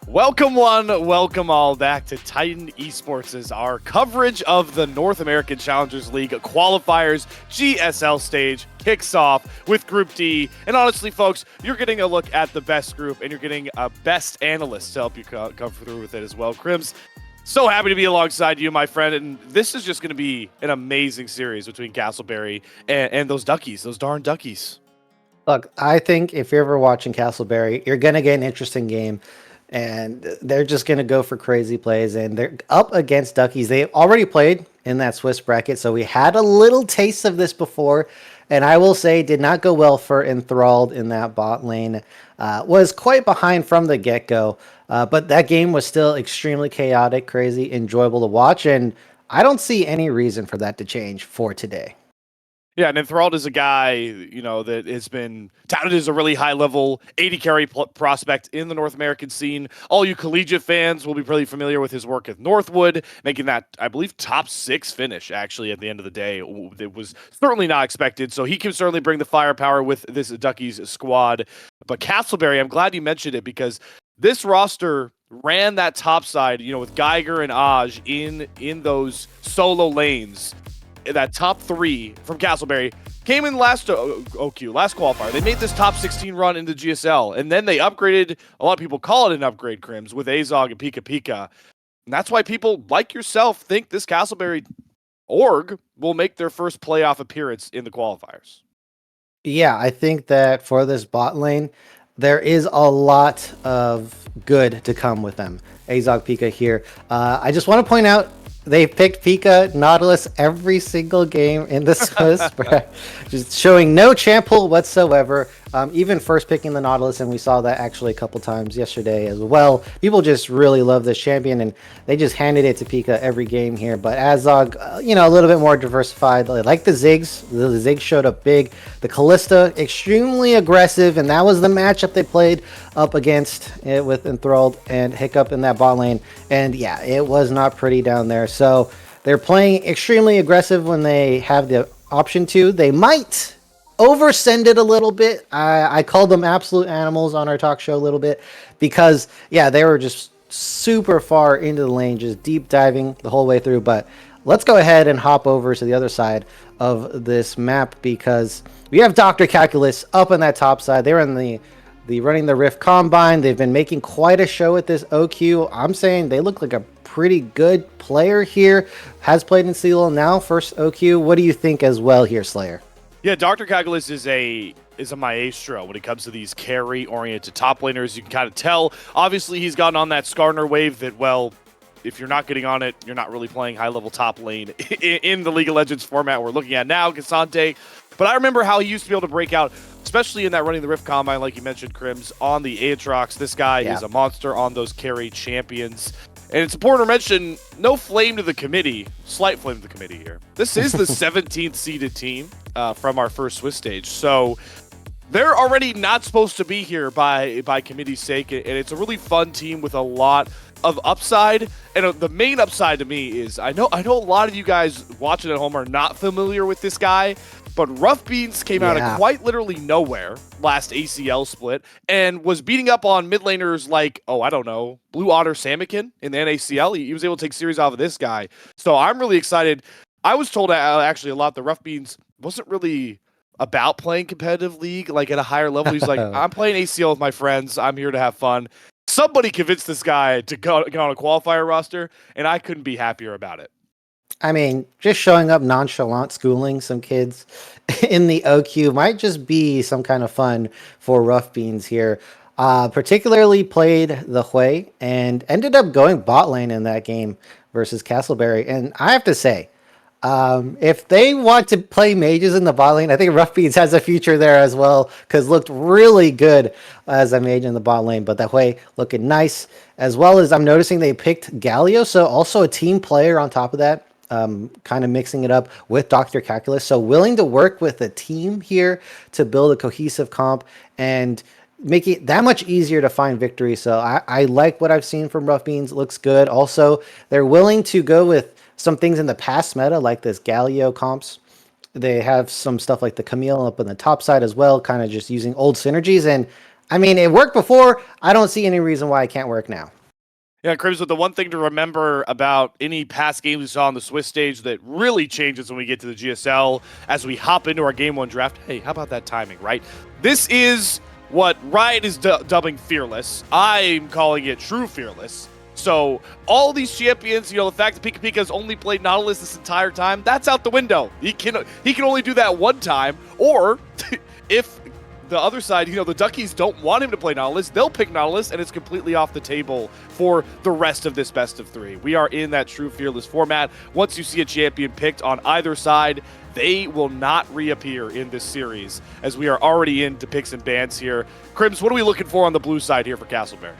Welcome one, welcome all back to Titan Esports as our coverage of the North American Challengers League qualifiers GSL stage kicks off with Group D. And honestly, folks, you're getting a look at the best group and you're getting a best analyst to help you come through with it as well. Crims, so happy to be alongside you, my friend. And this is just going to be an amazing series between Castleberry and those Duckies, those darn Duckies. Look, I think if you're ever watching Castleberry, you're going to get an interesting game. And they're just going to go for crazy plays. And they're up against Duckies. They already played in that Swiss bracket, so we had a little taste of this before. And I will say, did not go well for Enthralled in that bot lane. Was quite behind from the get-go. But that game was still extremely chaotic, crazy, enjoyable to watch. And I don't see any reason for that to change for today. Yeah, and Enthralled is a guy, that has been touted as a really high-level 80 carry prospect in the North American scene. All you collegiate fans will be pretty familiar with his work at Northwood, making that, I believe, top 6 finish, actually, at the end of the day. It was certainly not expected, so he can certainly bring the firepower with this Duckies squad. But Castleberry, I'm glad you mentioned it, because this roster ran that top side, with Geiger and Aj in those solo lanes. That top 3 from Castleberry came in last OQ, last qualifier. They made this top 16 run into GSL, and then they upgraded. A lot of people call it an upgrade, Crims, with Azog and Pika Pika. And that's why people like yourself think this Castleberry org will make their first playoff appearance in the qualifiers. Yeah, I think that for this bot lane, there is a lot of good to come with them. Azog Pika here. I just want to point out, they picked Pika Nautilus every single game in the Swiss, just showing no champ pool whatsoever. Even first picking the Nautilus, and we saw that actually a couple times yesterday as well. People just really love this champion, and they just handed it to Pika every game here. But Azog, a little bit more diversified. Like the Ziggs, the Ziggs showed up big. The Callista, extremely aggressive, and that was the matchup they played up against it with Enthralled and Hiccup in that bot lane. And yeah, it was not pretty down there. So they're playing extremely aggressive when they have the option to. They might oversend it a little bit. I called them absolute animals on our talk show a little bit because, yeah, they were just super far into the lane, just deep diving the whole way through. But let's go ahead and hop over to the other side of this map because we have Dr. Calculus up on that top side. They're in the running the Rift Combine. They've been making quite a show at this OQ. I'm saying they look like a pretty good player here. Has played in NACL now, first OQ. What do you think as well here, Slayer? Yeah, Dr. Calculus is a maestro when it comes to these carry-oriented top laners. You can kind of tell. Obviously, he's gotten on that Skarner wave that, well, if you're not getting on it, you're not really playing high-level top lane in the League of Legends format we're looking at now, Cassante. But I remember how he used to be able to break out, especially in that running the Rift Combine, like you mentioned, Crims, on the Aatrox. This guy is a monster on those carry champions. And it's important to mention, no flame to the committee, slight flame to the committee here. This is the 17th seeded team from our first Swiss stage. So they're already not supposed to be here by committee's sake. And it's a really fun team with a lot of upside. And the main upside to me is, I know a lot of you guys watching at home are not familiar with this guy, but Rough Beans came out of quite literally nowhere last ACL split and was beating up on mid laners like, I don't know, Blue Otter Samikin in the NACL. He was able to take series off of this guy. So I'm really excited. I was told actually a lot that Rough Beans wasn't really about playing competitive league, like at a higher level. He's like, I'm playing ACL with my friends. I'm here to have fun. Somebody convinced this guy to get on a qualifier roster, and I couldn't be happier about it. I mean, just showing up nonchalant, schooling some kids in the OQ might just be some kind of fun for Rough Beans here. Particularly played the Hui and ended up going bot lane in that game versus Castleberry. And I have to say, if they want to play mages in the bot lane, I think Rough Beans has a future there as well, because looked really good as a mage in the bot lane. But that Hui looking nice, as well as I'm noticing they picked Galio, so also a team player on top of that. Kind of mixing it up with Dr. Calculus. So willing to work with a team here to build a cohesive comp and make it that much easier to find victory. So I like what I've seen from Rough Beans. It looks good. Also, they're willing to go with some things in the past meta, like this Galio comps. They have some stuff like the Camille up on the top side as well, kind of just using old synergies. And I mean, it worked before. I don't see any reason why it can't work now. Yeah, Crims, but the one thing to remember about any past games we saw on the Swiss stage that really changes when we get to the GSL as we hop into our Game 1 draft. Hey, how about that timing, right? This is what Riot is dubbing Fearless. I'm calling it True Fearless. So all these champions, the fact that Pika Pika's only played Nautilus this entire time, that's out the window. He can only do that one time, or if the other side, the Duckies don't want him to play Nautilus, they'll pick Nautilus, and it's completely off the table for the rest of this best of 3. We are in that true Fearless format. Once you see a champion picked on either side, they will not reappear in this series, as we are already into picks and bans here. Crims, what are we looking for on the blue side here for Castleberry?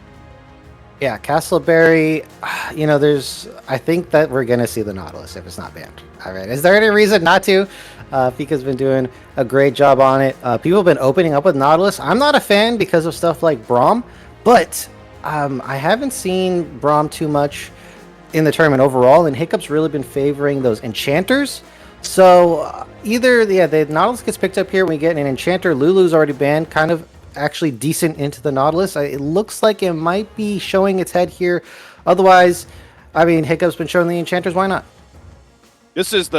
Yeah, Castleberry, I think that we're going to see the Nautilus if it's not banned. I mean, is there any reason not to? Pika's been doing a great job on it. People have been opening up with Nautilus. I'm not a fan because of stuff like Braum, but I haven't seen Braum too much in the tournament overall, and Hiccup's really been favoring those enchanters. So either the Nautilus gets picked up here when we get an enchanter. Lulu's already banned, kind of actually decent into the Nautilus. It looks like it might be showing its head here. Otherwise, I mean, Hiccup's been showing the enchanters. Why not? This is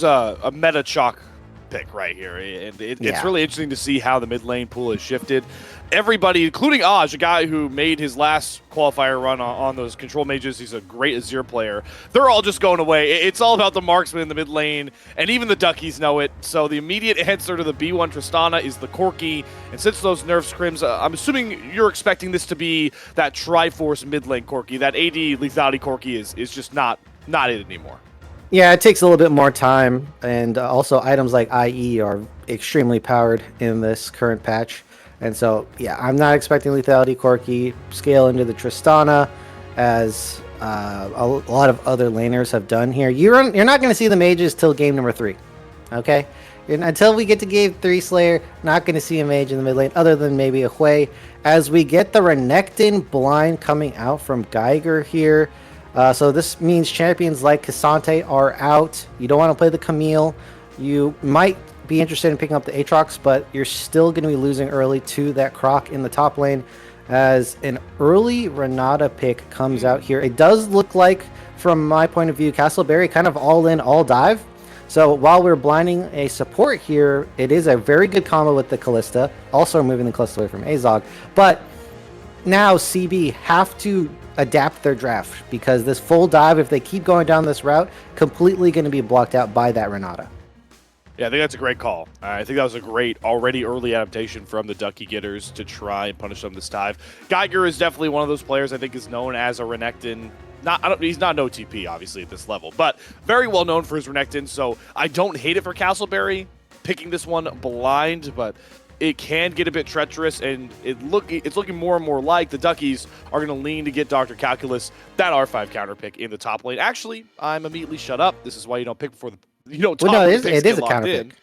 a meta chalk pick right here, and it's really interesting to see how the mid lane pool has shifted. Everybody, including Aj, a guy who made his last qualifier run on those control mages, he's a great Azir player. They're all just going away. It's all about the marksman in the mid lane, and even the Duckies know it. So the immediate answer to the B1 Tristana is the Corki, and since those nerfs, Crims, I'm assuming you're expecting this to be that Triforce mid lane Corki. That AD lethality Corki is just not it anymore. Yeah, it takes a little bit more time, and also items like IE are extremely powered in this current patch. And so, yeah, I'm not expecting lethality Corki scale into the Tristana, as a lot of other laners have done here. You're not going to see the mages till game number 3, okay? Until we get to game 3 Slayer, not going to see a mage in the mid lane, other than maybe a Hui. As we get the Renekton blind coming out from Geiger here. So this means champions like Cassante are out. You don't want to play the Camille. You might be interested in picking up the Aatrox, but you're still going to be losing early to that Croc in the top lane, as an early Renata pick comes out here. It does look like, from my point of view, Castleberry kind of all in, all dive. So while we're blinding a support here, it is a very good combo with the Callista, also removing the Callista away from Azog. But now CB have to adapt their draft, because this full dive, if they keep going down this route, completely going to be blocked out by that Renata. Yeah, I think that's a great call. I think that was a great, already early adaptation from the Duckie getters to try and punish them this dive. Geiger is definitely one of those players I think is known as a Renekton. He's not an OTP, obviously, at this level, but very well known for his Renekton, so I don't hate it for Castleberry picking this one blind, but it can get a bit treacherous, and it's looking more and more like the Duckies are going to lean to get Dr. Calculus, that R5 counter pick in the top lane. Actually, I'm immediately shut up. This is why you don't pick before the it is a counter pick.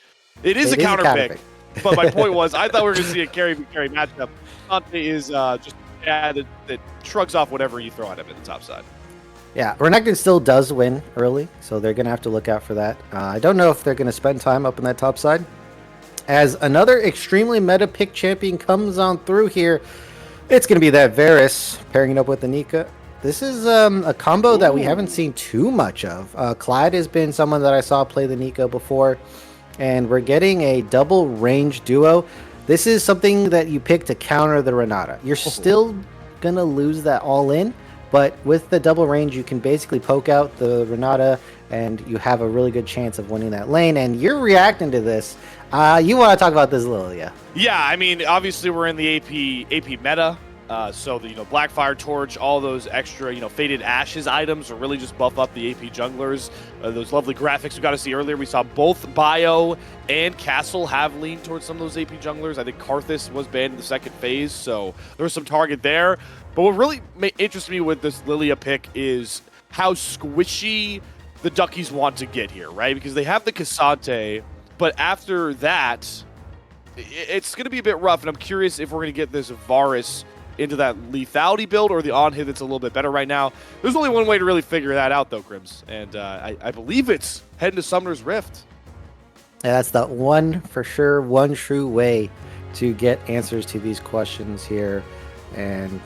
It is a counter pick. But my point was, I thought we were going to see a carry matchup. Dante is just that shrugs off whatever you throw at him at the top side. Yeah, Renekton still does win early, so they're going to have to look out for that. I don't know if they're going to spend time up in that top side. As another extremely meta pick champion comes on through here, it's going to be that Varus pairing it up with the Nika. This is a combo that we haven't seen too much of. Clyde has been someone that I saw play the Nika before, and we're getting a double range duo. This is something that you pick to counter the Renata. You're still going to lose that all in, but with the double range, you can basically poke out the Renata, and you have a really good chance of winning that lane. And you're reacting to this. You want to talk about this a little, yeah? Yeah, I mean, obviously we're in the AP meta. So the Blackfire Torch, all those extra Faded Ashes items are really just buff up the AP junglers. Those lovely graphics we got to see earlier. We saw both Bio and Castle have leaned towards some of those AP junglers. I think Karthus was banned in the second phase, so there was some target there. But what really interests me with this Lilia pick is how squishy the Duckies want to get here, right? Because they have the Cassante, but after that, it's going to be a bit rough, and I'm curious if we're going to get this Varus into that lethality build or the on-hit that's a little bit better right now. There's only one way to really figure that out, though, Crims, and I believe it's heading to Summoner's Rift. Yeah, that's the one for sure, one true way to get answers to these questions here. And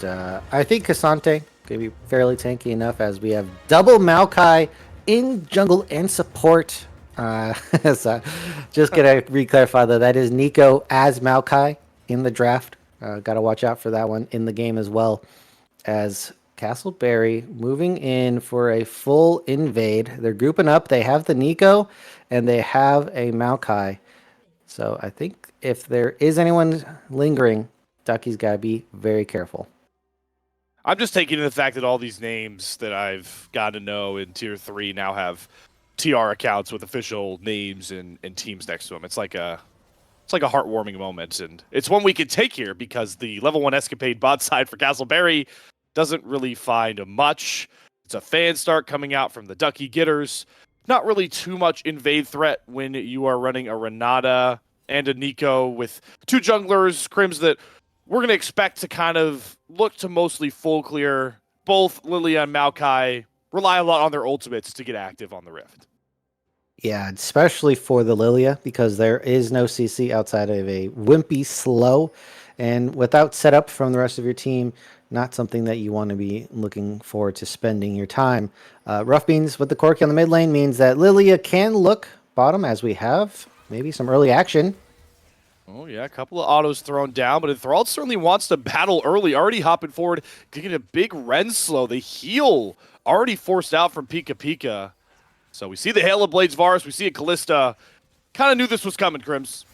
I think Cassante going to be fairly tanky enough as we have double Maokai in jungle and support. So just going to re-clarify that is Nico as Maokai in the draft. Got to watch out for that one in the game as well, as Castleberry moving in for a full invade. They're grouping up. They have the Nico and they have a Maokai. So I think if there is anyone lingering, Duckie's got to be very careful. I'm just taking in the fact that all these names that I've got to know in Tier 3 now have TR accounts with official names and teams next to them. It's like a heartwarming moment, and it's one we can take here because the level 1 escapade bot side for Castleberry doesn't really find much. It's a fan start coming out from the Duckie getters. Not really too much invade threat when you are running a Renata and a Nico with two junglers, Crims, that we're going to expect to kind of look to mostly full clear. Both Lilia and Maokai rely a lot on their ultimates to get active on the Rift. Yeah, especially for the Lilia, because there is no CC outside of a wimpy slow. And without setup from the rest of your team, not something that you want to be looking forward to spending your time. Rough Beans with the Corki on the mid lane means that Lilia can look bottom, as we have maybe some early action. Oh, yeah, a couple of autos thrown down, but Enthralled certainly wants to battle early, already hopping forward, getting a big Ren slow. The heal already forced out from Pika Pika. So we see the Hail of Blades Varus, we see a Callista. Kind of knew this was coming, Crims.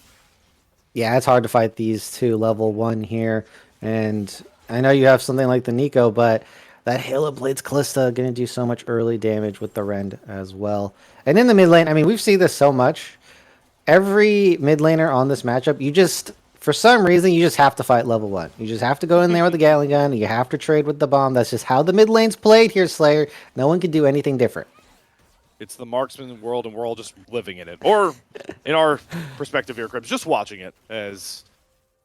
Yeah, it's hard to fight these two level 1 here. And I know you have something like the Nico, but that Hail of Blades Callista going to do so much early damage with the Rend as well. And in the mid lane, I mean, we've seen this so much. Every mid laner on this matchup, you just, for some reason, you just have to fight level 1. You just have to go in there with the Gatling gun. You have to trade with the bomb. That's just how the mid lane's played here, Slayer. No one can do anything different. It's the marksman world, and we're all just living in it. Or, in our perspective here, Crims, just watching it. As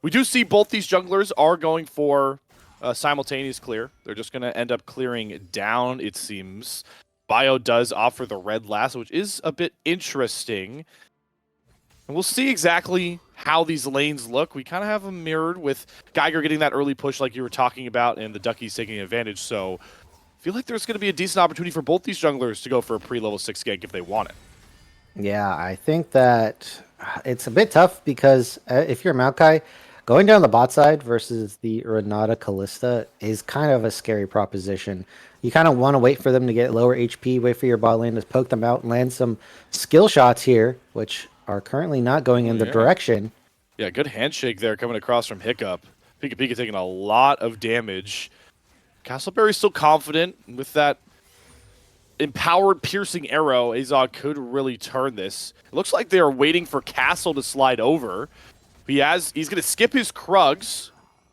we do see both these junglers are going for a simultaneous clear. They're just going to end up clearing down, it seems. Bio does offer the red last, which is a bit interesting. And we'll see exactly how these lanes look. We kind of have them mirrored with Geiger getting that early push like you were talking about, and the Duckies taking advantage. So I feel like there's going to be a decent opportunity for both these junglers to go for a pre-level 6 gank if they want it. Yeah, I think that it's a bit tough because if you're Maokai, going down the bot side versus the Renata Callista is kind of a scary proposition. You kind of want to wait for them to get lower HP, wait for your bot lane to poke them out and land some skill shots here, which are currently not going in the direction. Yeah, good handshake there coming across from Hiccup. Pika Pika taking a lot of damage. Castleberry's still confident with that empowered piercing arrow. Azog could really turn this. It looks like they are waiting for Castle to slide over. He's going to skip his Krugs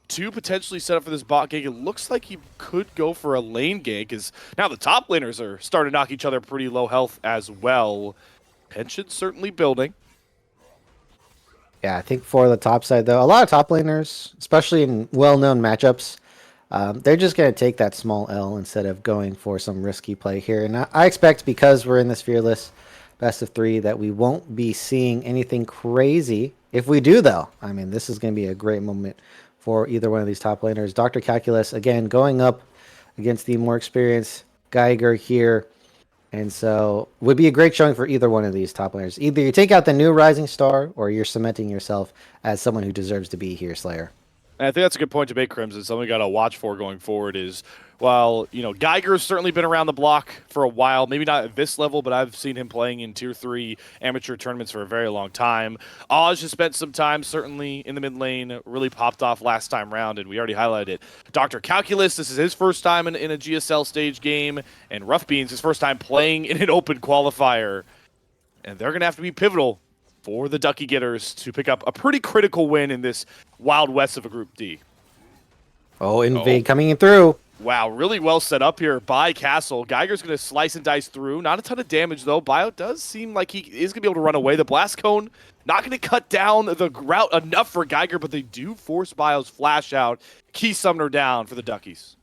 to potentially set up for this bot gank. It looks like he could go for a lane gank, as now the top laners are starting to knock each other pretty low health as well. Tension certainly building. Yeah, I think for the top side, though, a lot of top laners, especially in well-known matchups, they're just going to take that small L instead of going for some risky play here. And I expect, because we're in this fearless best of 3, that we won't be seeing anything crazy. If we do, though, I mean, this is going to be a great moment for either one of these top laners. Dr. Calculus, again, going up against the more experienced Geiger here. And so would be a great showing for either one of these top laners. Either you take out the new rising star, or you're cementing yourself as someone who deserves to be here, Slayer. And I think that's a good point to make, Crimson. Something we got to watch for going forward is, while, you know, Geiger's certainly been around the block for a while, maybe not at this level, but I've seen him playing in Tier 3 amateur tournaments for a very long time. Oz has spent some time, certainly, in the mid lane, really popped off last time round, and we already highlighted it. Dr. Calculus, this is his first time in a GSL stage game, and Rough Beans, his first time playing in an open qualifier. And they're going to have to be pivotal for the Duckie getters to pick up a pretty critical win in this Wild West of a Group D. Oh, invade coming in through. Wow, really well set up here by Castle. Geiger's going to slice and dice through. Not a ton of damage, though. Bio does seem like he is going to be able to run away. The Blast Cone not going to cut down the route enough for Geiger, but they do force Bio's flash out. Key Summoner down for the Duckies.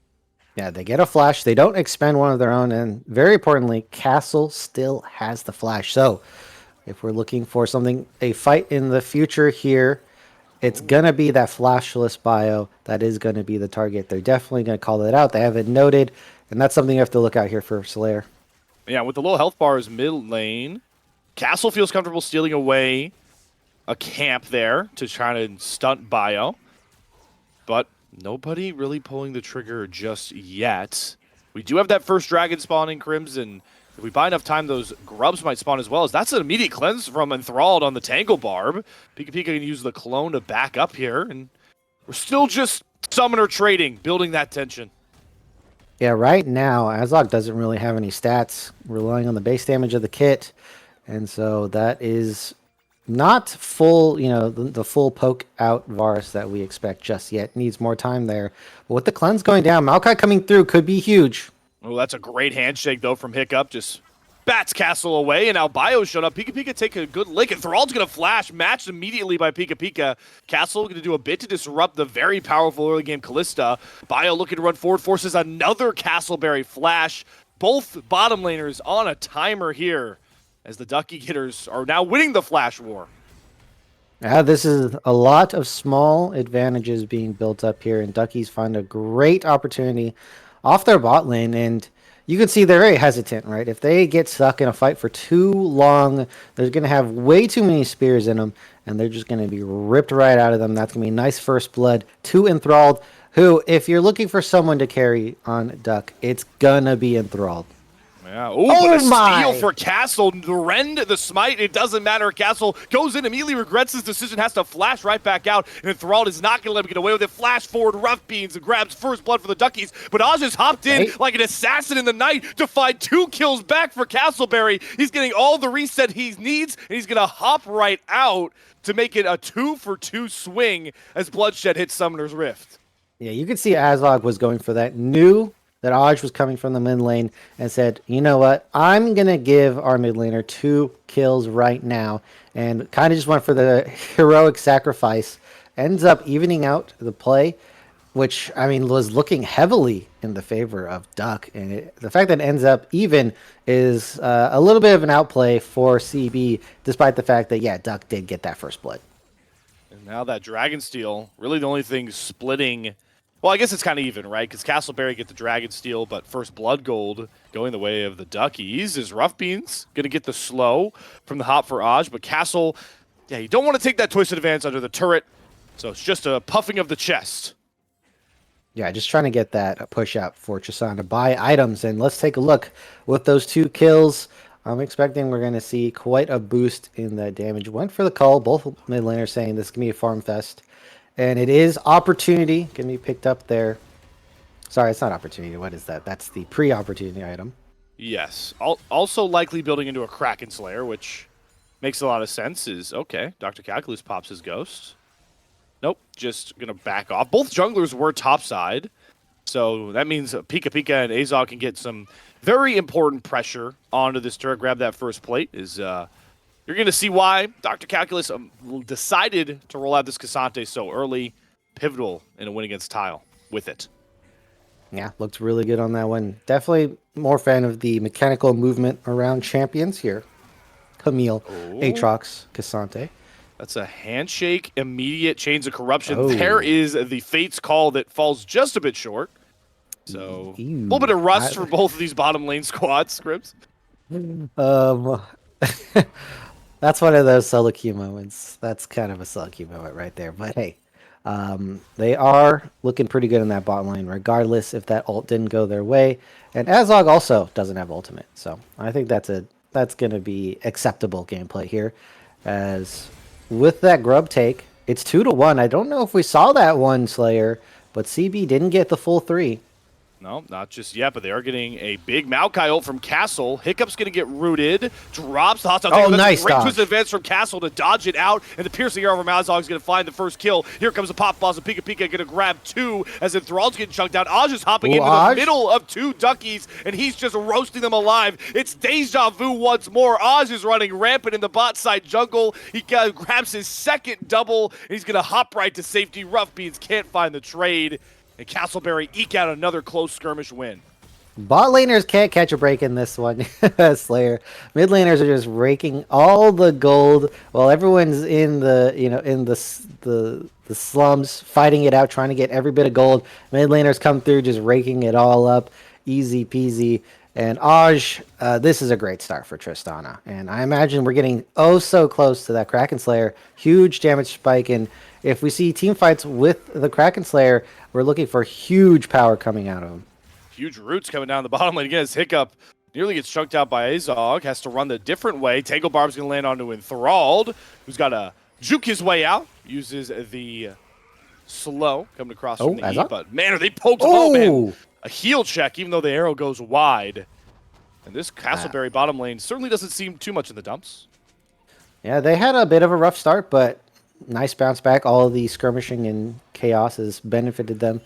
Yeah, they get a flash. They don't expend one of their own. And very importantly, Castle still has the flash. So if we're looking for something, a fight in the future here, It's going to be that flashless bio that is going to be the target. They're definitely going to call it out. They have it noted, and that's something you have to look out here for Slayer. Yeah, with the low health bars mid lane, Castle feels comfortable stealing away a camp there to try to stunt bio. But nobody really pulling the trigger just yet. We do have that first dragon spawning, Crimson. If we buy enough time, those grubs might spawn as well. As that's an immediate cleanse from Enthralled on the Tangle Barb. Pika Pika can use the clone to back up here, and we're still just summoner trading, building that tension. Yeah, right now, Azog doesn't really have any stats, relying on the base damage of the kit. And so that is not full, the full poke out Varus that we expect just yet. Needs more time there. But with the cleanse going down, Maokai coming through could be huge. Oh, that's a great handshake, though, from Hiccup. Just bats Castle away, and now Bio showed up. Pika Pika take a good lick, and Thrall's going to flash, matched immediately by Pika Pika. Castle going to do a bit to disrupt the very powerful early game Callista. Bio looking to run forward, forces another Castleberry flash. Both bottom laners on a timer here, as the Duckie getters are now winning the flash war. Yeah, this is a lot of small advantages being built up here, and Duckies find a great opportunity off their bot lane, and you can see they're very hesitant, right? If they get stuck in a fight for too long, they're going to have way too many spears in them, and they're just going to be ripped right out of them. That's going to be nice first blood to Enthralled, who, if you're looking for someone to carry on Duck, it's going to be Enthralled. Yeah. Ooh, but a steal for Castle. The rend, the smite, it doesn't matter. Castle goes in, immediately regrets his decision, has to flash right back out, and Enthralled is not going to let him get away with it. Flash forward, Rough Beans, and grabs first blood for the Duckies, but Oz just hopped in like an assassin in the night to find 2 kills back for Castleberry. He's getting all the reset he needs, and he's going to hop right out to make it a 2-for-2 swing as Bloodshed hits Summoner's Rift. Yeah, you could see Azog was going for that, knew that Aj was coming from the mid lane, and said, you know what, I'm going to give our mid laner 2 kills right now, and kind of just went for the heroic sacrifice. Ends up evening out the play, which, I mean, was looking heavily in the favor of Duck, and the fact that it ends up even is a little bit of an outplay for CB, despite the fact that, yeah, Duck did get that first blood. And now that Dragon Steel, really the only thing splitting. Well, I guess it's kind of even, right? Because Castleberry get the Dragon Steel, but first Blood Gold going the way of the Duckies is Rough Beans going to get the slow from the hop for Aj. But Castle, yeah, you don't want to take that twisted advance under the turret, so it's just a puffing of the chest. Yeah, just trying to get that push out for Chasan to buy items. And let's take a look. With those 2 kills, I'm expecting we're going to see quite a boost in the damage. Went for the call, both mid laners saying this is going to be a farm fest. And it is opportunity can be picked up there. Sorry, it's not opportunity. What is that? That's the pre-opportunity item. Yes. Also likely building into a Kraken Slayer, which makes a lot of sense. Is okay. Dr. Calculus pops his ghost. Nope. Just going to back off. Both junglers were topside. So that means Pika Pika and Azog can get some very important pressure onto this turret. Grab that first plate. You're going to see why Dr. Calculus decided to roll out this Cassante so early. Pivotal in a win against Tile with it. Yeah, looked really good on that one. Definitely more fan of the mechanical movement around champions here. Camille, Aatrox, Cassante. That's a handshake, immediate Chains of Corruption. There is the Fate's Call that falls just a bit short. So, a little bit of rust for both of these bottom lane squads, Scripps. That's one of those solo queue moments. That's kind of a solo queue moment right there. But hey, they are looking pretty good in that bottom lane, regardless if that ult didn't go their way. And Azog also doesn't have ultimate, so I think that's going to be acceptable gameplay here. As with that grub take, it's 2-1. I don't know if we saw that one, Slayer, but CB didn't get the full 3. No, not just yet, but they are getting a big Maokai ult from Castle. Hiccup's going to get rooted. Drops the hostile. Oh, nice great dodge. Twist advance from Castle to dodge it out. And the piercing arrow from Azog is going to find the first kill. Here comes the pop balls, and Pika Pika going to grab 2 as Enthralled's getting chunked down. Aj is hopping into the middle of 2 Duckies, and he's just roasting them alive. It's deja vu once more. Aj is running rampant in the bot side jungle. He grabs his second double, and he's going to hop right to safety. Rough Beans can't find the trade. And Castleberry eke out another close skirmish win. Bot laners can't catch a break in this one. Slayer. Mid laners are just raking all the gold while everyone's in the in the slums fighting it out, trying to get every bit of gold. Mid laners come through just raking it all up, easy peasy. And Aj, this is a great start for Tristana, and I imagine we're getting oh so close to that Kraken Slayer. Huge damage spike, and if we see team fights with the Kraken Slayer, we're looking for huge power coming out of him. Huge roots coming down the bottom lane. Again, his Hiccup nearly gets chunked out by Azog. Has to run the different way. Tangle Barb's going to land onto Enthralled, who's got to juke his way out. Uses the slow coming across from the E. But, man, are they poked low, man. A heal check, even though the arrow goes wide. And this Castleberry bottom lane certainly doesn't seem too much in the dumps. Yeah, they had a bit of a rough start, but nice bounce back. All of the skirmishing and chaos has benefited them.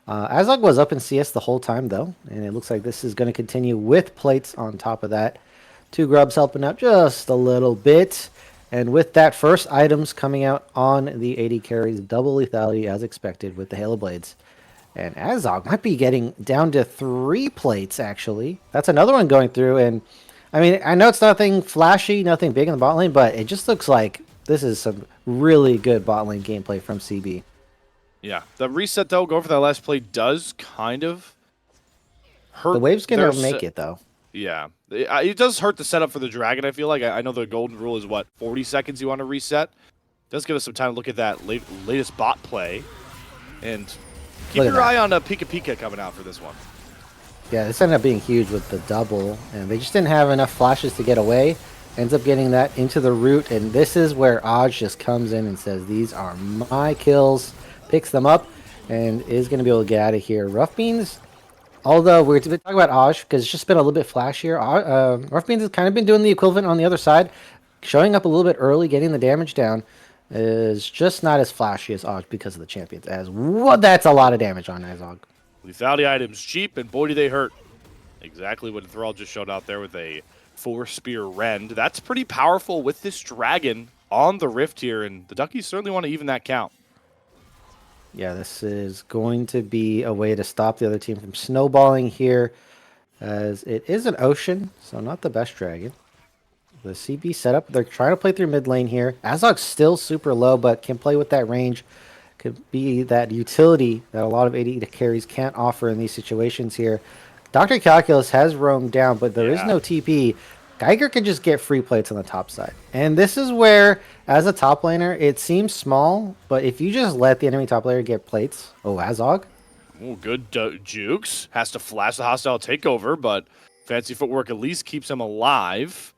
Azog was up in CS the whole time, though, and it looks like this is going to continue with plates on top of that. Two grubs helping out just a little bit. And with that, first items coming out on the 80 carries, double lethality as expected with the Halo Blades. And Azog might be getting down to 3 plates, actually. That's another one going through, and I mean, I know it's nothing flashy, nothing big in the bot lane, but it just looks like this is some really good bot lane gameplay from CB. Yeah, the reset, though, going for that last play does kind of hurt. The wave's going to make it, though. Yeah, it does hurt the setup for the Dragon, I feel like. I know the golden rule is, what, 40 seconds you want to reset? It does give us some time to look at that latest bot play. And keep your eye on Pika Pika coming out for this one. Yeah, this ended up being huge with the double, and they just didn't have enough flashes to get away. Ends up getting that into the root, and this is where Aj just comes in and says, these are my kills. Picks them up and is going to be able to get out of here. Rough Beans, although we're talking about Aj because it's just been a little bit flashier. Rough Beans has kind of been doing the equivalent on the other side, showing up a little bit early, getting the damage down. Is just not as flashy as Aj because of the champions. That's a lot of damage on Azog. Lethality items cheap, and boy do they hurt. Exactly what Thrall just showed out there with a 4-spear rend. That's pretty powerful with this Dragon on the Rift here, and the Duckies certainly want to even that count. Yeah, this is going to be a way to stop the other team from snowballing here, as it is an ocean, so not the best Dragon. The CB setup, they're trying to play through mid lane here. Azog's still super low, but can play with that range. Could be that utility that a lot of 80 carries can't offer in these situations here. Dr. Calculus has roamed down, but there is no TP. Geiger can just get free plates on the top side. And this is where, as a top laner, it seems small, but if you just let the enemy top laner get plates... Oh, Azog? Oh, good jukes. Has to flash the hostile takeover, but fancy footwork at least keeps him alive.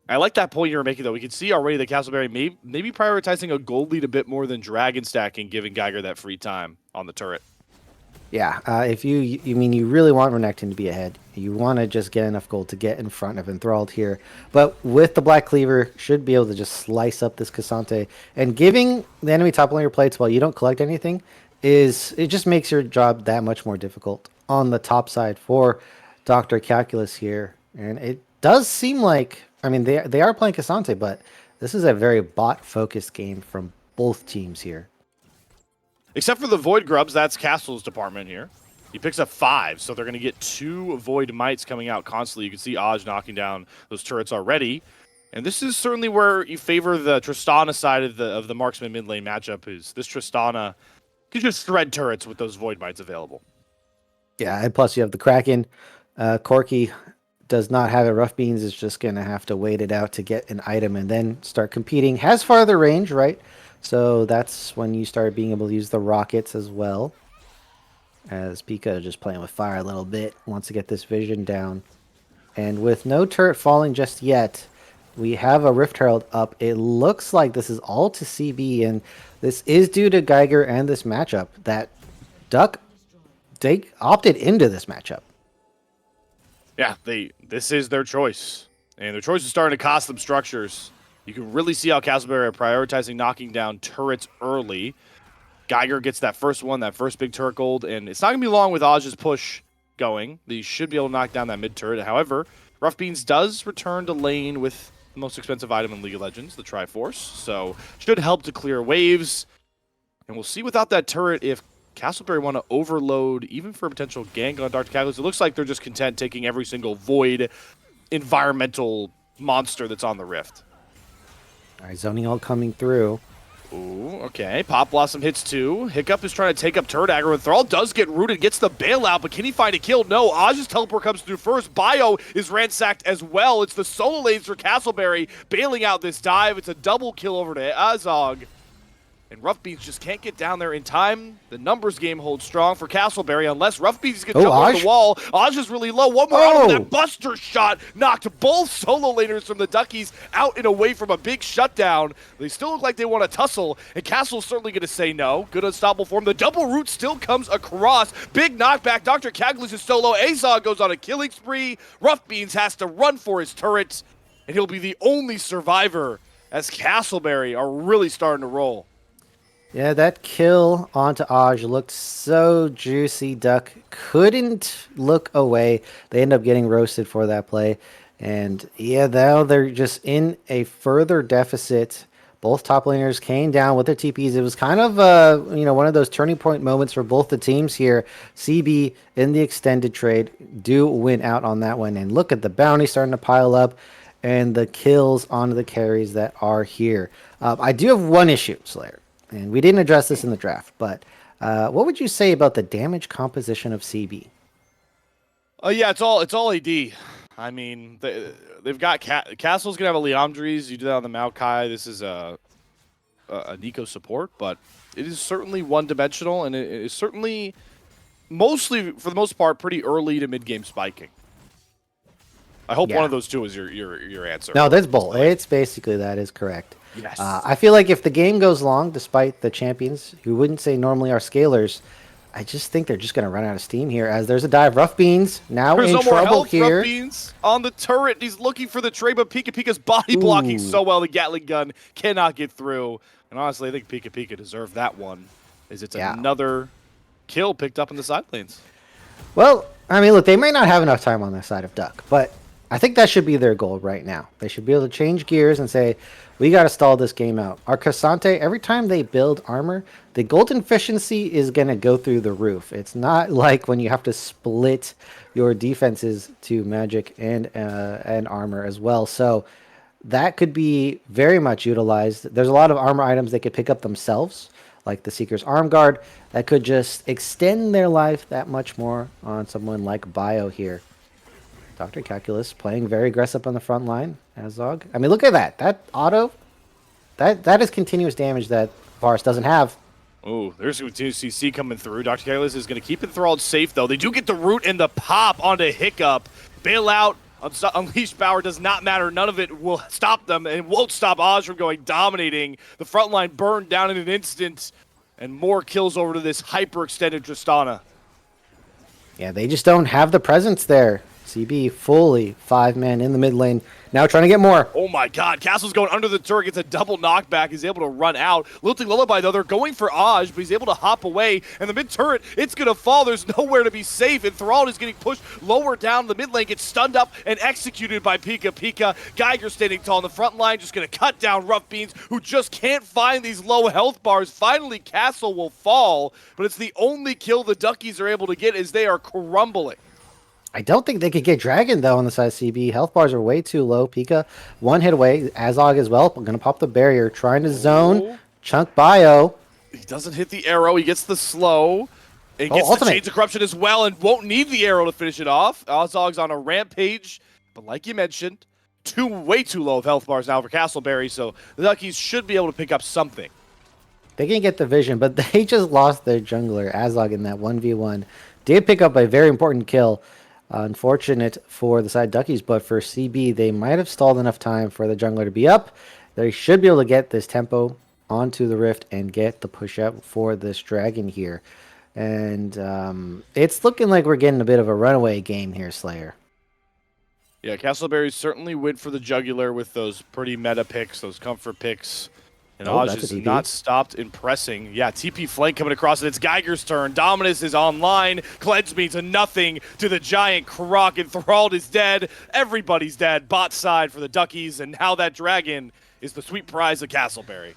I like that point you were making, though. We can see already that Castleberry maybe prioritizing a gold lead a bit more than Dragon stacking, giving Geiger that free time on the turret. Yeah, if you really want Renekton to be ahead. You want to just get enough gold to get in front of Enthralled here. But with the Black Cleaver, should be able to just slice up this Cassante. And giving the enemy top laner plates while you don't collect anything, it just makes your job that much more difficult on the top side for Dr. Calculus here. And it does seem like, I mean, they are playing Cassante, but this is a very bot-focused game from both teams here. Except for the Void Grubs, that's Castle's department here. He picks up 5, so they're going to get 2 Void Mites coming out constantly. You can see Aj knocking down those turrets already. And this is certainly where you favor the Tristana side of the marksman mid lane matchup. Is this Tristana can just shred turrets with those Void Mites available. Yeah, and plus you have the Kraken. Corki does not have it. Rough Beans is just going to have to wait it out to get an item and then start competing. Has farther range, right? So that's when you start being able to use the rockets as well. As Pika just playing with fire a little bit, wants to get this vision down. And with no turret falling just yet, we have a Rift Herald up. It looks like this is all to CB, and this is due to Geiger and this matchup. That Duck, they opted into this matchup. Yeah, this is their choice. And their choice is starting to cost them structures. You can really see how Castleberry are prioritizing knocking down turrets early. Geiger gets that first one, that first big turret gold, and it's not going to be long with Aj's push going. They should be able to knock down that mid turret. However, Rough Beans does return to lane with the most expensive item in League of Legends, the Triforce, so should help to clear waves. And we'll see without that turret if Castleberry want to overload even for a potential gank on Dr. Catalyst. It looks like they're just content taking every single void environmental monster that's on the Rift. All right, zoning all coming through. Ooh, okay. Pop Blossom hits 2. Hiccup is trying to take up Turret aggro, and Thrall does get rooted, gets the bailout, but can he find a kill? No. Aj's teleport comes through first. Bio is ransacked as well. It's the solo lanes for Castleberry bailing out this dive. It's a double kill over to Azog. And Rough Beans just can't get down there in time. The numbers game holds strong for Castleberry unless Rough Beans can jump off the wall. Aj is really low. One more out of that Buster shot knocked both solo laners from the Duckies out and away from a big shutdown. They still look like they want to tussle, and Castle's certainly going to say no. Good unstoppable form. The double root still comes across. Big knockback. Dr. Caglis is solo. Azog goes on a killing spree. Rough Beans has to run for his turret, and he'll be the only survivor as Castleberry are really starting to roll. Yeah, that kill onto Aj looked so juicy. Duck couldn't look away. They end up getting roasted for that play. And yeah, now they're just in a further deficit. Both top laners came down with their TPs. It was kind of one of those turning point moments for both the teams here. CB in the extended trade do win out on that one. And look at the bounty starting to pile up and the kills onto the carries that are here. I do have one issue, Slayer. And we didn't address this in the draft, but what would you say about the damage composition of CB? Yeah, it's all AD. I mean, they've got Castle's gonna have a Leandres. You do that on the Maokai. This is a Nico support, but it is certainly one-dimensional, and it is certainly mostly, for the most part, pretty early to mid-game spiking. I hope one of those two is your answer. No, that's both. It's basically that is correct. Yes. I feel like if the game goes long, despite the champions, who wouldn't say normally are scalers, I just think they're just going to run out of steam here as there's a dive. Rough Beans now in trouble here. Rough Beans on the turret. He's looking for the trade, but Pika Pika's body blocking so well. The Gatling gun cannot get through. And honestly, I think Pika Pika deserved that one, as it's another kill picked up in the side lanes. Well, I mean, look, they may not have enough time on their side of Duck, but I think that should be their goal right now. They should be able to change gears and say, we got to stall this game out. Our Cassante, every time they build armor, the gold efficiency is going to go through the roof. It's not like when you have to split your defenses to magic and armor as well. So that could be very much utilized. There's a lot of armor items they could pick up themselves, like the Seeker's Arm Guard, that could just extend their life that much more on someone like Bio here. Dr. Calculus playing very aggressive on the front line. Azog. I mean, look at that. That auto, that is continuous damage that Varus doesn't have. Oh, there's continuous CC coming through. Dr. Calculus is going to keep Enthralled safe, though. They do get the root and the pop onto Hiccup. Bailout, Unleashed Power does not matter. None of it will stop them, and won't stop Aj from going dominating. The front line burned down in an instant, and more kills over to this hyper-extended Tristana. Yeah, they just don't have the presence there. CB fully 5-man in the mid lane. Now trying to get more. Oh my god, Castle's going under the turret, gets a double knockback, he's able to run out. Lilting Lullaby, though, they're going for Aj, but he's able to hop away, and the mid turret, it's going to fall. There's nowhere to be safe, and Thrall is getting pushed lower down. The mid lane gets stunned up and executed by Pika Pika. Geiger standing tall in the front line, just going to cut down Rough Beans, who just can't find these low health bars. Finally, Castle will fall, but it's the only kill the Duckies are able to get as they are crumbling. I don't think they could get Dragon, though, on the side of CB. Health bars are way too low. Pika, one hit away. Azog as well. Going to pop the barrier. Trying to zone. Chunk Bio. He doesn't hit the arrow. He gets the slow. And gets the Chains of Corruption as well and won't need the arrow to finish it off. Azog's on a rampage. But like you mentioned, way too low of health bars now for Castleberry. So the Duckies should be able to pick up something. They can get the vision, but they just lost their jungler, Azog, in that 1v1. Did pick up a very important kill. Unfortunate for the side Duckies, but for CB, they might have stalled enough time for the jungler to be up. They should be able to get this tempo onto the Rift and get the push up for this Dragon here. And it's looking like we're getting a bit of a runaway game here, Slayer. Yeah, Castleberry certainly went for the jugular with those pretty meta picks, those comfort picks. And Aj has not stopped impressing. Yeah, TP flank coming across, and it's Geiger's turn. Dominus is online. Cleanse means a nothing to the giant Croc. Enthralled is dead. Everybody's dead. Bot side for the Duckies, and now that Dragon is the sweet prize of Castleberry.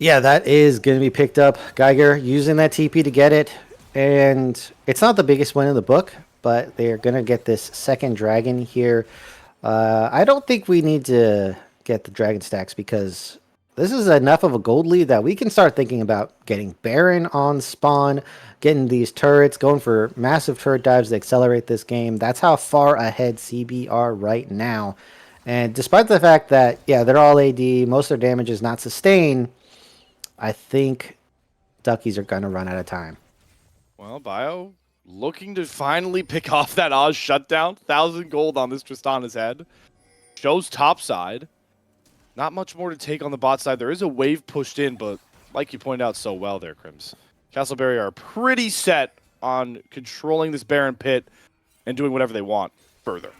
Yeah, that is going to be picked up. Geiger using that TP to get it. And it's not the biggest win in the book, but they're going to get this second dragon here. I don't think we need to get the dragon stacks because this is enough of a gold lead that we can start thinking about getting Baron on spawn, getting these turrets, going for massive turret dives to accelerate this game. That's how far ahead CB are right now. And despite the fact that, yeah, they're all AD, most of their damage is not sustained, I think Duckies are going to run out of time. Well, Bio looking to finally pick off that Oz shutdown. 1,000 gold on this Tristana's head. Shows top side. Not much more to take on the bot side. There is a wave pushed in, but like you pointed out so well there, Crims, Castleberry are pretty set on controlling this Baron pit and doing whatever they want further.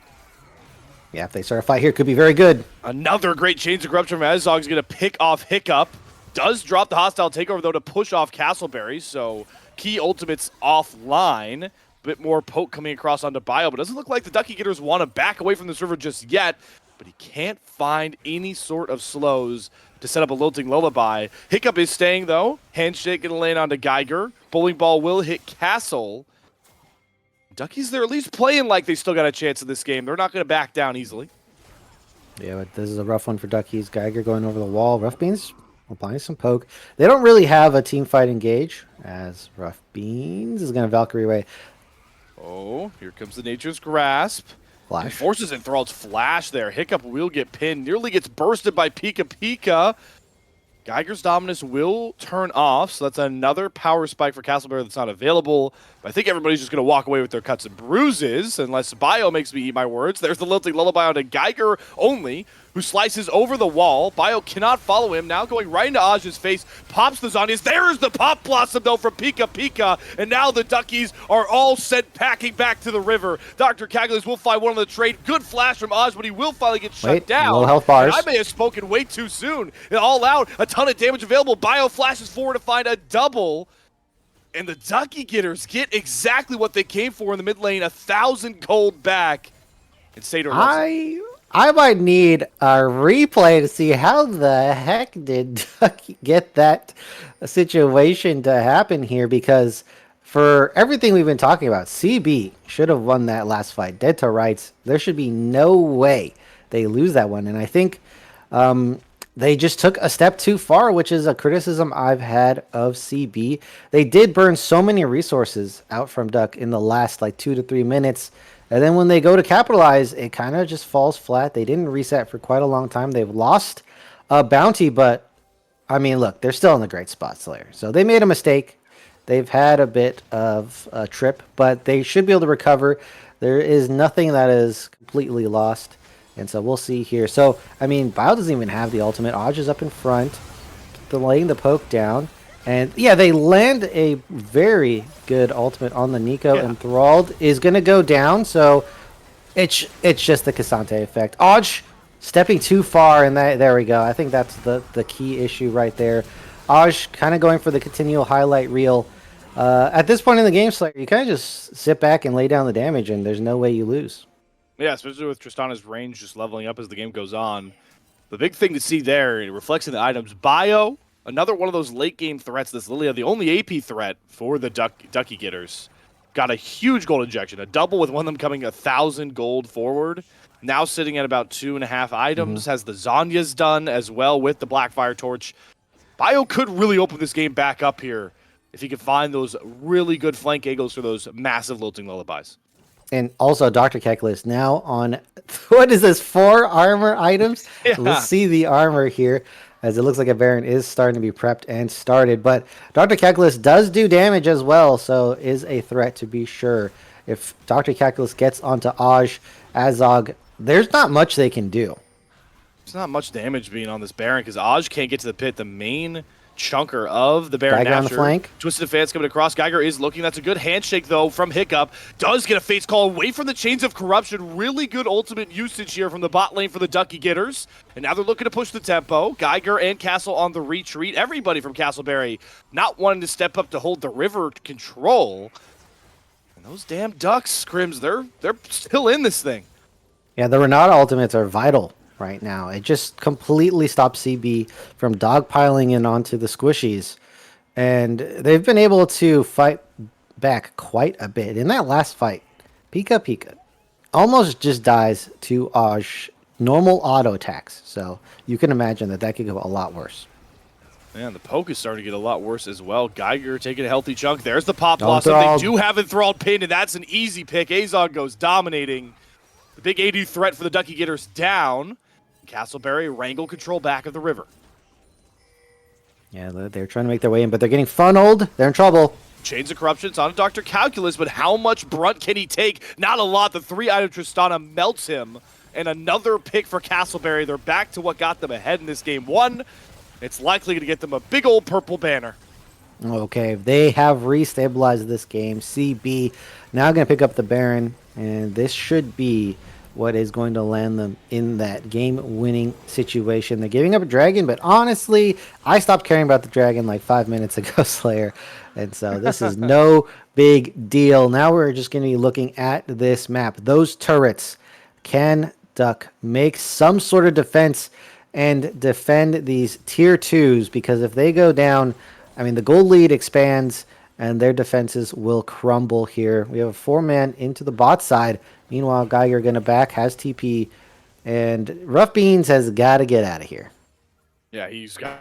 Yeah, if they start a fight here, it could be very good. Another great chains of corruption from Azog is going to pick off Hiccup. Does drop the hostile takeover, though, to push off Castleberry, so key ultimates offline. Bit more poke coming across onto Bio, but doesn't look like the Duckie Getters want to back away from this river just yet. But he can't find any sort of slows to set up a lilting lullaby. Hiccup is staying, though. Handshake going to land onto Geiger. Bowling ball will hit Castle. Duckies, they're at least playing like they still got a chance in this game. They're not going to back down easily. Yeah, but this is a rough one for Duckies. Geiger going over the wall. Rough Beans applying some poke. They don't really have a team fight engage, as Rough Beans is going to Valkyrie away. Oh, here comes the Nature's Grasp. Flash. Forces enthralled flash there. Hiccup will get pinned. Nearly gets bursted by Pika Pika. Geiger's dominance will turn off, so that's another power spike for Castleberry that's not available. But I think everybody's just going to walk away with their cuts and bruises, unless Bio makes me eat my words. There's the lilting lullaby onto Geiger only, who slices over the wall. Bio cannot follow him, now going right into Aj's face, pops the Zonias. There's the Pop Blossom, though, from Pika Pika, and now the Duckies are all sent packing back to the river. Dr. Cagulas will find one on the trade. Good flash from Aj, but he will finally get shut down. Low health bars. And I may have spoken way too soon. All out, a ton of damage available. Bio flashes forward to find a double. And the Duckie Getters get exactly what they came for in the mid lane, 1,000 gold back. And Sator I might need a replay to see how the heck did Duckie get that situation to happen here, because for everything we've been talking about, CB should have won that last fight. Dead to rights. There should be no way they lose that one. And I think they just took a step too far, which is a criticism I've had of CB. They did burn so many resources out from Duck in the last like 2 to 3 minutes. And then when they go to capitalize, it kind of just falls flat. They didn't reset for quite a long time. They've lost a bounty, but I mean, look, they're still in a great spot, Slayer. So they made a mistake. They've had a bit of a trip, but they should be able to recover. There is nothing that is completely lost. And so we'll see here. So, I mean, Bio doesn't even have the ultimate. Aj is up in front, delaying the poke down. And yeah, they land a very good ultimate on the Nico. Yeah. Enthralled is going to go down. So it's just the Cassante effect. Aj stepping too far, and there we go. I think that's the key issue right there. Aj kind of going for the continual highlight reel. At this point in the game, Slayer, you kind of just sit back and lay down the damage, and there's no way you lose. Yeah, especially with Tristana's range just leveling up as the game goes on. The big thing to see there, it reflects in the items. Bio, another one of those late game threats. This Lilia, the only AP threat for the Duckie Getters. Got a huge gold injection, a double with one of them coming 1,000 gold forward. Now sitting at about 2.5 items. Has the Zanyas done as well with the Blackfire Torch. Bio could really open this game back up here if he could find those really good flank angles for those massive lilting lullabies. And also, Dr. Keklis now on, what is this, 4 armor items? Yeah. Let's see the armor here, as it looks like a Baron is starting to be prepped and started. But Dr. Keklis does do damage as well, so is a threat to be sure. If Dr. Keklis gets onto Aj, Azog, there's not much they can do. There's not much damage being on this Baron, because Aj can't get to the pit. The main chunker of the Baron Geiger on the flank. Twisted Fans coming across. Geiger is looking. That's a good handshake, though, from Hiccup. Does get a face call away from the Chains of Corruption. Really good ultimate usage here from the bot lane for the Duckie Getters. And now they're looking to push the tempo. Geiger and Castle on the retreat. Everybody from Castleberry not wanting to step up to hold the river control. And those damn Ducks, Scrims, they're still in this thing. Yeah, the Renata ultimates are vital right now. It just completely stops CB from dogpiling in onto the squishies. And they've been able to fight back quite a bit. In that last fight, Pika almost just dies to normal auto attacks. So you can imagine that that could go a lot worse. Man, the poke is starting to get a lot worse as well. Geiger taking a healthy chunk. There's the pop Oh, blossom. They enthralled. do have enthralled pin, and that's an easy pick. Azog goes dominating. The big AD threat for the Duckie Getters down. Castleberry wrangle control back of the river. Yeah, they're trying to make their way in, but they're getting funneled. They're in trouble. Chains of Corruption, it's on Dr. Calculus, but how much brunt can he take? Not a lot. The 3-item Tristana melts him. And another pick for Castleberry. They're back to what got them ahead in this game 1. It's likely going to get them a big old purple banner. Okay, they have restabilized this game. CB now going to pick up the Baron, and this should be what is going to land them in that game-winning situation. They're giving up a dragon, but honestly, I stopped caring about the dragon like 5 minutes ago, Slayer. And so this is no big deal. Now we're just going to be looking at this map. Those turrets. Can Duck make some sort of defense and defend these tier 2s? Because if they go down, I mean, the gold lead expands and their defenses will crumble here. We have a 4-man into the bot side. Meanwhile, Geiger going to back, has TP, and Rough Beans has got to get out of here. Yeah, he's got...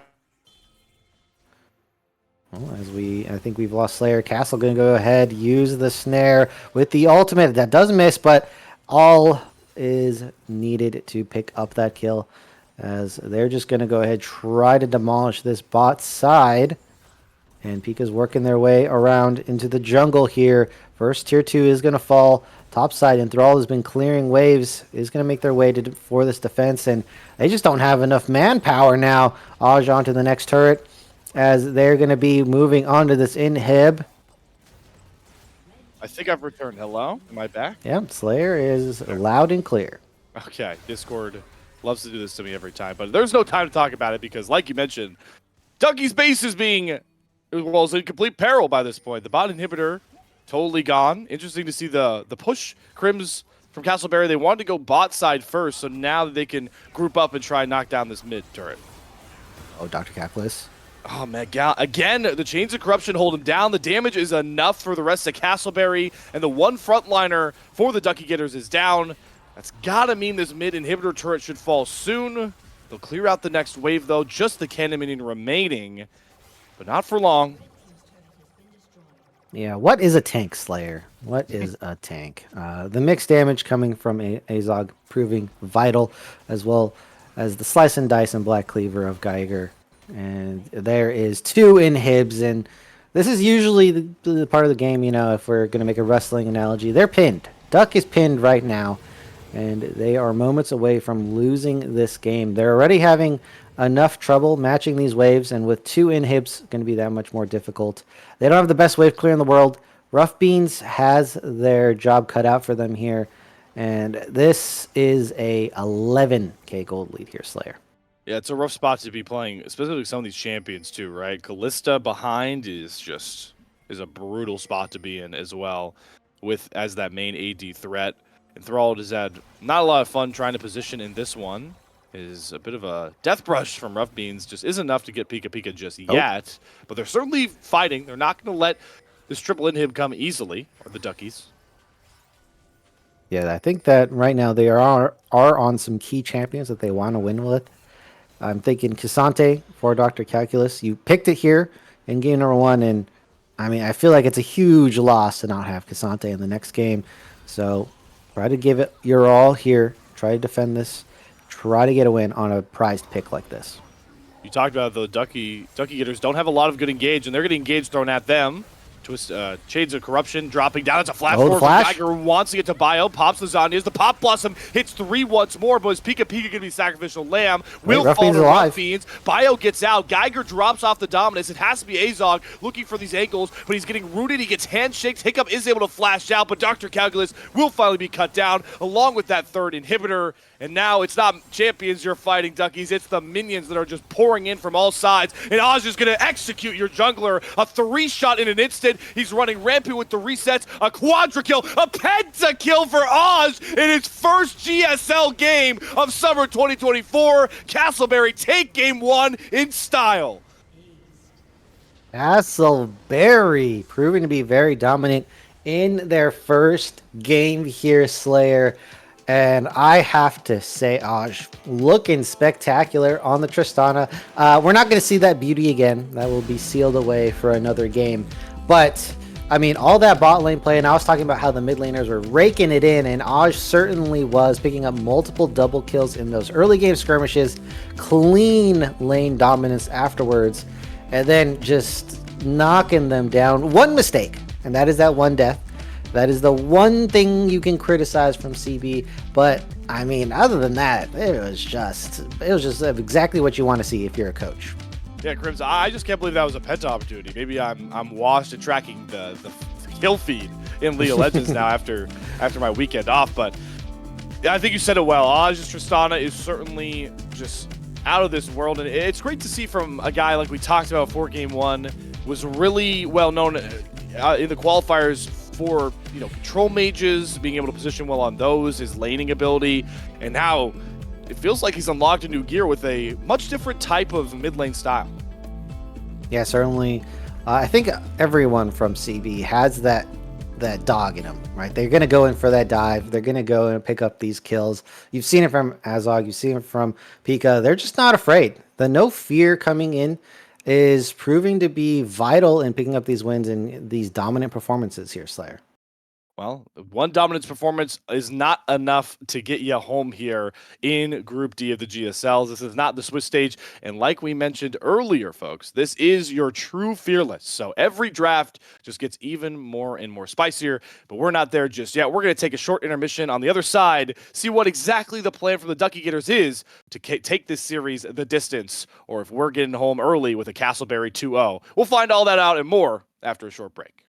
Well, I think we've lost Slayer. Castle going to go ahead, use the snare with the ultimate. That does miss, but all is needed to pick up that kill, as they're just going to go ahead, try to demolish this bot side. And Pika's working their way around into the jungle here. First tier 2 is going to fall. Top side, Enthrall has been clearing waves, is going to make their way for this defense, and they just don't have enough manpower now. Aj on to the next turret, as they're going to be moving on to this inhib. I think I've returned. Hello? Am I back? Yeah, Slayer is loud and clear. Okay, Discord loves to do this to me every time, but there's no time to talk about it because, like you mentioned, Duckie's base is being, well, is in complete peril by this point. The bot inhibitor totally gone. Interesting to see the push Crims from Castleberry. They wanted to go bot side first, so now that they can group up and try and knock down this mid turret. Oh, Dr. Caplis. Oh, man. Again, the Chains of Corruption hold him down. The damage is enough for the rest of Castleberry, and the one frontliner for the Duckie Getters is down. That's got to mean this mid inhibitor turret should fall soon. They'll clear out the next wave, though. Just the cannon minion remaining, but not for long. Yeah, what is a tank, Slayer? What is a tank? The mixed damage coming from Azog proving vital, as well as the slice and dice and black cleaver of Geiger. And there is 2 inhibs, and this is usually the part of the game, you know, if we're going to make a wrestling analogy. They're pinned. Duck is pinned right now, and they are moments away from losing this game. They're already having enough trouble matching these waves, and with 2 inhibs, going to be that much more difficult. They don't have the best wave clear in the world. Rough Beans has their job cut out for them here, and this is a 11k gold lead here, Slayer. Yeah, it's a rough spot to be playing, especially some of these champions too, right? Callista behind is a brutal spot to be in as well, with as that main AD threat. Enthralled has had not a lot of fun trying to position in this one. Is a bit of a death brush from Rough Beans, just isn't enough to get Pika just yet. But they're certainly fighting. They're not going to let this triple inhib come easily, or the Duckies. Yeah, I think that right now they are on some key champions that they want to win with. I'm thinking Cassante for Dr. Calculus. You picked it here in game number 1, and I mean, I feel like it's a huge loss to not have Cassante in the next game. So try to give it your all here. Try to defend this. Try to get a win on a prized pick like this. You talked about the Duckie Getters don't have a lot of good engage, and they're getting engage thrown at them. Twist, Shades of Corruption dropping down. It's a flash forward. Geiger wants to get to Bio. Pops the Zonias. The Pop Blossom hits 3 once more, but is Pika going to be Sacrificial Lamb? Will fall to Rough Fiends. Bio gets out. Geiger drops off the Dominus. It has to be Azog looking for these angles, but he's getting rooted. He gets handshakes. Hiccup is able to flash out, but Dr. Calculus will finally be cut down, along with that 3rd inhibitor. And now it's not champions you're fighting, Duckies. It's the minions that are just pouring in from all sides. And Oz is going to execute your jungler. A 3-shot in an instant. He's running rampant with the resets. A quadra kill, a pentakill for Oz in his first GSL game of summer 2024. Castleberry take game 1 in style. Castleberry proving to be very dominant in their first game here, Slayer. And I have to say, Aj, looking spectacular on the Tristana. We're not going to see that beauty again. That will be sealed away for another game. But, I mean, all that bot lane play, and I was talking about how the mid laners were raking it in, and Aj certainly was picking up multiple double kills in those early game skirmishes. Clean lane dominance afterwards. And then just knocking them down. One mistake, and that is that one death. That is the one thing you can criticize from CB. But I mean, other than that, it was just exactly what you want to see if you're a coach. Yeah, Crims, I just can't believe that was a penta opportunity. Maybe I'm washed at tracking the kill feed in League of Legends now after my weekend off. But yeah, I think you said it well. Aj's Tristana is certainly just out of this world, and it's great to see from a guy like we talked about for game 1, was really well known in the qualifiers for, you know, control mages, being able to position well on those, his laning ability, and now it feels like he's unlocked a new gear with a much different type of mid lane style. Yeah, certainly. I think everyone from CB has that dog in them, right? They're going to go in for that dive. They're going to go and pick up these kills. You've seen it from Azog. You've seen it from Pika. They're just not afraid. The no fear coming in is proving to be vital in picking up these wins and these dominant performances here, Slayer. Well, one dominance performance is not enough to get you home here in Group D of the GSLs. This is not the Swiss stage. And like we mentioned earlier, folks, this is your true fearless. So every draft just gets even more and more spicier. But we're not there just yet. We're going to take a short intermission on the other side, see what exactly the plan from the Duckie Getters is to take this series the distance, or if we're getting home early with a Castleberry 2-0. We'll find all that out and more after a short break.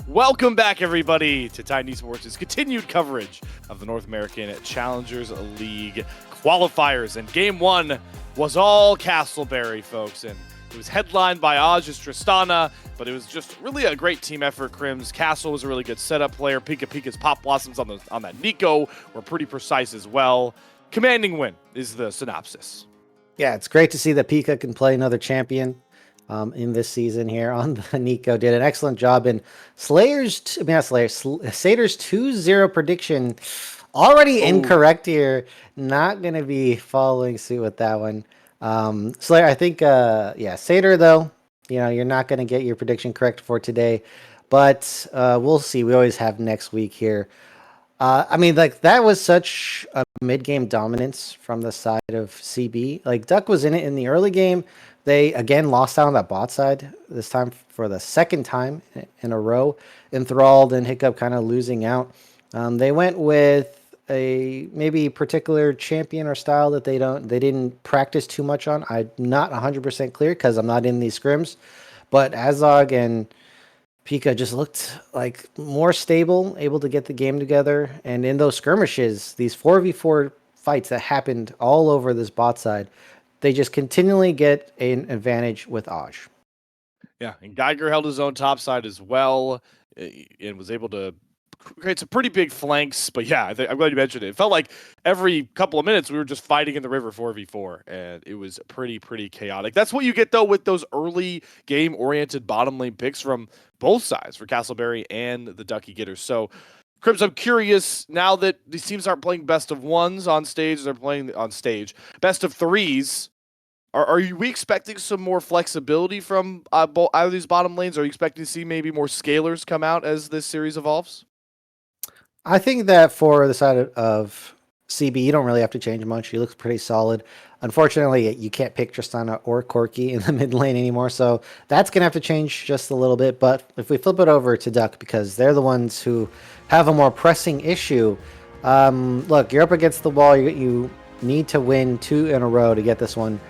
Welcome back, everybody, to Tiny Sports' continued coverage of the North American Challengers League qualifiers. And game one was all Castleberry, folks. And it was headlined by Aj's Tristana, but it was just really a great team effort, Crims. Castle was a really good setup player. Pika's Pop Blossoms on that Nico were pretty precise as well. Commanding win is the synopsis. Yeah, it's great to see that Pika can play another champion in this season here on the Nico. Did an excellent job in Satyrs 2-0 prediction. Already incorrect here. Not going to be following suit with that one. Slayer, I think, Satyr, though, you're not going to get your prediction correct for today. But we'll see. We always have next week here. That was such a mid-game dominance from the side of CB. Like, Duck was in it in the early game. They, again, lost out on that bot side, this time for the second time in a row. Enthralled and Hiccup kind of losing out. They went with a maybe particular champion or style that they didn't practice too much on. I'm not 100% clear because I'm not in these scrims. But Azog and Pika just looked like more stable, able to get the game together. And in those skirmishes, these 4v4 fights that happened all over this bot side, they just continually get an advantage with Aj. Yeah, and Geiger held his own top side as well and was able to create some pretty big flanks. But yeah, I'm glad you mentioned it. It felt like every couple of minutes we were just fighting in the river 4v4, and it was pretty chaotic. That's what you get, though, with those early game-oriented bottom lane picks from both sides, for Castleberry and the Duckie getters. So, Cribbs, I'm curious, now that these teams aren't playing best of ones on stage, they're playing on stage best of threes. Are we expecting some more flexibility from either of these bottom lanes? Are you expecting to see maybe more scalers come out as this series evolves? I think that for the side of CB, you don't really have to change much. He looks pretty solid. Unfortunately, you can't pick Tristana or Corky in the mid lane anymore, so that's going to have to change just a little bit. But if we flip it over to Duck, because they're the ones who have a more pressing issue, look, you're up against the wall. You need to win 2 in a row to get this one.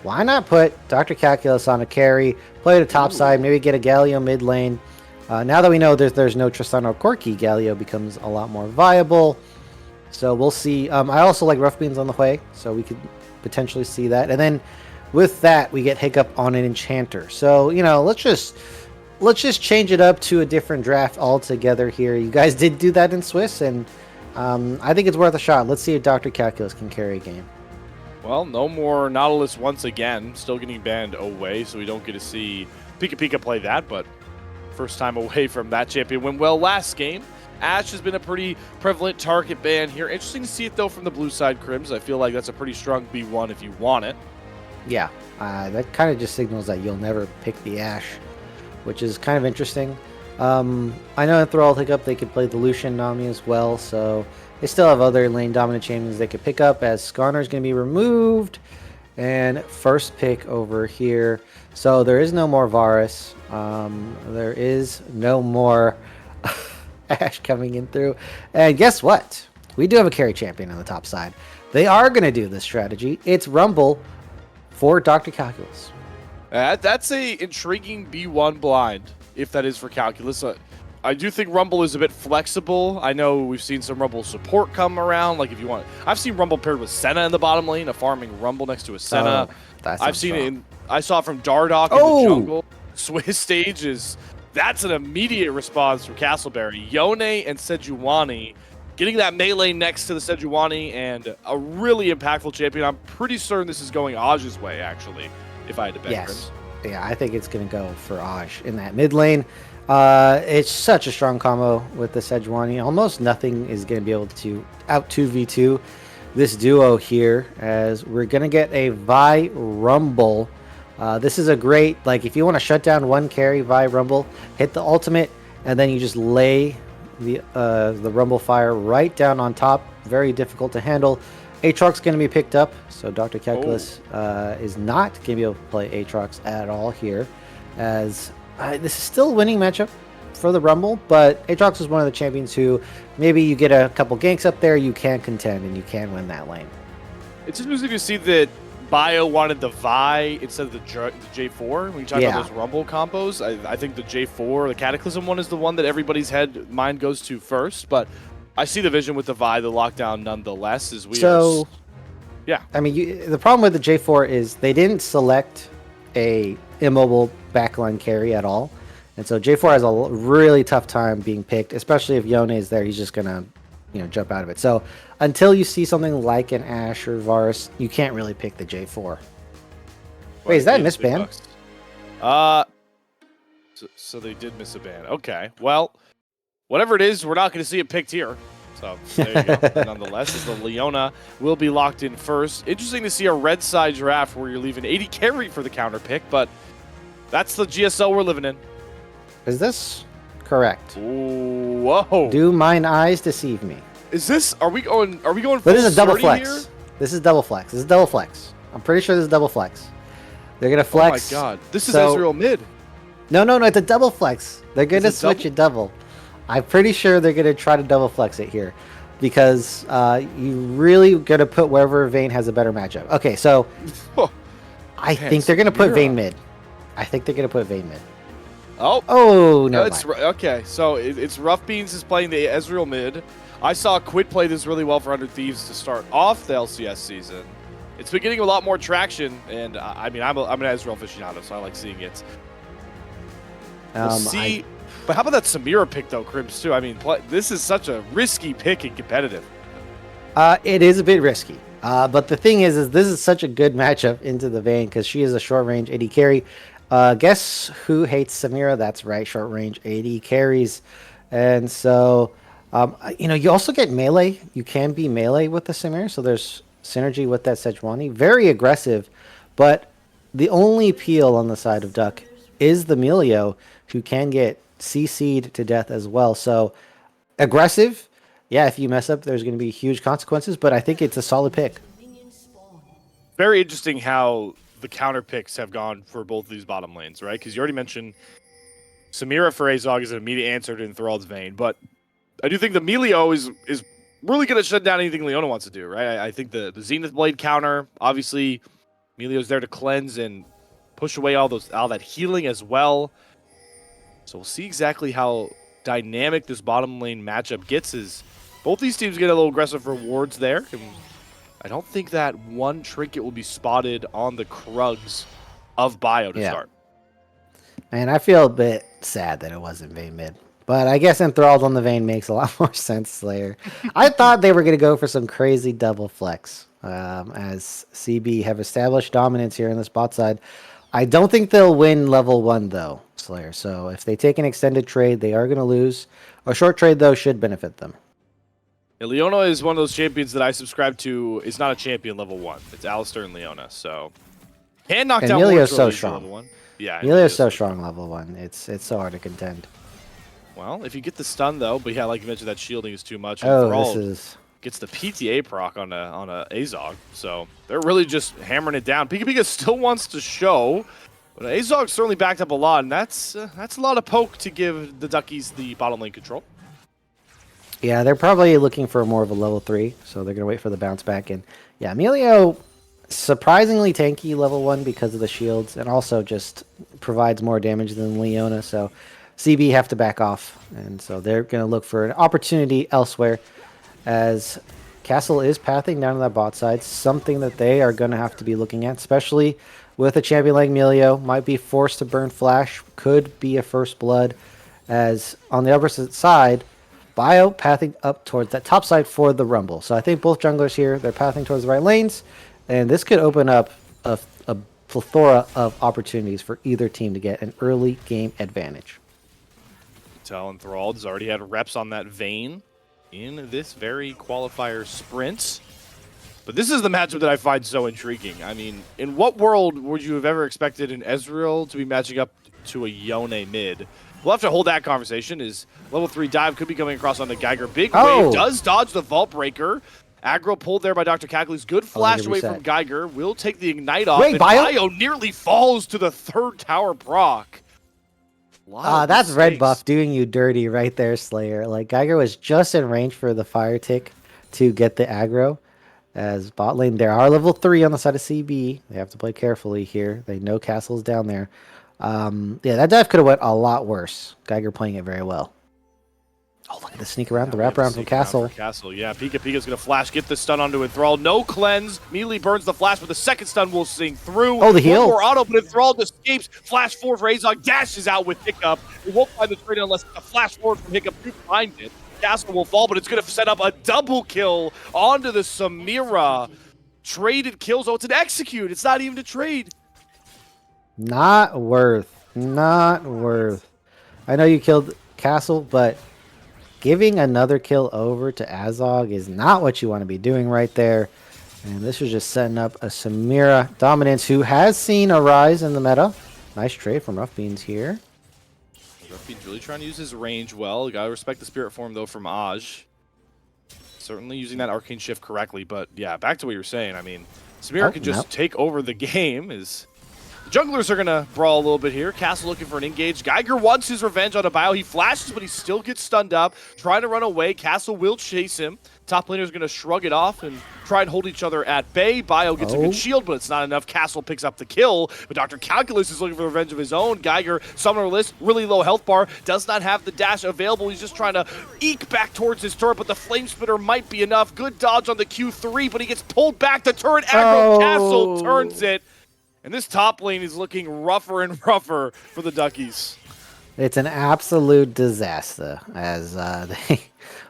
Why not put Dr. Calculus on a carry, play the top side, maybe get a Galio mid lane? Now that we know there's no Tristana or Corky, Galio becomes a lot more viable. So we'll see. I also like Rough Beans on the way, so we could potentially see that. And then with that, we get Hiccup on an Enchanter. So, let's just change it up to a different draft altogether here. You guys did do that in Swiss, and I think it's worth a shot. Let's see if Dr. Calculus can carry a game. Well, no more Nautilus once again. Still getting banned away, so we don't get to see Pika play that, but first time away from that champion win. Well, last game, Ash has been a pretty prevalent target ban here. Interesting to see it, though, from the blue side, Crims. I feel like that's a pretty strong B1 if you want it. Yeah, that kind of just signals that you'll never pick the Ash, which is kind of interesting. I know in Thrall Hiccup they could play the Lucian Nami as well, so they still have other lane dominant champions they could pick up, as Skarner is going to be removed. And first pick over here. So there is no more Varus. There is no more Ash coming in through. And guess what? We do have a carry champion on the top side. They are going to do this strategy. It's Rumble for Dr. Calculus. That's a intriguing B1 blind, if that is for Calculus. I do think Rumble is a bit flexible. I know we've seen some Rumble support come around. Like, if you want, I've seen Rumble paired with Senna in the bottom lane, a farming Rumble next to a Senna. I've seen it. I saw it from Dardock in the jungle. Swiss stages. That's an immediate response from Castleberry. Yone and Sejuani getting that melee next to the Sejuani, and a really impactful champion. I'm pretty certain this is going Aj's way, actually, if I had to bet. Yes. Yeah, I think it's going to go for Aj in that mid lane. It's such a strong combo with the Sejuani. Almost nothing is going to be able to out 2v2 this duo here, as we're going to get a Vi Rumble. This is a great, like, if you want to shut down one carry, Vi Rumble, hit the ultimate, and then you just lay the Rumble fire right down on top. Very difficult to handle. Aatrox going to be picked up, so Dr. Calculus is not going to be able to play Aatrox at all here, as this is still a winning matchup for the Rumble, but Aatrox is one of the champions who maybe you get a couple ganks up there, you can contend and you can win that lane. It's interesting to see that Bio wanted the Vi instead of the J4. When you talk Yeah. about those Rumble combos, I think the J4, the Cataclysm one, is the one that everybody's mind goes to first. But I see the vision with the Vi, the lockdown, nonetheless. As we So, yeah. I mean, the problem with the J4 is they didn't select a immobile backline carry at all, and so J4 has a really tough time being picked, especially if Yone is there. He's just gonna, jump out of it. So until you see something like an Ashe or Varus, you can't really pick the J4. Wait, is that a misban? So they did miss a ban. Okay, well, whatever it is, we're not going to see it picked here. So there you go. Nonetheless, as the Leona will be locked in first. Interesting to see a red side draft where you're leaving 80 carry for the counter pick, but that's the GSL we're living in. Is this correct? Ooh, whoa! Do mine eyes deceive me? Is this? Are we going? But this is a double flex. Here? This is double flex. This is double flex. I'm pretty sure this is double flex. They're gonna flex. Oh my god! This is Ezreal mid. No, it's a double flex. They're gonna switch it double. I'm pretty sure they're gonna try to double flex it here, because you really gonna put wherever Vayne has a better matchup. Okay, so I think they're gonna put Vayne mid. I think they're gonna put Vayne mid. Oh no! Okay, so it's Rough Beans is playing the Ezreal mid. I saw Quid play this really well for 100 Thieves to start off the LCS season. It's been getting a lot more traction, and I mean, I'm an Ezreal aficionado, so I like seeing it. We'll see. But how about that Samira pick, though, Crims, too? I mean, this is such a risky pick in competitive. It is a bit risky. But the thing is this is such a good matchup into the Vayne, because she is a short-range AD carry. Guess who hates Samira? That's right, short-range AD carries. And so, you also get melee. You can be melee with the Samira, so there's synergy with that Sejuani. Very aggressive, but the only peel on the side of Duck is the Melio, who can get CC'd to death as well. So aggressive, yeah, if you mess up, there's going to be huge consequences, but I think it's a solid pick. Very interesting how the counter picks have gone for both of these bottom lanes, right? Because you already mentioned Samira for Azog is an immediate answer to Enthrall's Vayne, but I do think the Melio is really going to shut down anything Leona wants to do, right? I think the Zenith Blade counter, obviously, Melio's there to cleanse and push away all that healing as well. So we'll see exactly how dynamic this bottom lane matchup gets as both these teams get a little aggressive rewards there. And I don't think that one trinket will be spotted on the Krugs of Bio to start. Man, I feel a bit sad that it wasn't Vayne mid. But I guess Enthralled on the Vayne makes a lot more sense, Slayer. I thought they were going to go for some crazy double flex, as CB have established dominance here on the spot side. I don't think they'll win level 1, though, Slayer. So if they take an extended trade, they are going to lose. A short trade, though, should benefit them. Yeah, Leona is one of those champions that I subscribe to. Is not a champion level 1. It's Alistar and Leona. So can knock down Emilio's so strong. Level 1. Yeah, Emilio's so strong level 1. It's so hard to contend. Well, if you get the stun, though, but yeah, like you mentioned, that shielding is too much. This is... gets the PTA proc on a Azog, so they're really just hammering it down. Pika Pika still wants to show, but Azog certainly backed up a lot, and that's a lot of poke to give the Duckies the bottom lane control. Yeah, they're probably looking for more of a level 3, so they're going to wait for the bounce back. And yeah, Emilio, surprisingly tanky level 1 because of the shields, and also just provides more damage than Leona, so CB have to back off, and so they're going to look for an opportunity elsewhere, as Castle is pathing down to that bot side, something that they are going to have to be looking at, especially with a champion like Melio. Might be forced to burn Flash, could be a first blood, as on the opposite side, Bio pathing up towards that top side for the Rumble. So I think both junglers here, they're pathing towards the right lanes, and this could open up a plethora of opportunities for either team to get an early game advantage. Enthralled has already had reps on that Vayne in this very qualifier sprint. But this is the matchup that I find so intriguing. I mean, in what world would you have ever expected an Ezreal to be matching up to a Yone mid? We'll have to hold that conversation, as level 3 dive could be coming across onto Geiger. Big wave does dodge the Vault Breaker. Aggro pulled there by Dr. Cackley's good flash away from Geiger. Will take the Ignite off. Wait, and Bio nearly falls to the 3rd tower proc. That's red buff doing you dirty right there, Slayer. Like, Geiger was just in range for the fire tick to get the aggro, As bot lane, there are level 3 on the side of CB. They have to play carefully here. They know Castle's down there. Yeah, that dive could have went a lot worse. Geiger playing it very well. Oh, look at the sneak around, the wraparound from Castle. Yeah, Pika's going to flash, get the stun onto Enthrall. No cleanse. Melee burns the flash, but the second stun will sing through. Oh, the heal. One more auto, but Enthrall escapes. Flash forward for Azog, dashes out with Hiccup. It won't find the trade unless it's a flash forward from Hiccup to find it. Castle will fall, but it's going to set up a double kill onto the Samira. Traded kills. Oh, it's an execute. It's not even a trade. Not worth. Not worth. I know you killed Castle, but giving another kill over to Azog is not what you want to be doing right there. And this was just setting up a Samira dominance who has seen a rise in the meta. Nice trade from Rough Beans here. Rough Beans really trying to use his range well. You gotta respect the spirit form though from Aj. Certainly using that arcane shift correctly, but yeah, back to what you were saying. I mean, Samira can just take over the game. The junglers are going to brawl a little bit here. Castle looking for an engage. Geiger wants his revenge on a bio. He flashes, but he still gets stunned up. Trying to run away. Castle will chase him. Top laner is going to shrug it off and try and hold each other at bay. Bio gets a good shield, but it's not enough. Castle picks up the kill, but Dr. Calculus is looking for revenge of his own. Geiger, summonerless, really low health bar, does not have the dash available. He's just trying to eke back towards his turret, but the flame spitter might be enough. Good dodge on the Q3, but he gets pulled back. The turret aggro. Castle turns it. And this top lane is looking rougher and rougher for the Duckies. It's an absolute disaster as they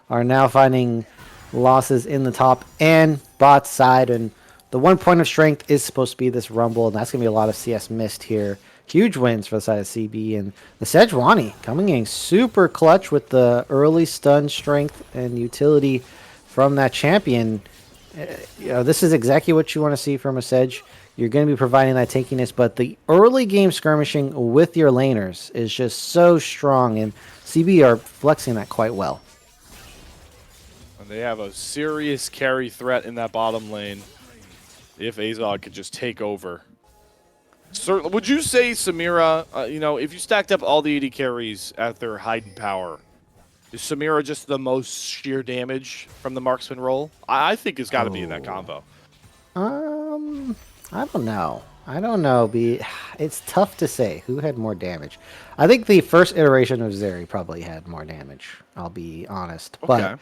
are now finding losses in the top and bot side. And the one point of strength is supposed to be this Rumble, and that's going to be a lot of CS missed here. Huge wins for the side of CB. And the Sejuani coming in super clutch with the early stun strength and utility from that champion. You know, this is exactly what you want to see from a Sedge. You're going to be providing that tankiness, but the early game skirmishing with your laners is just so strong, and CB are flexing that quite well. And they have a serious carry threat in that bottom lane if Azog could just take over. Certainly, would you say, Samira, you know, if you stacked up all the AD carries at their height and power, is Samira just the most sheer damage from the marksman role? I think it's got to be in that combo. I don't know. I don't know. It's tough to say who had more damage. I think the first iteration of Zeri probably had more damage. I'll be honest. Okay. But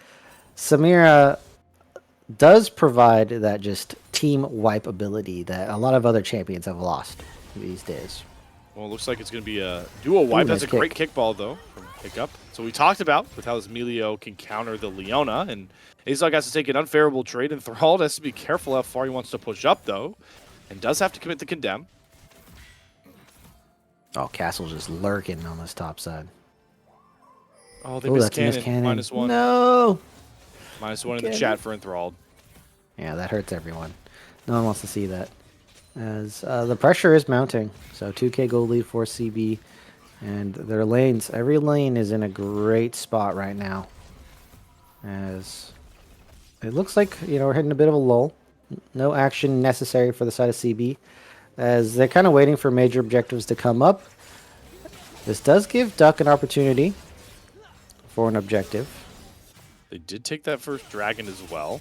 Samira does provide that just team wipe ability that a lot of other champions have lost these days. Well, it looks like it's going to be a duo wipe. That's a great kickball, though, from Hiccup. So we talked about with how this Melio can counter the Leona, and Azog has to take an unfavorable trade, and Thrall has to be careful how far he wants to push up, though, and does have to commit the condemn. Oh, Castle's just lurking on this top side. Oh, they missed cannon. -1. No! -1 in the chat for Enthralled. Yeah, that hurts everyone. No one wants to see that. As the pressure is mounting. So 2K gold lead for CB. And their lanes, every lane is in a great spot right now. As it looks like, you know, we're hitting a bit of a lull. No action necessary for the side of CB. As they're kind of waiting for major objectives to come up. This does give Duck an opportunity for an objective. They did take that first dragon as well.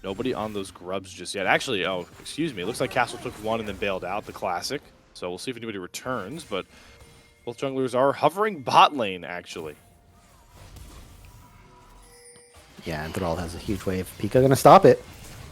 Nobody on those grubs just yet. Actually, oh, excuse me. It looks like Castle took one and then bailed out, the classic. So we'll see if anybody returns, but both junglers are hovering bot lane, actually. Yeah, and Thrall has a huge wave. Pika gonna stop it.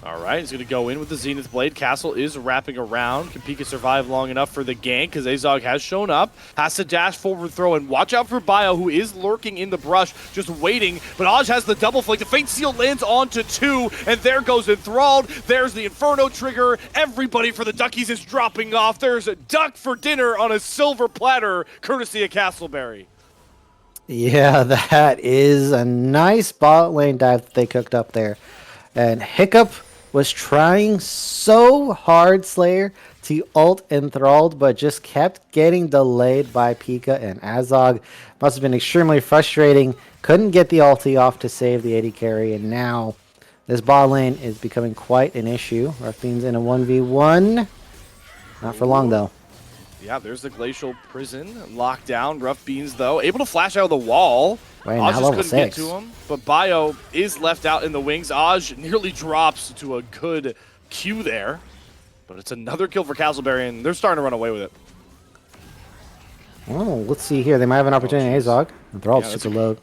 All right, he's going to go in with the Zenith Blade. Castle is wrapping around. Can Pika survive long enough for the gank? Because Azog has shown up. Has to dash forward throw. And watch out for Bio, who is lurking in the brush, just waiting. But Aj has the double flank. The Fate Seal lands onto 2. And there goes Enthralled. There's the Inferno trigger. Everybody for the Duckies is dropping off. There's a duck for dinner on a silver platter, courtesy of Castleberry. Yeah, that is a nice bot lane dive that they cooked up there. And Hiccup was trying so hard, Slayer, to ult Enthralled, but just kept getting delayed by Pika and Azog. Must have been extremely frustrating. Couldn't get the ulti off to save the AD carry, and now this bot lane is becoming quite an issue. Rough Beans in a 1v1. Not for long, though. Yeah, there's the Glacial Prison. Locked down. Rough Beans, though. Able to flash out of the wall. Wait, Aj now just level couldn't 6. get to him. But Bio is left out in the wings. Aj nearly drops to a good Q there. But it's another kill for Castleberry, and they're starting to run away with it. Oh, let's see here. They might have an opportunity. Azog. They're all super low.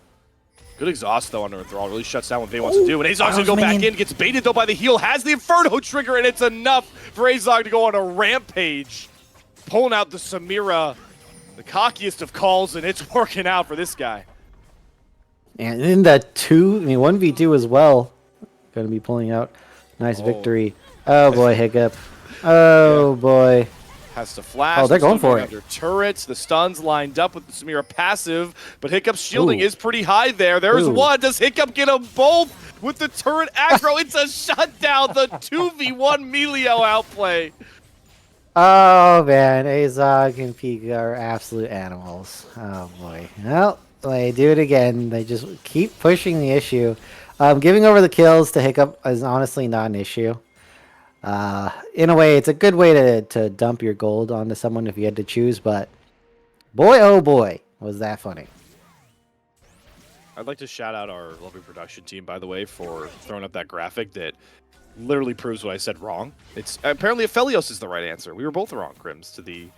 Good exhaust, though, under Enthrall. Really shuts down what they wants to do. And Azog's going to go back in. Gets baited, though, by the heal. Has the Inferno trigger, and it's enough for Azog to go on a rampage. Pulling out the Samira, the cockiest of calls, and it's working out for this guy. And in the 1v2 as well. Going to be pulling out. Nice victory. Oh, boy, Hiccup. Oh, boy. Has to flash. Oh, they're going for it. Their turrets, the stuns lined up with the Samira passive, but Hiccup's shielding is pretty high there. There's one. Does Hiccup get them both with the turret aggro? It's a shutdown. The 2v1 Melio outplay. Oh, man. Azog and Pika are absolute animals. Oh, boy. Well, they do it again. They just keep pushing the issue. Giving over the kills to Hiccup is honestly not an issue. In a way, it's a good way to dump your gold onto someone if you had to choose, but boy, oh boy, was that funny. I'd like to shout out our lovely production team, by the way, for throwing up that graphic that literally proves what I said wrong. It's apparently Aphelios is the right answer. We were both wrong, Crims, to the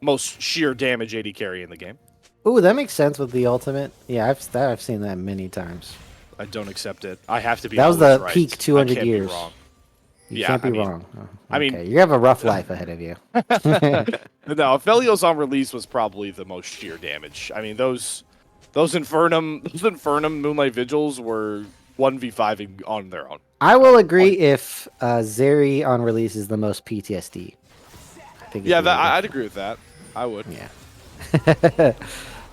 most sheer damage AD carry in the game. Ooh, that makes sense with the ultimate. Yeah, I've seen that many times. I don't accept it. I have to be. That was the right. peak 200 years. You Yeah, can't be wrong. Oh, okay. I mean, you have a rough life ahead of you. No, Aphelios on release was probably the most sheer damage. I mean, those Infernum Moonlight Vigils were 1v5 on their own. I will agree if Zeri on release is the most PTSD. Yeah, I'd agree with that. I would. Yeah.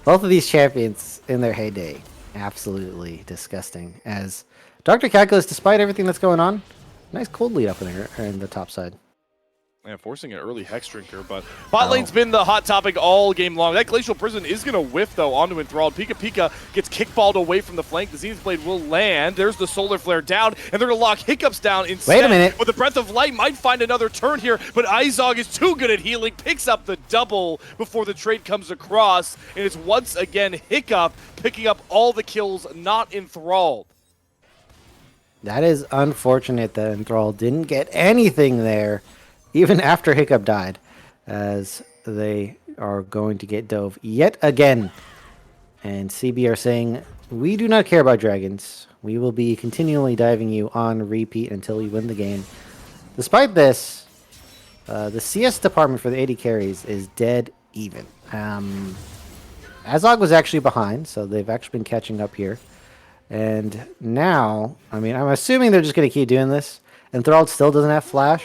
Both of these champions in their heyday, absolutely disgusting. As Dr. Calculus, despite everything that's going on, nice cold lead up in there in the top side. Yeah, forcing an early Hex Drinker, but bot lane's been the hot topic all game long. That Glacial Prison is going to whiff, though, onto Enthralled. Pika gets kickballed away from the flank. The Zenith Blade will land. There's the Solar Flare down, and they're going to lock Hiccups down instead. Wait a minute. But the Breath of Light might find another turn here, but Izog is too good at healing, picks up the double before the trade comes across, and it's once again Hiccup picking up all the kills, not Enthralled. That is unfortunate that Enthrall didn't get anything there, even after Hiccup died, as they are going to get dove yet again. And CB are saying, we do not care about dragons. We will be continually diving you on repeat until we win the game. Despite this, the CS department for the AD carries is dead even. Azog was actually behind, so they've actually been catching up here. And now, I mean, I'm assuming they're just going to keep doing this. Enthralled still doesn't have flash.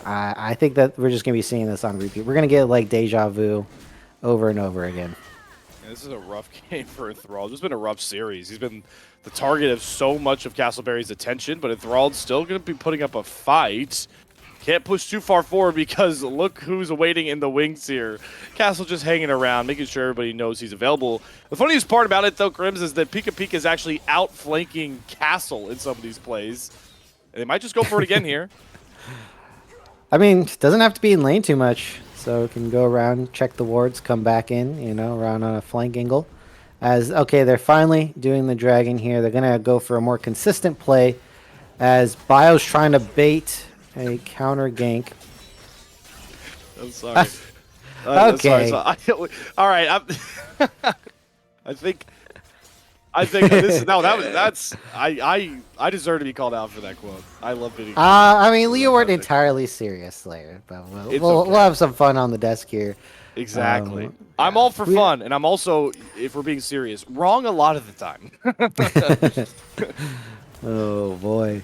I think that we're just going to be seeing this on repeat. We're going to get, like, deja vu over and over again. Yeah, this is a rough game for Enthralled. It's been a rough series. He's been the target of so much of Castleberry's attention, but Enthralled's still going to be putting up a fight. Can't push too far forward because look who's waiting in the wings here. Castle just hanging around, making sure everybody knows he's available. The funniest part about it, though, Crims, is that Pika is actually outflanking Castle in some of these plays. And they might just go for it again here. I mean, doesn't have to be in lane too much. So it can go around, check the wards, come back in, you know, around on a flank angle. As, okay, they're finally doing the dragon here. They're going to go for a more consistent play as Bio's trying to bait a counter gank. I'm sorry. Okay. All right. I think this. No, that's. I deserve to be called out for that quote. I love being. I mean, Leo weren't entirely serious later, but we'll have some fun on the desk here. Exactly. I'm all for fun, and I'm also, if we're being serious, wrong a lot of the time. Oh boy.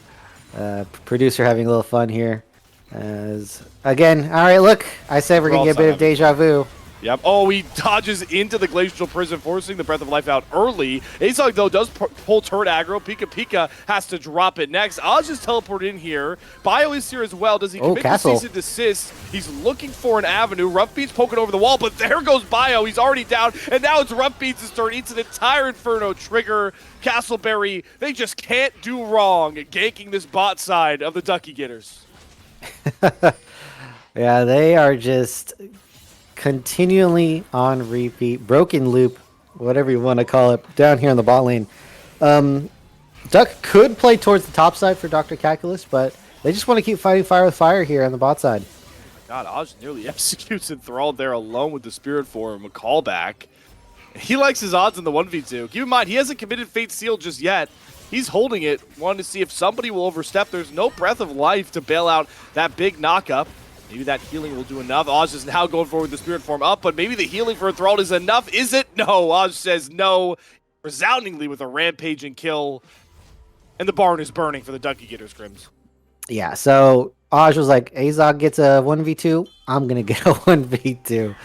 Producer having a little fun here. As again, all right, look, I said we're gonna get a bit of deja vu. Yep. Oh, he dodges into the Glacial Prison, forcing the Breath of Life out early. Azog, though, does pull turret aggro. Pika has to drop it next. Oz just teleport in here. Bio is here as well. Does he commit to cease and desist? He's looking for an avenue. Rough Beats poking over the wall, but there goes Bio. He's already down, and now it's Rough Beats' turn. Eats an entire Inferno trigger. Castleberry, they just can't do wrong ganking this bot side of the Duckie getters. Yeah, they are just continually on repeat, broken loop, whatever you want to call it, down here in the bot lane. Duck could play towards the top side for Dr. Calculus, but they just want to keep fighting fire with fire here on the bot side. God, Oz nearly executes Enthralled there alone with the Spirit Form, a callback. He likes his odds in the 1v2. Keep in mind, he hasn't committed Fate Seal just yet. He's holding it, wanting to see if somebody will overstep. There's no Breath of Life to bail out that big knockup. Maybe that healing will do enough. Oz is now going forward with the Spirit Form up, but maybe the healing for Enthralled is enough. Is it? No. Oz says no, resoundingly with a rampaging kill. And the barn is burning for the Duckie getters, Crims. Yeah, so Oz was like, Azog gets a 1v2, I'm going to get a 1v2.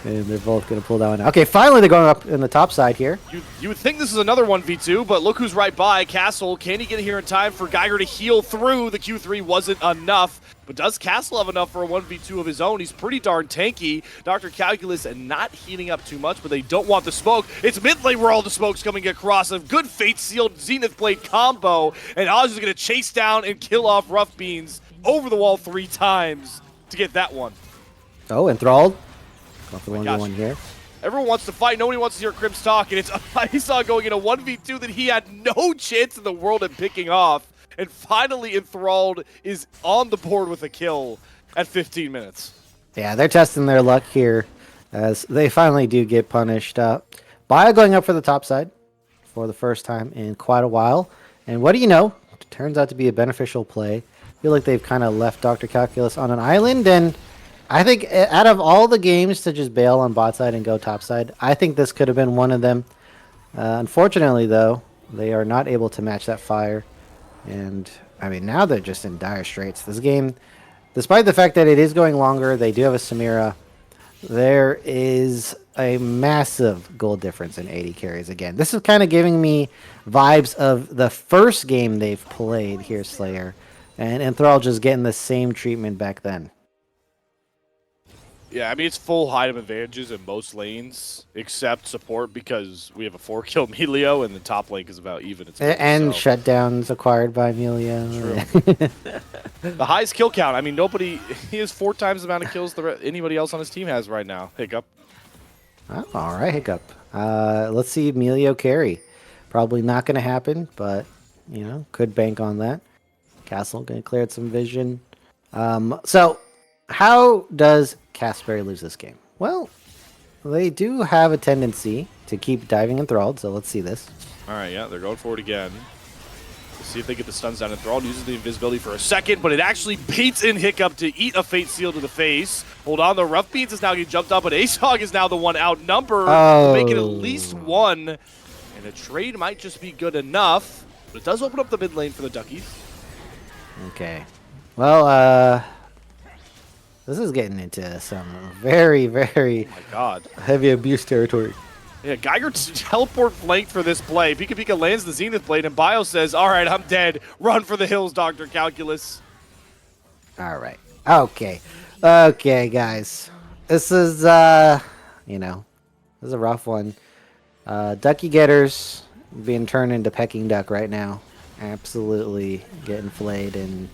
And they're both going to pull that one out. Okay, finally they're going up in the top side here. You would think this is another 1v2, but look who's right by. Castle, can he get here in time for Geiger to heal through? The Q3 wasn't enough. But does Castle have enough for a 1v2 of his own? He's pretty darn tanky. Dr. Calculus and not heating up too much, but they don't want the smoke. It's mid lane where all the smoke's coming across. A good Fate-sealed Zenith Blade combo. And Oz is going to chase down and kill off Rough Beans over the wall 3 times to get that one. Oh, Enthralled. Got the 1v1 here. Everyone wants to fight. Nobody wants to hear Crims talk. And it's Isaac going in a 1v2 that he had no chance in the world at picking off. And finally, Enthralled is on the board with a kill at 15 minutes. Yeah, they're testing their luck here as they finally do get punished. Bio going up for the top side for the first time in quite a while. And what do you know? It turns out to be a beneficial play. I feel like they've kind of left Dr. Calculus on an island, and I think out of all the games to just bail on bot side and go top side, I think this could have been one of them. Unfortunately, though, they are not able to match that fire. And, I mean, now they're just in dire straits. This game, despite the fact that it is going longer, they do have a Samira. There is a massive goal difference in 80 carries again. This is kind of giving me vibes of the first game they've played here, Slayer. And Enthrall just getting the same treatment back then. Yeah, I mean, it's full item advantages in most lanes, except support, because we have a 4-kill Melio, and the top lane is about even. And shutdowns acquired by Melio. True. The highest kill count. I mean, he has 4 times the amount of kills anybody else on his team has right now. Hiccup. Oh, all right, Hiccup. Let's see Melio carry. Probably not going to happen, but, you know, could bank on that. Castle going to clear some vision. So, how does Casper lose this game? Well, they do have a tendency to keep diving Enthralled, so let's see this. All right, yeah, they're going forward again. Let's see if they get the stuns down. Enthralled uses the invisibility for a second, but it actually baits in Hiccup to eat a Fate Seal to the face. Hold on, the Rough Beans is now getting jumped up, but Acehog is now the one outnumbered to make it at least 1. And a trade might just be good enough, but it does open up the mid lane for the Duckies. Okay. Well, this is getting into some very, very heavy abuse territory. Yeah, Geiger teleport flanked for this play. Pika Pika lands the Zenith Blade, and Bio says, all right, I'm dead. Run for the hills, Dr. Calculus. All right. Okay. Okay, guys. This is, you know, this is a rough one. Duckie getters being turned into Pecking Duck right now. Absolutely getting flayed and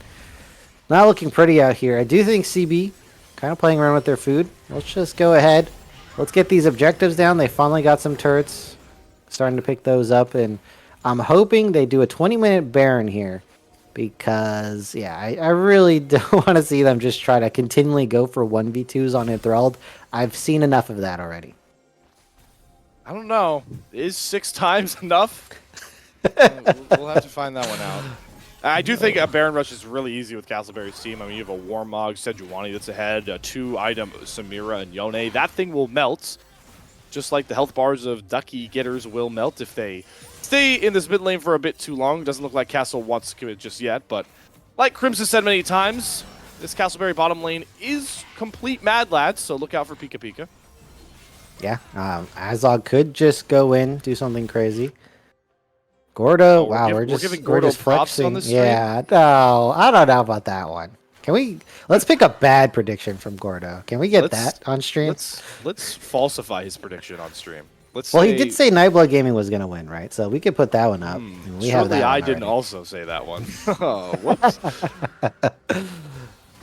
not looking pretty out here. I do think CB kind of playing around with their food. Let's just go ahead. Let's get these objectives down. They finally got some turrets. Starting to pick those up. And I'm hoping they do a 20-minute Baron here. Because, yeah, I really don't want to see them just try to continually go for 1v2s on Enthralled. I've seen enough of that already. I don't know. Is 6 times enough? We'll have to find that one out. I do think a Baron Rush is really easy with Castleberry's team. I mean, you have a Warmog, Sejuani that's ahead, a 2-item Samira and Yone. That thing will melt, just like the health bars of Duckie getters will melt if they stay in this mid lane for a bit too long. Doesn't look like Castle wants to commit just yet, but like Crimson said many times, this Castleberry bottom lane is complete mad lads, so look out for Pika Pika. Yeah, Azog could just go in, do something crazy. Gordo, wow, we're giving Gordo props on this stream? Yeah, no, I don't know about that one. Let's pick a bad prediction from Gordo. Can we get that on stream? Let's falsify his prediction on stream. He did say Nightblood Gaming was going to win, right? So we could put that one up. We have that I didn't also say that one. Oh, whoops.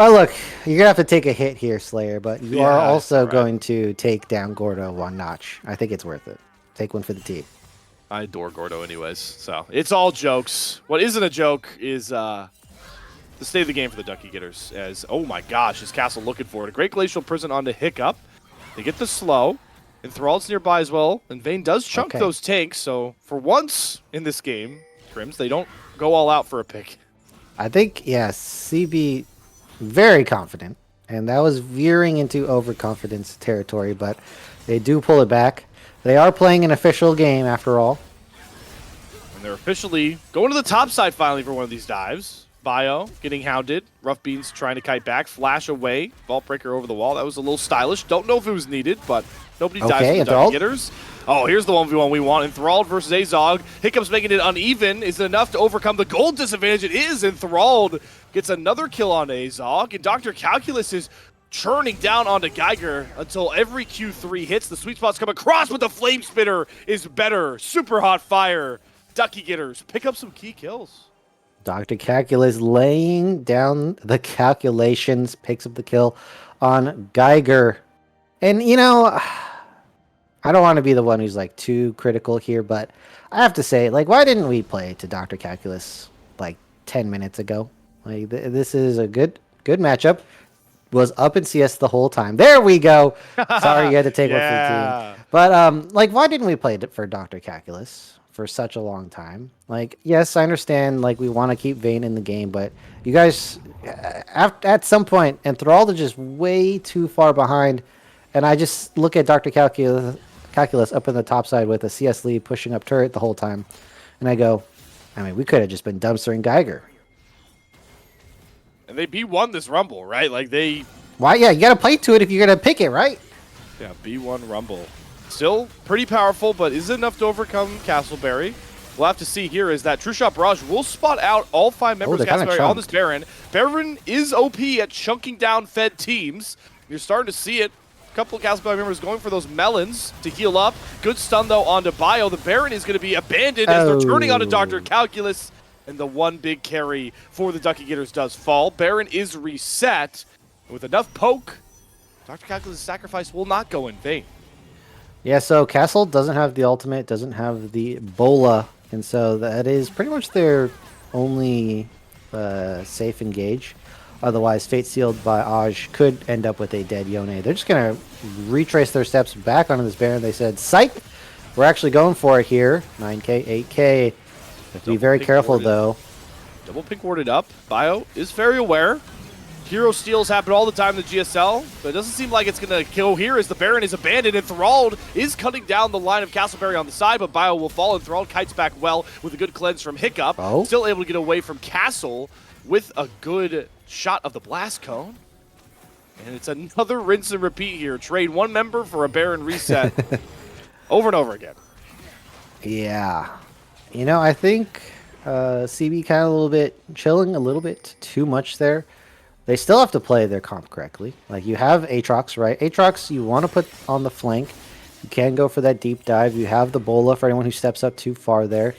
Oh, look, you're gonna have to take a hit here, Slayer, but you are Yeah, also correct. going to take down Gordo one notch. I think it's worth it. Take one for the team. I adore Gordo anyways, so it's all jokes. What isn't a joke is the state of the game for the Ducky Getters. As, oh my gosh, is Castle looking for it. A great Glacial Prison onto Hiccup. They get the slow. Enthralled's nearby as well, and Vayne does chunk those tanks, so for once in this game, Crims, they don't go all out for a pick. I think, yes, CB very confident, and that was veering into overconfidence territory, but they do pull it back. They are playing an official game after all. And they're officially going to the top side finally for one of these dives. Bio getting hounded. Rough Beans trying to kite back. Flash away. Vault Breaker over the wall. That was a little stylish. Don't know if it was needed, but nobody dives from the Ducky Getters. Oh, here's the 1v1 we want. Enthralled versus Azog. Hiccup's making it uneven. Is it enough to overcome the gold disadvantage? It is. Enthralled gets another kill on Azog. And Dr. Calculus is churning down onto Geiger until every Q3 hits. The sweet spots come across, but the Flame Spitter is better. Super hot fire. Ducky Getters pick up some key kills. Dr. Calculus laying down the calculations, picks up the kill on Geiger. And, you know, I don't want to be the one who's, like, too critical here, but I have to say, like, why didn't we play to Dr. Calculus, like, 10 minutes ago? Like, this is a good matchup. Was up in CS the whole time. There we go. Sorry you had to take one for the team. But, like, why didn't we play it for Dr. Calculus for such a long time? Like, yes, I understand, like, we want to keep Vayne in the game, but you guys, at some point, Enthralled are just way too far behind, and I just look at Dr. Calculus up in the top side with a CS lead pushing up turret the whole time, and I go, I mean, we could have just been dumpstering Geiger. And they B1 this Rumble, right? Like, they... Why? Yeah, you got to play to it if you're going to pick it, right? Yeah, B1 Rumble. Still pretty powerful, but is it enough to overcome Castleberry? We'll have to see here is that True Shot Barrage will spot out all 5 members of Castleberry on this Baron. Baron is OP at chunking down Fed teams. You're starting to see it. A couple of Castleberry members going for those melons to heal up. Good stun, though, onto Bio. The Baron is going to be abandoned as they're turning onto Dr. Calculus. And the one big carry for the Ducky Getters does fall. Baron is reset. With enough poke, Dr. Calculus' sacrifice will not go in vain. Yeah, so Castle doesn't have the ultimate, doesn't have the Bola, and so that is pretty much their only safe engage. Otherwise, Fate Sealed by Aj could end up with a dead Yone. They're just going to retrace their steps back onto this Baron. They said, psych! We're actually going for it here. 9k, 8k. Have to be very careful, though. Double pink warded up. Bio is very aware. Hero steals happen all the time in the GSL, but it doesn't seem like it's going to kill here as the Baron is abandoned. Enthralled is cutting down the line of Castleberry on the side, but Bio will fall. Enthralled kites back well with a good cleanse from Hiccup. Still able to get away from Castle with a good shot of the Blast Cone. And it's another rinse and repeat here. Trade one member for a Baron reset over and over again. Yeah. You know, I think CB kind of a little bit chilling a little bit too much there. They still have to play their comp correctly. Like, you have Aatrox, right? Aatrox, you want to put on the flank. You can go for that deep dive. You have the Bola for anyone who steps up too far there.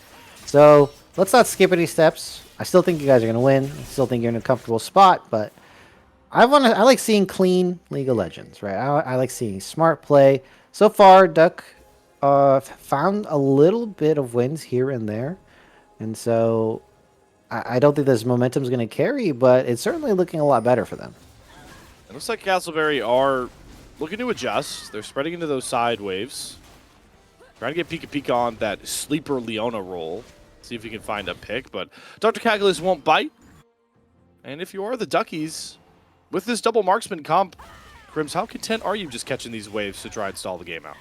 So, let's not skip any steps. I still think you guys are going to win. I still think you're in a comfortable spot, but I like seeing clean League of Legends, right? I like seeing smart play. So far, Duck found a little bit of wins here and there. And so I don't think this momentum is going to carry, but it's certainly looking a lot better for them. It looks like Castleberry are looking to adjust. They're spreading into those side waves. Trying to get Pika Pika on that sleeper Leona roll. See if he can find a pick, but Dr. Calculus won't bite. And if you are the Duckies, with this double marksman comp, Crims, how content are you just catching these waves to try and stall the game out?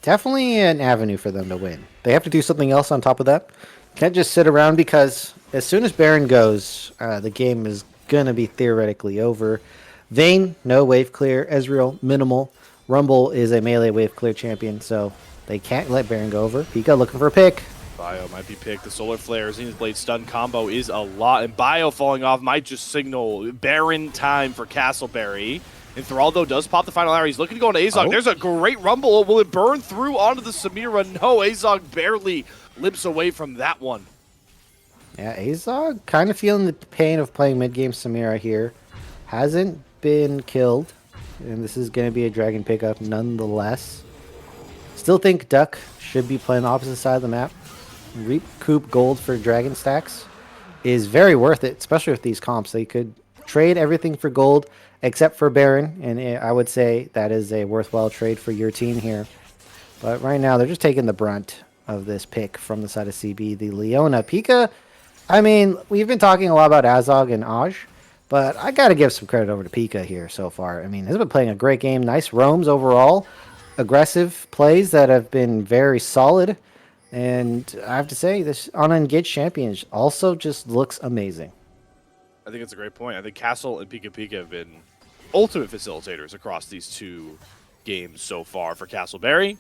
Definitely an avenue for them to win. They have to do something else on top of that. Can't just sit around, because as soon as Baron goes, the game is going to be theoretically over. Vayne, no wave clear. Ezreal, minimal. Rumble is a melee wave clear champion, so they can't let Baron go over. Pika looking for a pick. Bio might be picked. The Solar Flare, Zenith Blade stun combo is a lot, and Bio falling off might just signal Baron time for Castleberry. Enthraldo does pop the final hour. He's looking to go into Azog. There's a great Rumble. Will it burn through onto the Samira? No, Azog barely limps away from that one. Yeah, Azog kind of feeling the pain of playing mid-game Samira here. hasn't been killed, and this is going to be a dragon pickup nonetheless. Still think Duck should be playing the opposite side of the map. Recoup gold for dragon stacks is very worth it, especially with these comps. They could trade everything for gold except for Baron, and I would say that is a worthwhile trade for your team here. But right now, they're just taking the brunt of this pick from the side of CB. The Leona Pika, I mean, we've been talking a lot about Azog and Aj, but I got to give some credit over to Pika here so far. I mean, he's been playing a great game. Nice roams overall. Aggressive plays that have been very solid. And I have to say, this unengaged champion also just looks amazing. I think it's a great point. I think Castle and Pika Pika have been ultimate facilitators across these two games so far for Castleberry.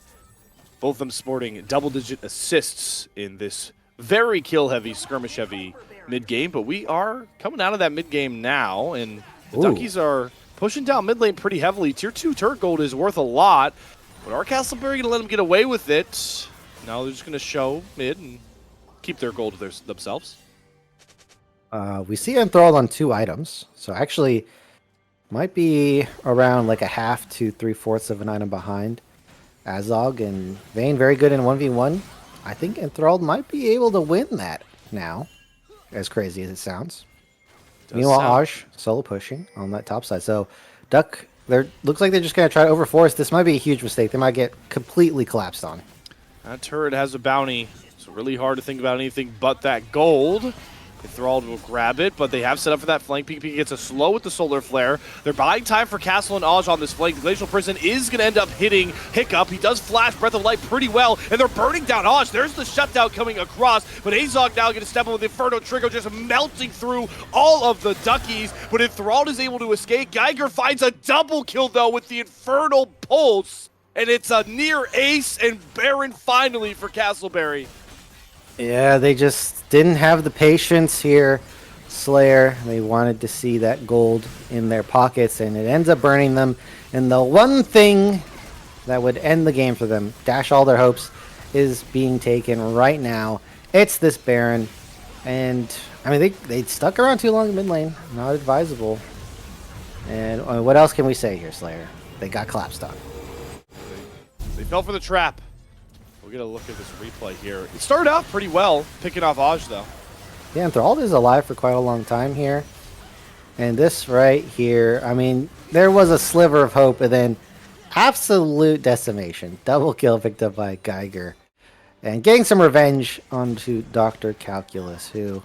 Both of them sporting double-digit assists in this very kill-heavy, skirmish-heavy mid-game. But we are coming out of that mid-game now, and the Duckies are pushing down mid lane pretty heavily. Tier 2 turret gold is worth a lot, but are Castleberry going to let them get away with it? No, they're just going to show mid and keep their gold to themselves. We see Enthralled on 2 items, so actually might be around like a half to 3/4 of an item behind Azog, and Vayne very good in 1v1. I think Enthralled might be able to win that now, as crazy as it sounds. Meanwhile, Aj solo pushing on that top side. So Duck, looks like they're just going to try to overforce. This might be a huge mistake. They might get completely collapsed on. That turret has a bounty. It's really hard to think about anything but that gold. Enthralled will grab it, but they have set up for that flank. Pika Pika gets a slow with the solar flare. They're buying time for Castle and Aj on this flank. The Glacial Prison is going to end up hitting Hiccup. He does flash Breath of Light pretty well, and they're burning down Aj. There's the shutdown coming across, but Azog now going to step in with Inferno Trigger, just melting through all of the Duckies, but Enthralled is able to escape. Geiger finds a double kill, though, with the Infernal Pulse, and it's a near ace and Baron finally for Castleberry. Yeah, they just didn't have the patience here, Slayer. They wanted to see that gold in their pockets, and it ends up burning them. And the one thing that would end the game for them, dash all their hopes, is being taken right now. It's this Baron. And, I mean, they stuck around too long in mid lane. Not advisable. And what else can we say here, Slayer? They got collapsed on. They fell for the trap. We're going to look at this replay here. It started out pretty well, picking off Aj, though. Yeah, Enthralled is alive for quite a long time here. And this right here, I mean, there was a sliver of hope, and then absolute decimation. Double kill picked up by Geiger. And getting some revenge onto Dr. Calculus, who...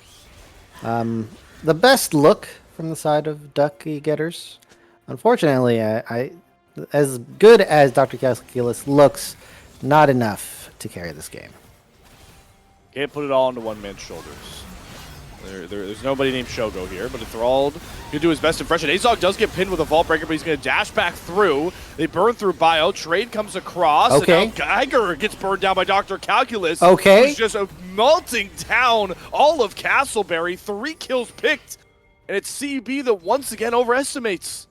the best look from the side of Duckie getters. Unfortunately, as good as Dr. Calculus looks, not enough to carry this game. Can't put it all onto one man's shoulders. There's nobody named Shogo here, but Enthralled can do his best impression. Azog does get pinned with a Vault Breaker, but he's going to dash back through. They burn through Bio. Trade comes across. Okay. And now Geiger gets burned down by Dr. Calculus. Okay. Who's just melting down all of Castleberry. 3 kills picked. And it's CB that once again overestimates.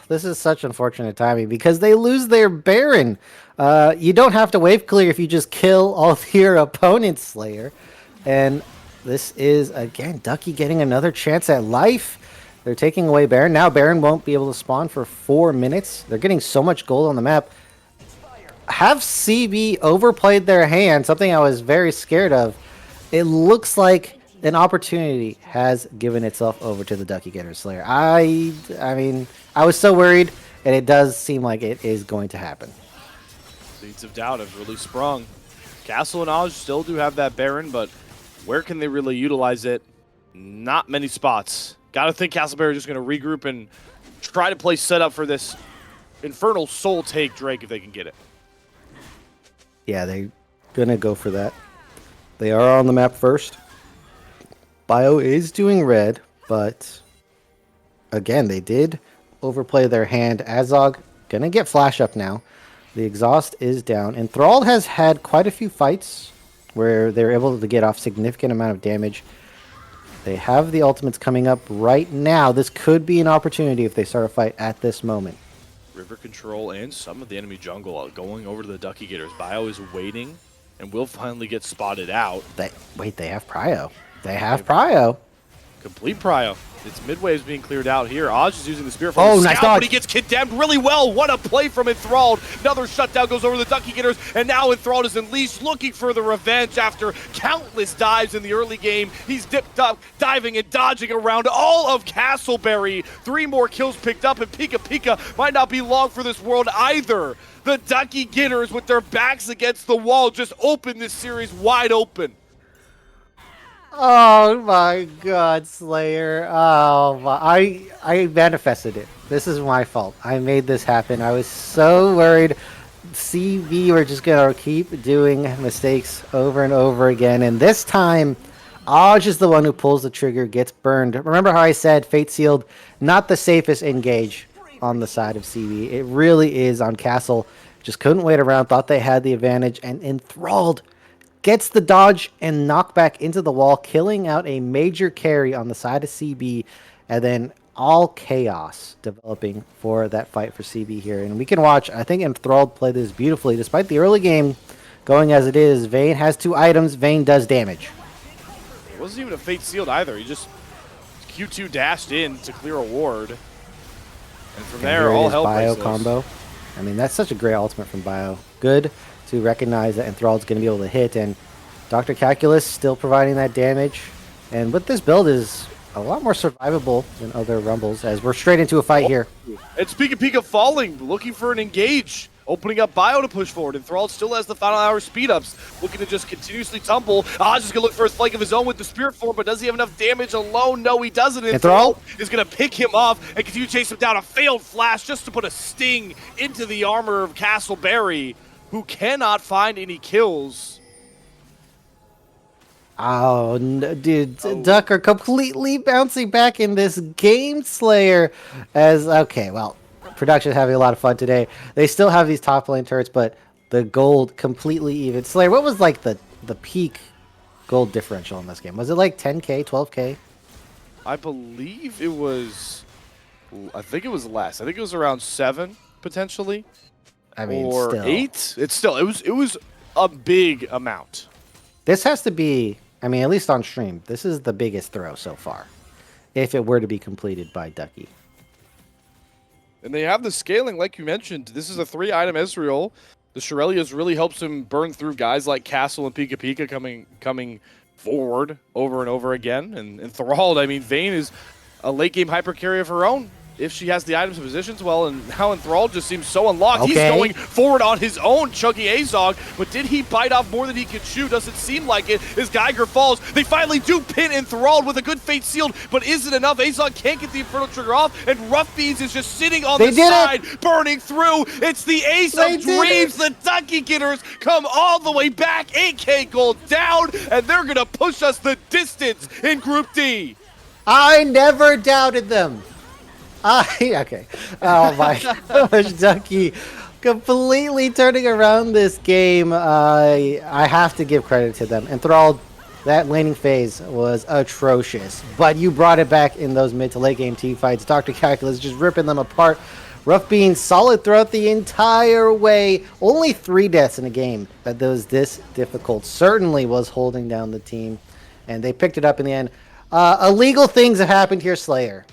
This is such unfortunate timing because they lose their Baron. You don't have to wave clear if you just kill all of your opponent's Slayer. And this is, again, Duckie getting another chance at life. They're taking away Baron. Now Baron won't be able to spawn for 4 minutes. They're getting so much gold on the map. Have CB overplayed their hand, something I was very scared of. It looks like an opportunity has given itself over to the Duckie Getter Slayer. I mean, I was so worried, and it does seem like it is going to happen. Seeds of doubt have really sprung. Castle and Aj still do have that Baron, but where can they really utilize it? Not many spots. Gotta think Castleberry is just going to regroup and try to play setup for this Infernal Soul take Drake if they can get it. Yeah, they're going to go for that. They are on the map first. Bio is doing red, but again, they did overplay their hand. Azog going to get flash up now. The exhaust is down. Enthralled has had quite a few fights where they're able to get off significant amount of damage. They have the ultimates coming up right now. This could be an opportunity if they start a fight at this moment. River control and some of the enemy jungle are going over to the Duckie Getters. Bio is waiting and will finally get spotted out. Wait, they have Prio. They have Prio. Complete Prio. It's midway is being cleared out here. Aj is using the spear from Oh, the nice scout, dodge. but he gets condemned really well. What a play from Enthralled. Another shutdown goes over the Duckie getters, and now Enthralled is unleashed, looking for the revenge after countless dives in the early game. He's dipped up, diving and dodging around all of Castleberry. 3 more kills picked up, and Pika Pika might not be long for this world either. The Duckie getters, with their backs against the wall, just open this series wide open. Oh my God, Slayer. Oh my, I manifested it. This is my fault. I made this happen. I was so worried CB were just gonna keep doing mistakes over and over again, and this time Aj is the one who pulls the trigger, gets burned. Remember how I said Fate Sealed, not the safest engage on the side of CB. It really is on Castle. Just couldn't wait around, thought they had the advantage, and Enthralled gets the dodge and knockback into the wall, killing out a major carry on the side of CB, and then all chaos developing for that fight for CB here. And we can watch, I think Enthralled play this beautifully. Despite the early game going as it is, Vayne has 2 items. Vayne does damage. It wasn't even a Fate Sealed either. He just Q2 dashed in to clear a ward. And from there, all hell Bio breaks loose. combo. I mean, that's such a great ultimate from Bio. Good to recognize that Enthralled's going to be able to hit, and Dr. Calculus still providing that damage. And with this build is a lot more survivable than other Rumbles, as we're straight into a fight here. It's Pika Pika falling, looking for an engage. Opening up Bio to push forward. Enthralled still has the final hour speed ups, looking to just continuously tumble. Aj is going to look for a flank of his own with the Spirit Form, but does he have enough damage alone? No, he doesn't. Enthralled is going to pick him off and continue to chase him down. A failed flash just to put a sting into the armor of Castleberry, who cannot find any kills. Oh, no, dude. Duck are completely bouncing back in this game, Slayer. As, okay, well, production having a lot of fun today. They still have these top lane turrets, but the gold completely even. Slayer, what was like the peak gold differential in this game? Was it like 10k, 12k? I believe it was, I think it was less. I think it was around 7, potentially. I mean, or still. 8. It's still, it was a big amount. This has to be, I mean, at least on stream, this is the biggest throw so far, if it were to be completed by Duckie. And they have the scaling, like you mentioned. This is a 3-item Ezreal. The Shurelias really helps him burn through guys like Castle and Pika Pika coming forward over and over again. And Enthralled, I mean, Vayne is a late-game hyper carry of her own, if she has the items and positions well, and how Enthralled just seems so unlocked. Okay. He's going forward on his own, chugging Azog, but did he bite off more than he could chew? Doesn't seem like it. As Geiger falls, they finally do pin Enthralled with a good Fate Sealed, but is it enough? Azog can't get the Infernal Trigger off, and Rough Beans is just sitting on the side, burning through. It's the Ace of Dreams. The Duckie getters come all the way back, 8k gold down, and they're going to push us the distance in Group D. I never doubted them. Okay. Oh my gosh, Duckie completely turning around this game. I have to give credit to them. Enthralled, that laning phase was atrocious, but you brought it back in those mid to late game team fights. Dr. Calculus just ripping them apart. Rough being solid throughout the entire way. Only 3 deaths in a game that was this difficult. Certainly was holding down the team, and they picked it up in the end. Illegal things have happened here, Slayer.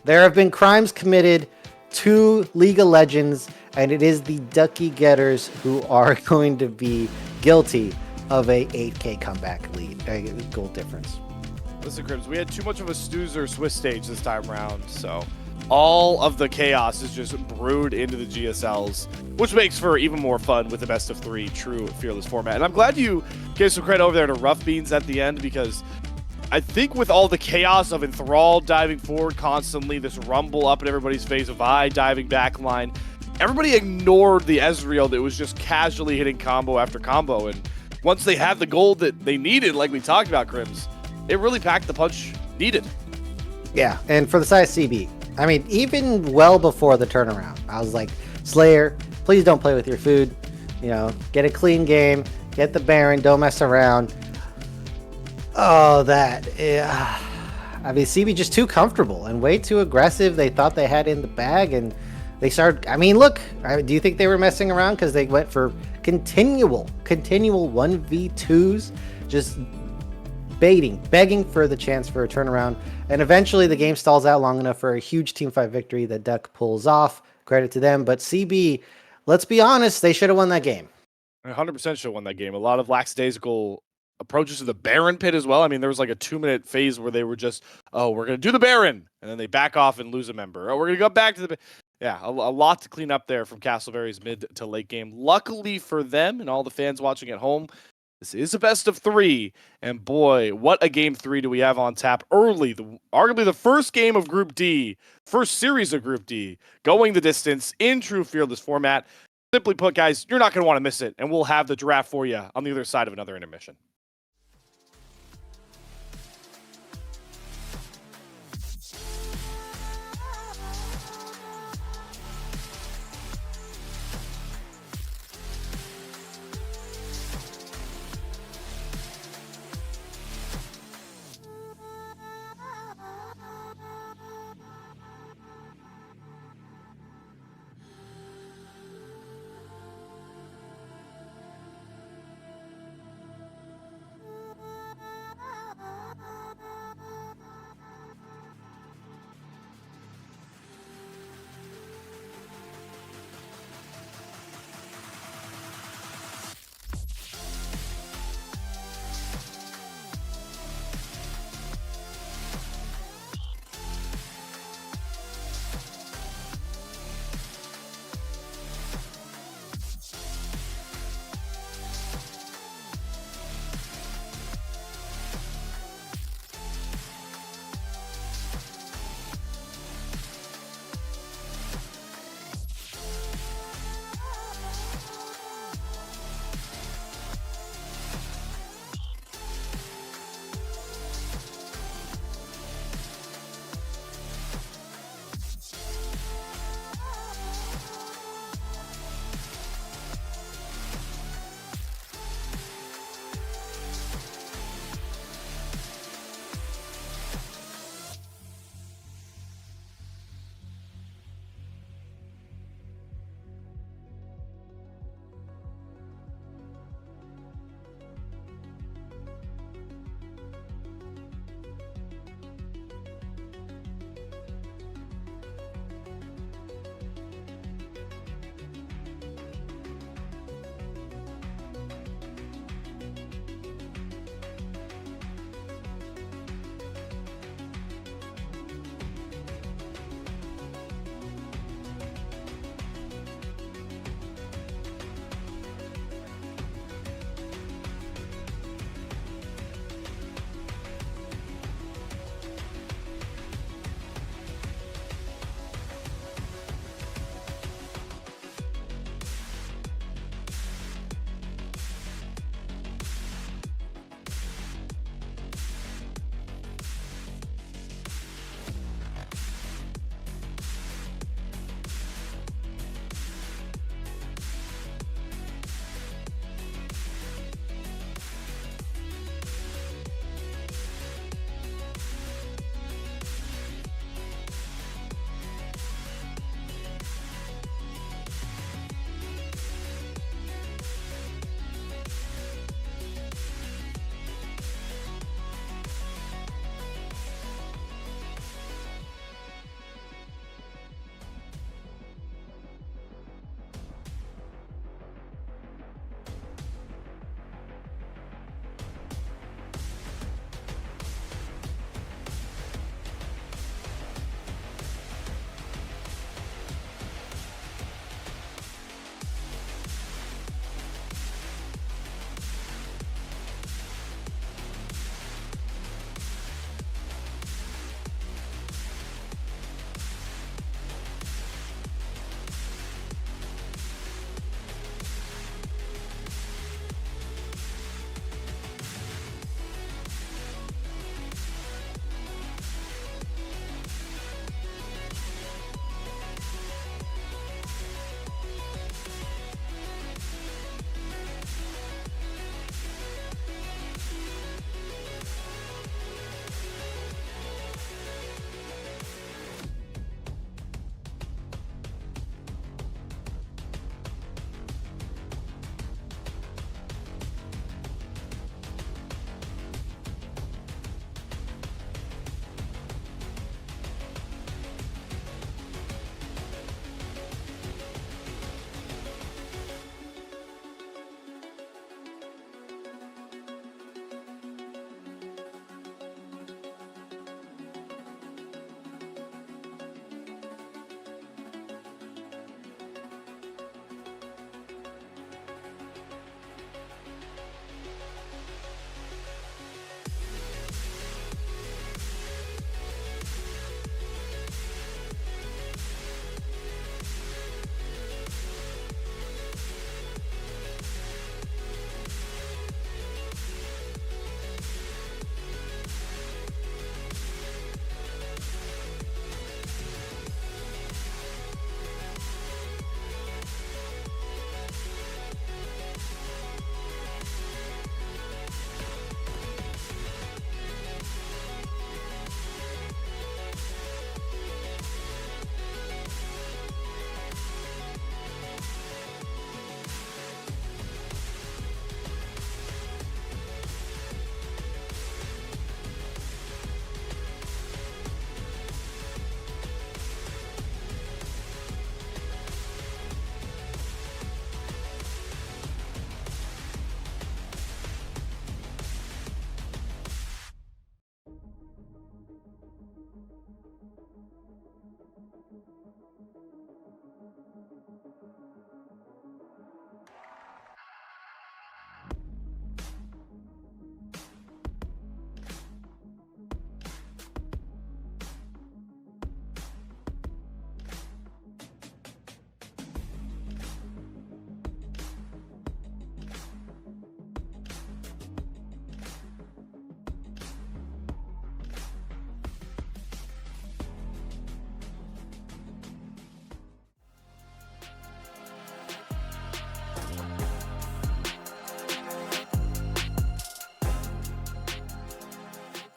There have been crimes committed to League of Legends, and it is the Duckie getters who are going to be guilty of a 8k comeback lead, goal difference. Listen, Crims, we had too much of a snoozer Swiss stage this time around, so all of the chaos is just brewed into the GSLs, which makes for even more fun with the best of 3 true fearless format. And I'm glad you gave some credit over there to Rough Beans at the end, because I think with all the chaos of Enthralled diving forward constantly, this rumble up in everybody's face of I diving back line, everybody ignored the Ezreal that was just casually hitting combo after combo. And once they had the gold that they needed, like we talked about, Crims, it really packed the punch needed. Yeah, and for the side of CB, I mean, even well before the turnaround, I was like, Slayer, please don't play with your food. You know, get a clean game, get the Baron, don't mess around. Oh, that. Yeah. I mean, CB just too comfortable and way too aggressive. They thought they had in the bag, and they started. I mean, look, do you think they were messing around? Because they went for continual 1v2s, just begging for the chance for a turnaround. And eventually the game stalls out long enough for a huge team fight victory that Duck pulls off. Credit to them. But CB, let's be honest, they should have won that game. 100% should have won that game. A lot of lackadaisical approaches to the Baron pit as well. I mean, there was like a 2-minute phase where they were just, oh, we're going to do the Baron. And then they back off and lose a member. Oh, we're going to go back to the... Yeah, a lot to clean up there from Castleberry's mid to late game. Luckily for them and all the fans watching at home, this is a best of 3. And boy, what a game 3 do we have on tap early. Arguably the first game of Group D, first series of Group D, going the distance in true Fearless format. Simply put, guys, you're not going to want to miss it. And we'll have the draft for you on the other side of another intermission.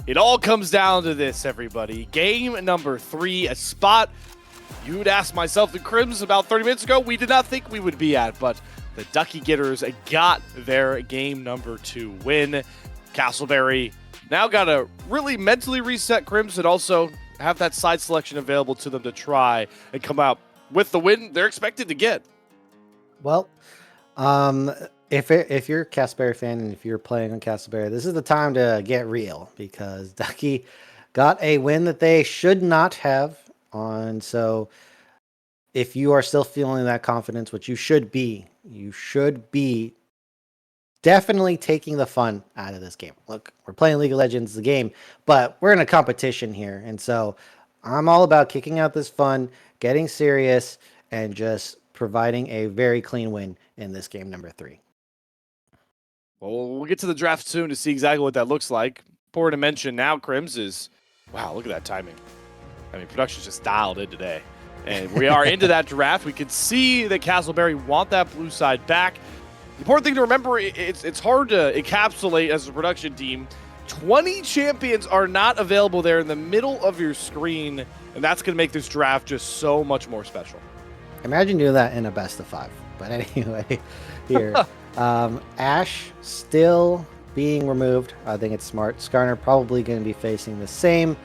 It all comes down to this, everybody. Game number 3, a spot you'd ask myself and Crims about 30 minutes ago we did not think we would be at, but the Duckie Getters got their game number 2 win. Castleberry now got to really mentally reset, Crims, and also have that side selection available to them to try and come out with the win they're expected to get. Well, if you're a Castleberry fan and if you're playing on Castleberry, this is the time to get real because Duckie got a win that they should not have on. So if you are still feeling that confidence, which you should be definitely taking the fun out of this game. Look, we're playing League of Legends, the game, but we're in a competition here. And so I'm all about kicking out this fun, getting serious, and just providing a very clean win in this game number 3. Well, we'll get to the draft soon to see exactly what that looks like. Important to mention now, Crims is, wow, look at that timing. I mean, production's just dialed in today. And we are into that draft. We can see that Castleberry want that blue side back. The important thing to remember, it's hard to encapsulate as a production team. 20 champions are not available there in the middle of your screen, and that's going to make this draft just so much more special. Imagine doing that in a best of 5. But anyway, here, Ash still being removed. I think it's smart. Skarner probably going to be facing the same.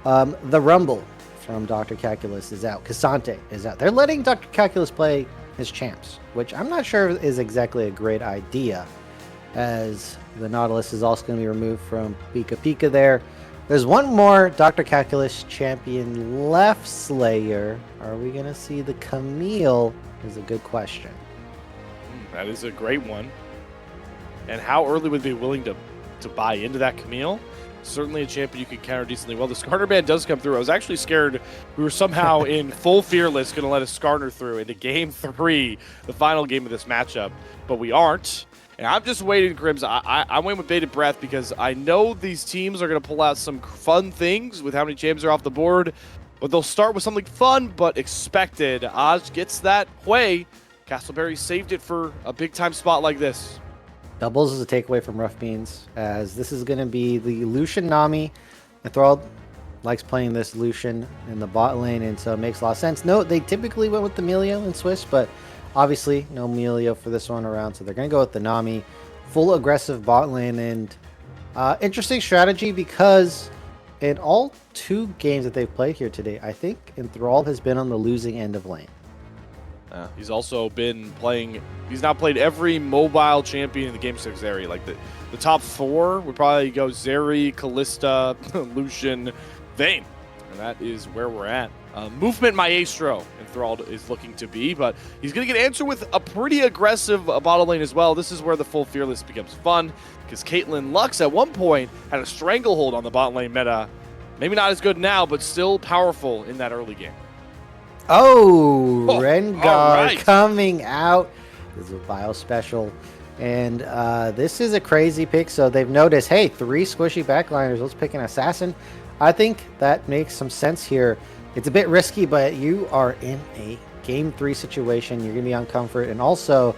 The Rumble from Dr. Calculus is out. Cassante is out. They're letting Dr. Calculus play his champs, which I'm not sure is exactly a great idea, as the Nautilus is also going to be removed from Pika Pika there. There's one more Dr. Calculus champion left, Slayer. Are we going to see the Camille is a good question. That is a great one. And how early would they be willing to buy into that Camille? Certainly a champion you could counter decently well. The Skarner ban does come through. I was actually scared we were somehow in full Fearless going to let a Skarner through into Game 3, the final game of this matchup. But we aren't. And I'm just waiting, Crims. I'm waiting with bated breath because I know these teams are going to pull out some fun things with how many champions are off the board. But they'll start with something fun but expected. Oz gets that way. Castleberry saved it for a big-time spot like this. Doubles is a takeaway from Rough Beans, as this is going to be the Lucian Nami. Enthralled likes playing this Lucian in the bot lane, and so it makes a lot of sense. No, they typically went with the Melio in Swiss, but obviously no Melio for this one around, so they're going to go with the Nami. Full aggressive bot lane, and interesting strategy because in all 2 games that they've played here today, I think Enthralled has been on the losing end of lane. He's also been playing, he's now played every mobile champion in the Game 6 area. Like the top 4 would probably go Zeri, Callista, Lucian, Vayne. And that is where we're at. Movement Maestro, Enthralled is looking to be, but he's going to get answered with a pretty aggressive bottom lane as well. This is where the full Fearless becomes fun, because Caitlyn Lux at one point had a stranglehold on the bot lane meta. Maybe not as good now, but still powerful in that early game. Oh, Rengar right. coming out. This is a bio special. And this is a crazy pick. So they've noticed, hey, 3 squishy backliners. Let's pick an assassin. I think that makes some sense here. It's a bit risky, but you are in a game 3 situation. You're going to be on comfort. And also,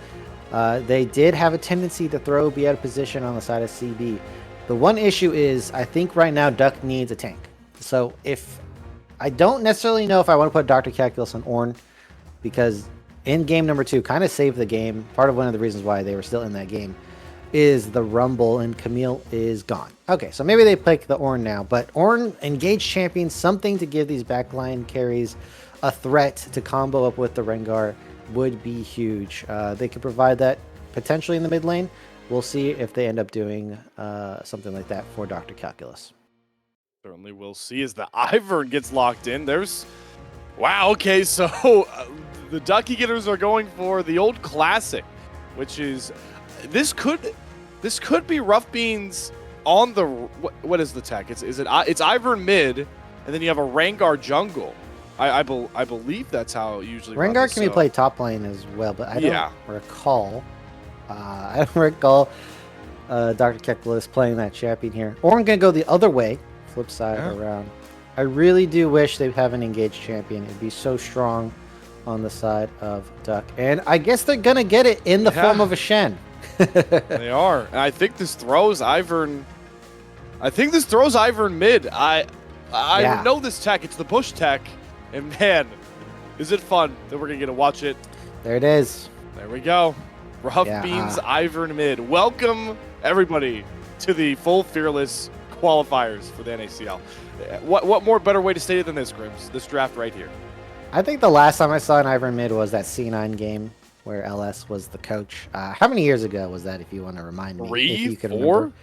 they did have a tendency to be out of position on the side of CB. The one issue is, I think right now Duck needs a tank. So if I don't necessarily know if I want to put Dr. Calculus on Ornn, because in game number 2, kind of saved the game. Part of one of the reasons why they were still in that game is the Rumble, and Camille is gone. Okay, so maybe they pick the Ornn now, but Ornn, engaged champion, something to give these backline carries a threat to combo up with the Rengar would be huge. They could provide that potentially in the mid lane. We'll see if they end up doing something like that for Dr. Calculus. Certainly we'll see as the Ivern gets locked in. There's, wow, okay, so the Duckie Getters are going for the old classic, which is, this could be Rough Beans on the, what is the tech? It's Ivern mid, and then you have a Rengar jungle. I believe that's how it usually Rengar runs, can be played top lane as well, but I don't recall. Dr. Calculus playing that champion here. Ornn gonna go the other way. Flip side around. I really do wish they have an engaged champion. It'd be so strong on the side of Duck. And I guess they're going to get it in the form of a Shen. They are. And I think this throws Ivern I think this throws Ivern mid. I Yeah. know this tech. It's the push tech. And man, is it fun that we're going to get to watch it. There it is. There we go. Rough Yeah, Beans Ivern mid. Welcome, everybody, to the full Fearless qualifiers for the NACL. What more better way to state it than this, Grims? This draft right here. I think the last time I saw an Ivern mid was that C9 game where LS was the coach. How many years ago was that, if you want to remind me? If you can 4? remember.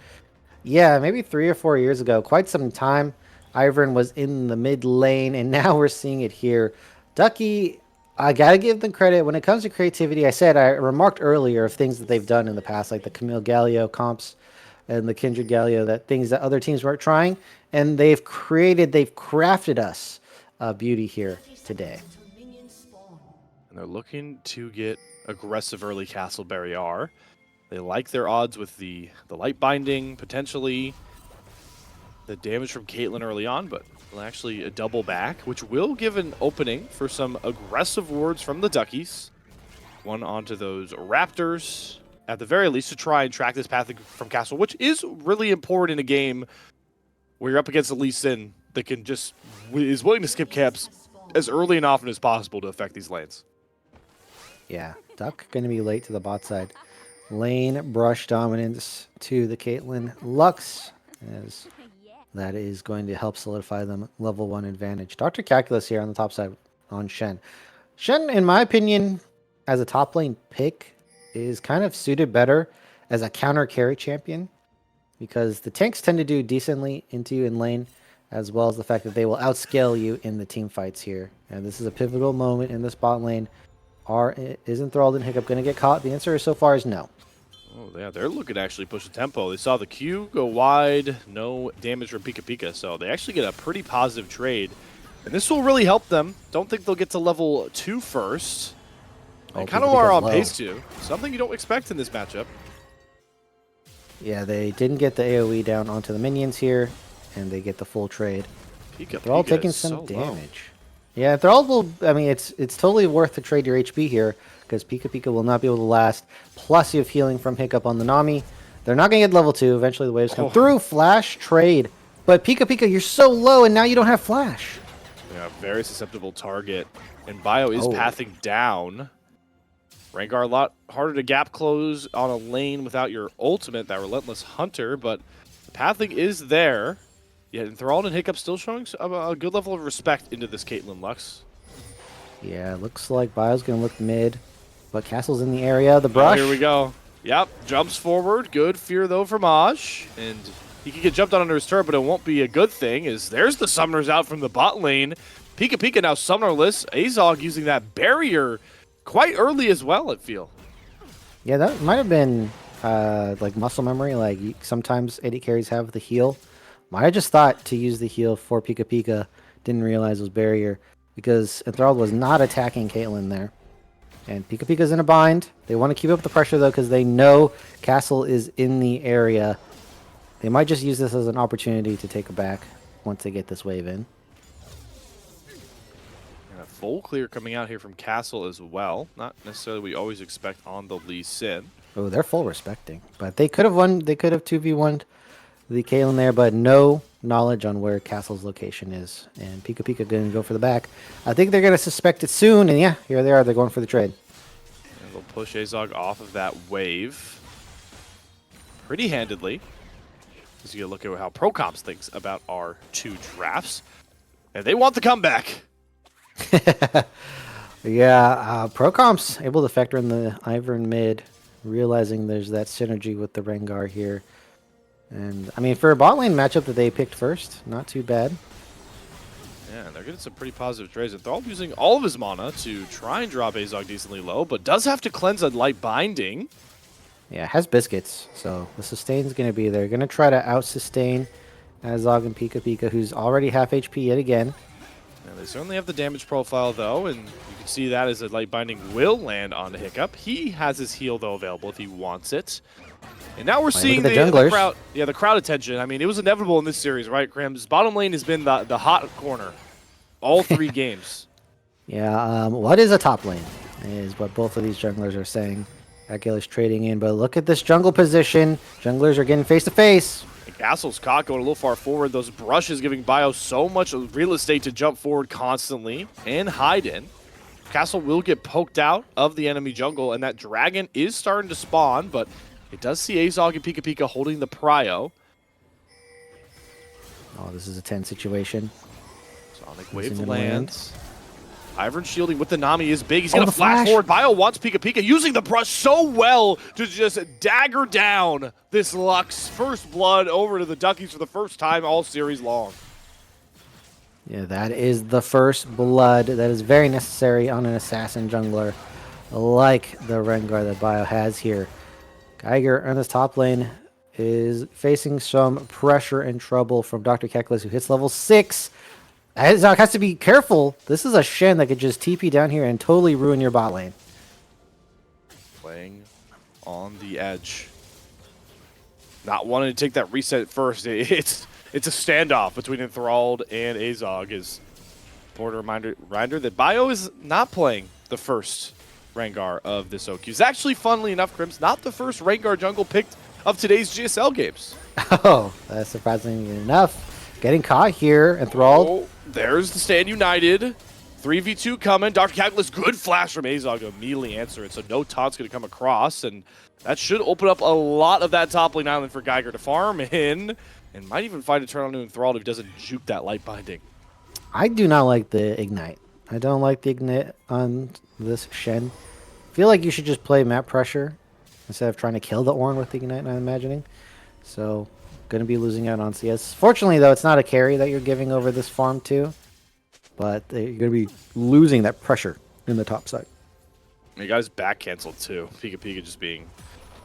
Yeah, maybe 3 or 4 years ago. Quite some time. Ivern was in the mid lane, and now we're seeing it here. Duckie, I got to give them credit. When it comes to creativity, I remarked earlier of things that they've done in the past, like the Camille Galio comps and the Kindred Galio, that things that other teams weren't trying, and they've crafted us beauty here today. And they're looking to get aggressive early Castle Barrier. They like their odds with the light binding, potentially the damage from Caitlyn early on, but actually a double back, which will give an opening for some aggressive wards from the Duckies. One onto those Raptors, at the very least, to try and track this path from Castle, which is really important in a game where you're up against a Lee Sin that can is willing to skip camps as early and often as possible to affect these lanes. Yeah, Duck going to be late to the bot side. Lane brush dominance to the Caitlyn Lux, as that is going to help solidify them level 1 advantage. Dr. Calculus here on the top side on Shen. Shen, in my opinion, as a top lane pick, is kind of suited better as a counter carry champion, because the tanks tend to do decently into you in lane, as well as the fact that they will outscale you in the team fights here. And this is a pivotal moment in this bot lane. Is Enthralled and Hiccup going to get caught? The answer so far is no. Oh, yeah, they're looking to actually push the tempo. They saw the Q go wide, no damage from Pika Pika, so they actually get a pretty positive trade. And this will really help them. Don't think they'll get to level 2 first. They kind of are on pace to. Something you don't expect in this matchup. Yeah, they didn't get the AoE down onto the minions here, and they get the full trade. They're all taking some damage. Yeah, Enthralled will, I mean, it's totally worth to trade your HP here, because Pika Pika will not be able to last. Plus, you have healing from Hiccup on the Nami. They're not going to get level 2. Eventually, the waves come through. Flash trade. But Pika Pika, you're so low, and now you don't have Flash. Yeah, very susceptible target. And Bio is pathing down. Rengar a lot harder to gap close on a lane without your ultimate, that Relentless Hunter, but the pathing is there. Yeah, Enthralled and Hiccup still showing a good level of respect into this Caitlyn Lux. Yeah, looks like Bio's going to look mid, but Castle's in the area. The brush. Oh, here we go. Yep, jumps forward. Good fear, though, from Aj. And he can get jumped on under his turret, but it won't be a good thing, as there's the summoners out from the bot lane. Pika Pika now summonerless. Azog using that barrier quite early as well, I feel. Yeah, that might have been like muscle memory. Like sometimes AD carries have the heal. Might have just thought to use the heal for Pika Pika. Didn't realize it was barrier, because Enthralled was not attacking Caitlyn there. And Pika Pika's in a bind. They want to keep up the pressure, though, because they know Castle is in the area. They might just use this as an opportunity to take a back once they get this wave in. And a full clear coming out here from Castle as well. Not necessarily what we always expect on the Lee Sin. Oh, they're full respecting. But they could have won. They could have 2v1'd the Caitlyn there, but no knowledge on where Castle's location is. And Pika Pika going to go for the back. I think they're going to suspect it soon. And yeah, here they are. They're going for the trade. And they'll push Azog off of that wave pretty handedly. As you look at how ProComps thinks about our 2 drafts. And they want the comeback. Yeah, ProComp's able to factor in the Ivern mid, realizing there's that synergy with the Rengar here. And, I mean, for a bot lane matchup that they picked first, not too bad. Yeah, and they're getting some pretty positive trades. They're all using all of his mana to try and drop Azog decently low, but does have to cleanse a light binding. Yeah, has biscuits, so the sustain's going to be there. Going to try to out-sustain Azog and Pika Pika, who's already half HP yet again. And they certainly have the damage profile, though, and you can see that as a light binding will land on Hiccup. He has his heal, though, available if he wants it. And now we're seeing the crowd. Yeah, the crowd attention. I mean, it was inevitable in this series, right, Crims? Bottom lane has been the hot corner all 3 games. Yeah, what is a top lane is what both of these junglers are saying. Akil is trading in, but look at this jungle position. Junglers are getting face-to-face. And Castle's caught going a little far forward. Those brushes giving Bio so much real estate to jump forward constantly and hide in. Castle will get poked out of the enemy jungle, and that dragon is starting to spawn, but it does see Azog and Pika Pika holding the prio. Oh, this is a tense situation. Sonic Wave lands. Ivern shielding with the Nami is big. He's Oh, going to the flash flash. forward. Bio wants Pika Pika, using the brush so well to just dagger down this Lux. First blood over to the Duckies for the first time all series long. Yeah, that is the first blood that is very necessary on an assassin jungler like the Rengar that Bio has here. Geiger on this top lane is facing some pressure and trouble from Dr. Keklis, who hits level 6. Azog has to be careful. This is a Shen that could just TP down here and totally ruin your bot lane. Playing on the edge. Not wanting to take that reset first. It's a standoff between Enthralled and Azog. Is important reminder that Bio is not playing the first Rengar of this OQ. It's actually, funnily enough, Crims, not the first Rengar jungle picked of today's GSL games. Oh, that's surprisingly enough. Getting caught here, Enthralled. Oh, there's the Stand United. 3v2 coming. Dr. Calculus, good flash from Azog to immediately answer it. So no taunt's going to come across, and that should open up a lot of that top lane island for Geiger to farm in, and might even find a turn on to Enthralled if he doesn't juke that light binding. I do not like the Ignite. I don't like the Ignite on this Shen. I feel like you should just play map pressure instead of trying to kill the Ornn with the Ignite, I'm imagining. So, going to be losing out on CS. Fortunately, though, it's not a carry that you're giving over this farm to, but you're going to be losing that pressure in the top side. You guys back canceled too. Pika Pika just being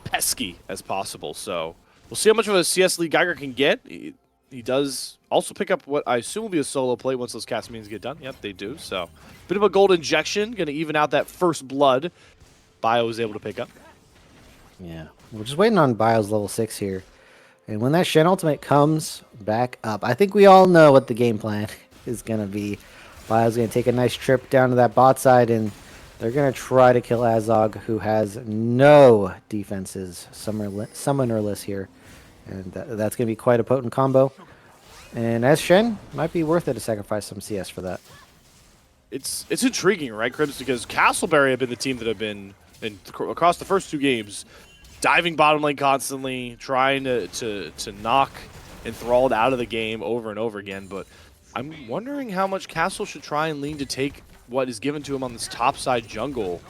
pesky as possible. So we'll see how much of a CS lead Geiger can get. He does also pick up what I assume will be a solo play once those cast means get done. Yep, they do. So bit of a gold injection, going to even out that first blood Bio was able to pick up. Yeah, we're just waiting on Bio's level 6 here. And when that Shen ultimate comes back up, I think we all know what the game plan is going to be. Bio's going to take a nice trip down to that bot side, and they're going to try to kill Azog, who has no defenses, summonerless here. And that's going to be quite a potent combo. And as Shen, might be worth it to sacrifice some CS for that. It's intriguing, right, Cribs? Because Castleberry have been the team that have been, across the first two games, diving bottom lane constantly, trying to knock Enthralled out of the game over and over again. But I'm wondering how much Castle should try and lean to take what is given to him on this top side jungle,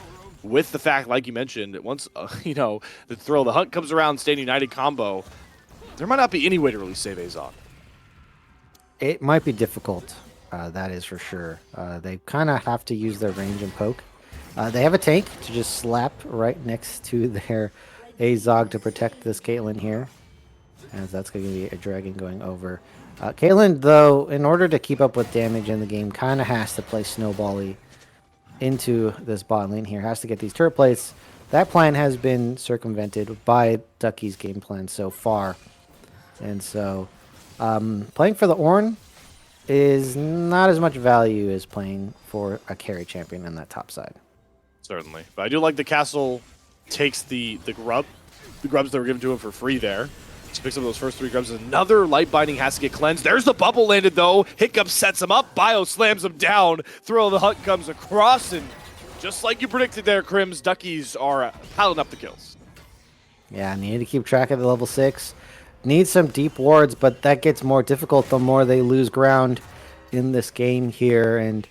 with the fact, like you mentioned, that once the Thrill of the Hunt comes around, Stand United combo, there might not be any way to really save Azog. It might be difficult, that is for sure. They kind of have to use their range and poke. They have a tank to just slap right next to their Azog to protect this Caitlyn here, as that's going to be a dragon going over. Caitlyn, though, in order to keep up with damage in the game, kind of has to play snowbally into this bot lane here. Has to get these turret plates. That plan has been circumvented by Duckie's game plan so far. And so, playing for the Ornn is not as much value as playing for a carry champion on that top side. Certainly. But I do like the Castle takes the grubs that were given to him for free there. Just picks up those first 3 grubs. Another light binding has to get cleansed. There's the bubble landed, though. Hiccup sets him up. Bio slams him down. Thrill of the Hunt comes across, and just like you predicted there, Crims, Duckies are piling up the kills. Yeah, need to keep track of the level 6. Need some deep wards, but that gets more difficult the more they lose ground in this game here. And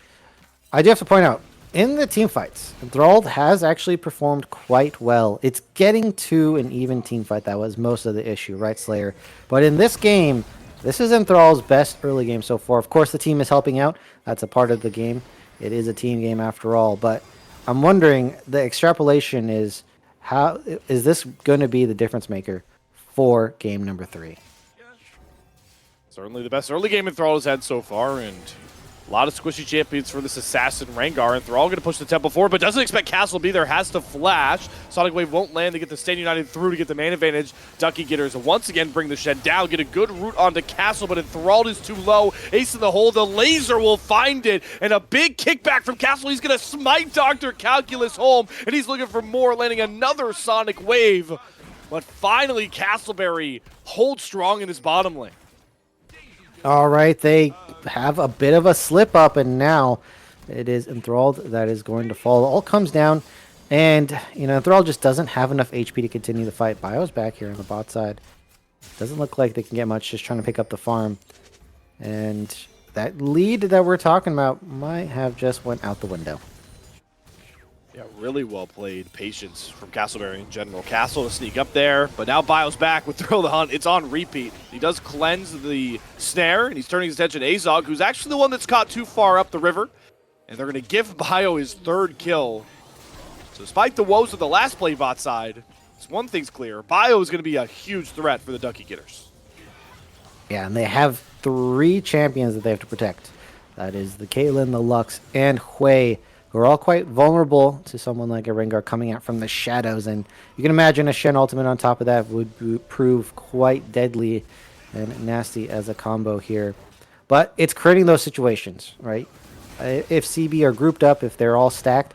I do have to point out, in the team fights, Enthralled has actually performed quite well. It's getting to an even team fight that was most of the issue, right, Slayer? But in this game, this is Enthrall's best early game so far. Of course, the team is helping out. That's a part of the game. It is a team game after all. But I'm wondering, the extrapolation is, how is this going to be the difference maker for game number 3? Certainly the best early game Enthralled has had so far, and a lot of squishy champions for this Assassin Rengar. Enthralled going to push the tempo forward, but doesn't expect Castle to be there. Has to flash. Sonic Wave won't land to get the Stand United through to get the man advantage. Duckie Getters once again bring the Shed down. Get a good route onto Castle, but Enthralled is too low. Ace in the hole. The laser will find it. And a big kickback from Castle. He's going to smite Dr. Calculus home, and he's looking for more, landing another Sonic Wave. But finally, Castleberry holds strong in this bottom lane. All right, they have a bit of a slip up, and now it is Enthralled that is going to fall. It all comes down, and Enthralled just doesn't have enough HP to continue the fight. Bio's back here on the bot side. Doesn't look like they can get much, just trying to pick up the farm. And that lead that we're talking about might have just went out the window. Yeah, really well played patience from Castleberry in general. Castle to sneak up there, but now Bio's back with Thrill the Hunt. It's on repeat. He does cleanse the snare, and he's turning his attention to Azog, who's actually the one that's caught too far up the river. And they're going to give Bio his 3rd kill. So despite the woes of the last play bot side, one thing's clear. Bio is going to be a huge threat for the Duckie getters. Yeah, and they have 3 champions that they have to protect. That is the Caitlyn, the Lux, and Hui, who are all quite vulnerable to someone like a Rengar coming out from the shadows. And you can imagine a Shen ultimate on top of that would prove quite deadly and nasty as a combo here. But it's creating those situations, right? If CB are grouped up, if they're all stacked,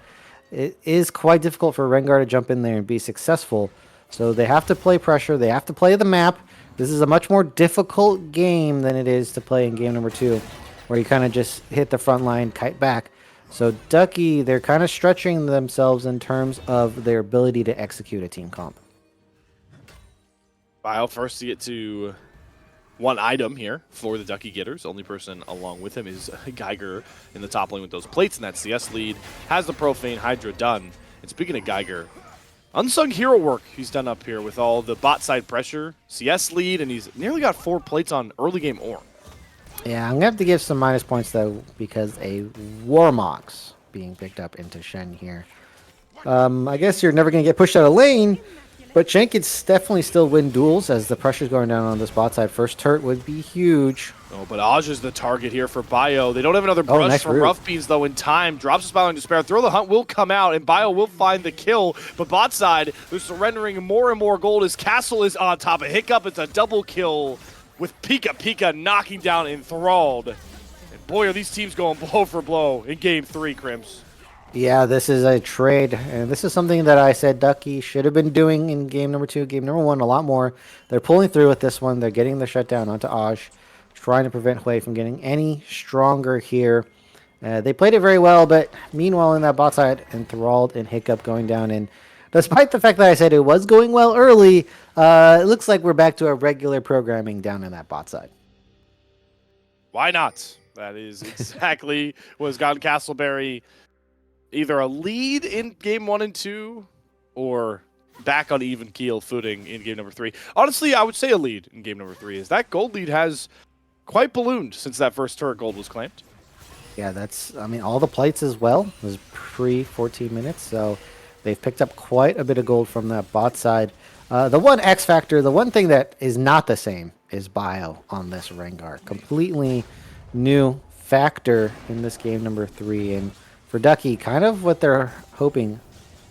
it is quite difficult for Rengar to jump in there and be successful. So they have to play pressure. They have to play the map. This is a much more difficult game than it is to play in game number 2, where you kind of just hit the front line, kite back. So Duckie, they're kind of stretching themselves in terms of their ability to execute a team comp. Bio first to get to 1 item here for the Duckie getters. Only person along with him is Geiger in the top lane with those plates, and that CS lead has the Profane Hydra done. And speaking of Geiger, unsung hero work he's done up here with all the bot side pressure, CS lead, and he's nearly got 4 plates on early game Ornn. Yeah, I'm going to have to give some minus points, though, because a Warmox being picked up into Shen here. I guess you're never going to get pushed out of lane, but Shen could definitely still win duels as the pressure's going down on this bot side. First turret would be huge. Oh, but Aj is the target here for Bio. They don't have another brush nice from root. Rough Beans, though, in time. Drops his Bio in despair. Throw the Hunt will come out, and Bio will find the kill. But bot side, they're surrendering more and more gold as Castle is on top of Hiccup. It's a double kill with Pika. Pika knocking down Enthralled. And boy, are these teams going blow for blow in game 3, Crims. Yeah, this is a trade, and this is something that I said Duckie should have been doing in game number 2, game number 1 a lot more. They're pulling through with this one. They're getting the shutdown onto Aj, trying to prevent Hui from getting any stronger here. They played it very well, but meanwhile in that bot side, Enthralled and Hiccup going down. And despite the fact that I said it was going well early, it looks like we're back to a regular programming down in that bot side. Why not? That is exactly what has gotten Castleberry either a lead in game 1 and 2 or back on even keel footing in game number 3. Honestly, I would say a lead in game number 3 is that gold lead has quite ballooned since that first turret gold was claimed. Yeah, all the plates as well was pre-14 minutes, so they've picked up quite a bit of gold from that bot side. The one X factor, the one thing that is not the same is Bio on this Rengar. Completely new factor in this game number 3, and for Duckie, kind of what they're hoping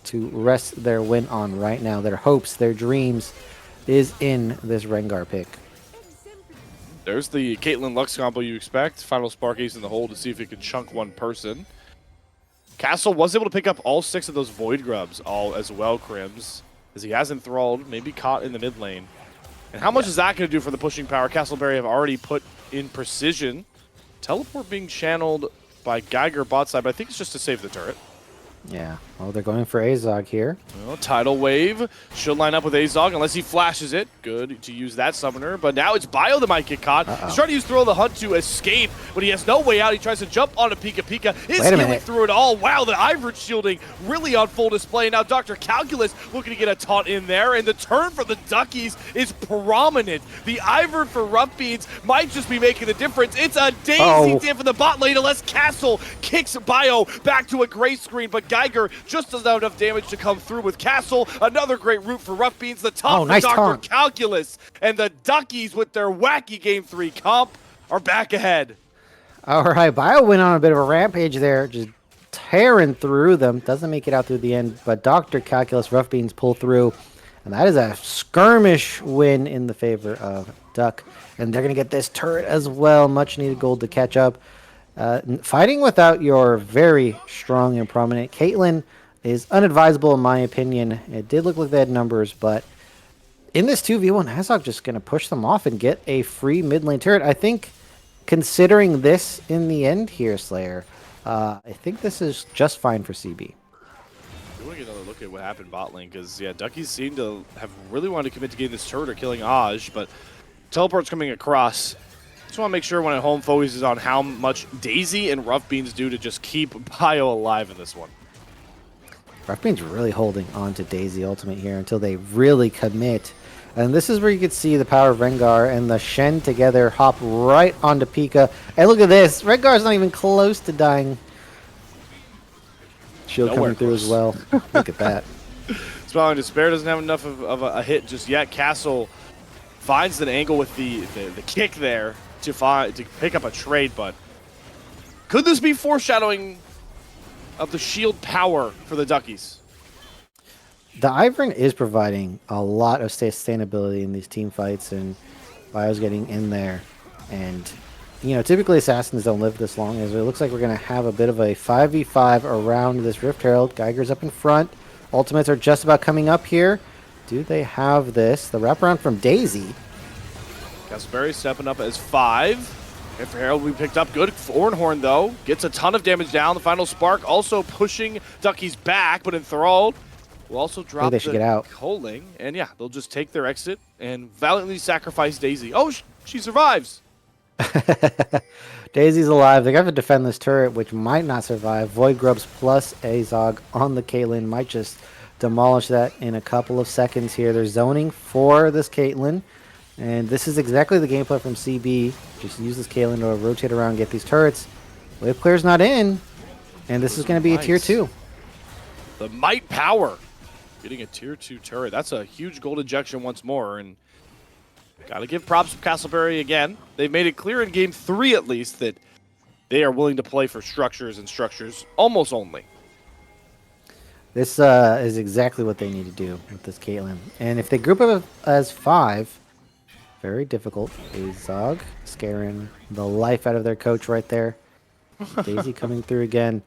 to rest their win on right now. Their hopes, their dreams is in this Rengar pick. There's the Caitlyn Lux combo you expect. Final Spark Ace in the hole to see if it can chunk one person. Castle was able to pick up all 6 of those Void Grubs all as well, Crims, as he has Enthralled, maybe caught in the mid lane. And how much is that going to do for the pushing power? Castleberry have already put in precision. Teleport being channeled by Geiger bot side, but I think it's just to save the turret. Yeah, well, they're going for Azog here. Well, Tidal Wave should line up with Azog unless he flashes it. Good to use that summoner, but now it's Bio that might get caught. He's trying to use Thrill the Hunt to escape, but he has no way out. He tries to jump onto Pika. Pika is healing through it all. Wow, the Ivern shielding really on full display. Now Dr. Calculus looking to get a taunt in there, and the turn for the Duckies is prominent. The Ivern for Rough Beans might just be making the difference. It's a daisy dip in the bot lane unless Castle kicks Bio back to a gray screen, but Geiger just doesn't have enough damage to come through with Castle. Another great route for Rough Beans. The top for Dr. Calculus. And the Duckies with their wacky Game 3 comp are back ahead. All right, Bio went on a bit of a rampage there, just tearing through them. Doesn't make it out through the end, but Dr. Calculus, Rough Beans pull through. And that is a skirmish win in the favor of Duck. And they're going to get this turret as well. Much needed gold to catch up. Fighting without your very strong and prominent Caitlyn is unadvisable in my opinion. It did look like they had numbers, but in this 2v1, Azog just going to push them off and get a free mid lane turret. I think, considering this in the end here, Slayer, I think this is just fine for CB. We want to get another look at what happened bot lane, because, yeah, Duckie seemed to have really wanted to commit to getting this turret or killing Aj, but teleport's coming across. Just want to make sure when at home focuses on how much Daisy and Rough Beans do to just keep Bio alive in this one. Rough Beans really holding on to Daisy Ultimate here until they really commit. And this is where you could see the power of Rengar and the Shen together hop right onto Pika. And look at this. Rengar's not even close to dying. Shield coming through as well. Look at that. Smiling Despair doesn't have enough of a hit just yet. Castle finds an angle with the kick there to pick up a trade, but could this be foreshadowing of the shield power for the Duckies? The Ivern is providing a lot of sustainability in these team fights, and Bio's getting in there. And, you know, typically Assassins don't live this long, as it looks like we're going to have a bit of a 5v5 around this Rift Herald. Geiger's up in front. Ultimates are just about coming up here. Do they have this? The wraparound from Daisy. Castleberry stepping up as 5. And for Herald, we picked up good. Ornhorn, though, gets a ton of damage down. The final spark also pushing Ducky's back, but enthralled. Will also drop the get out. Coaling, and yeah, they'll just take their exit and valiantly sacrifice Daisy. Oh, she survives. Daisy's alive. They got to defend this turret, which might not survive. Void Grubs plus Azog on the Caitlyn might just demolish that in a couple of seconds here. They're zoning for this Caitlyn, and this is exactly the gameplay from CB. Just use this Caitlyn to rotate around, get these turrets. Wave clear's not in, and this is going to be a tier 2. The Might Power. Getting a tier 2 turret. That's a huge gold injection once more, and gotta give props to Castleberry again. They've made it clear in game 3 at least that they are willing to play for structures and structures almost only. This is exactly what they need to do with this Caitlyn. And if they group up as 5, very difficult. Azog scaring the life out of their coach right there. Daisy coming through again.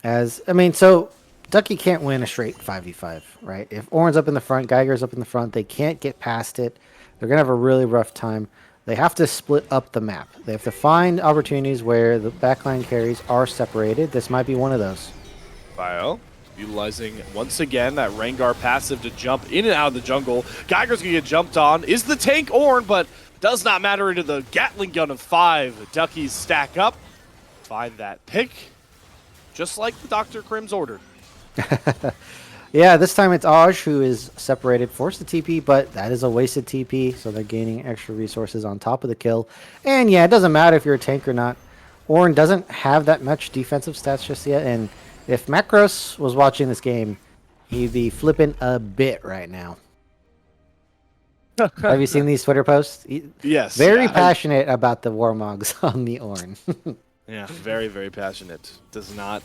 So Duckie can't win a straight 5v5, right? If Orin's up in the front, Geiger's up in the front, they can't get past it. They're going to have a really rough time. They have to split up the map. They have to find opportunities where the backline carries are separated. This might be one of those. Bio utilizing, once again, that Rengar passive to jump in and out of the jungle. Geiger's going to get jumped on. Is the tank Ornn, but does not matter into the Gatling gun of 5. Duckies stack up, find that pick, just like the Dr. Krim's ordered. Yeah, this time it's Aj who is separated, forced the TP, but that is a wasted TP, so they're gaining extra resources on top of the kill. And yeah, it doesn't matter if you're a tank or not. Ornn doesn't have that much defensive stats just yet, and if Macros was watching this game, he'd be flipping a bit right now. Have you seen these Twitter posts? Yes. Very passionate about the Warmogs on the Ornn. Yeah, very, very passionate. Does not...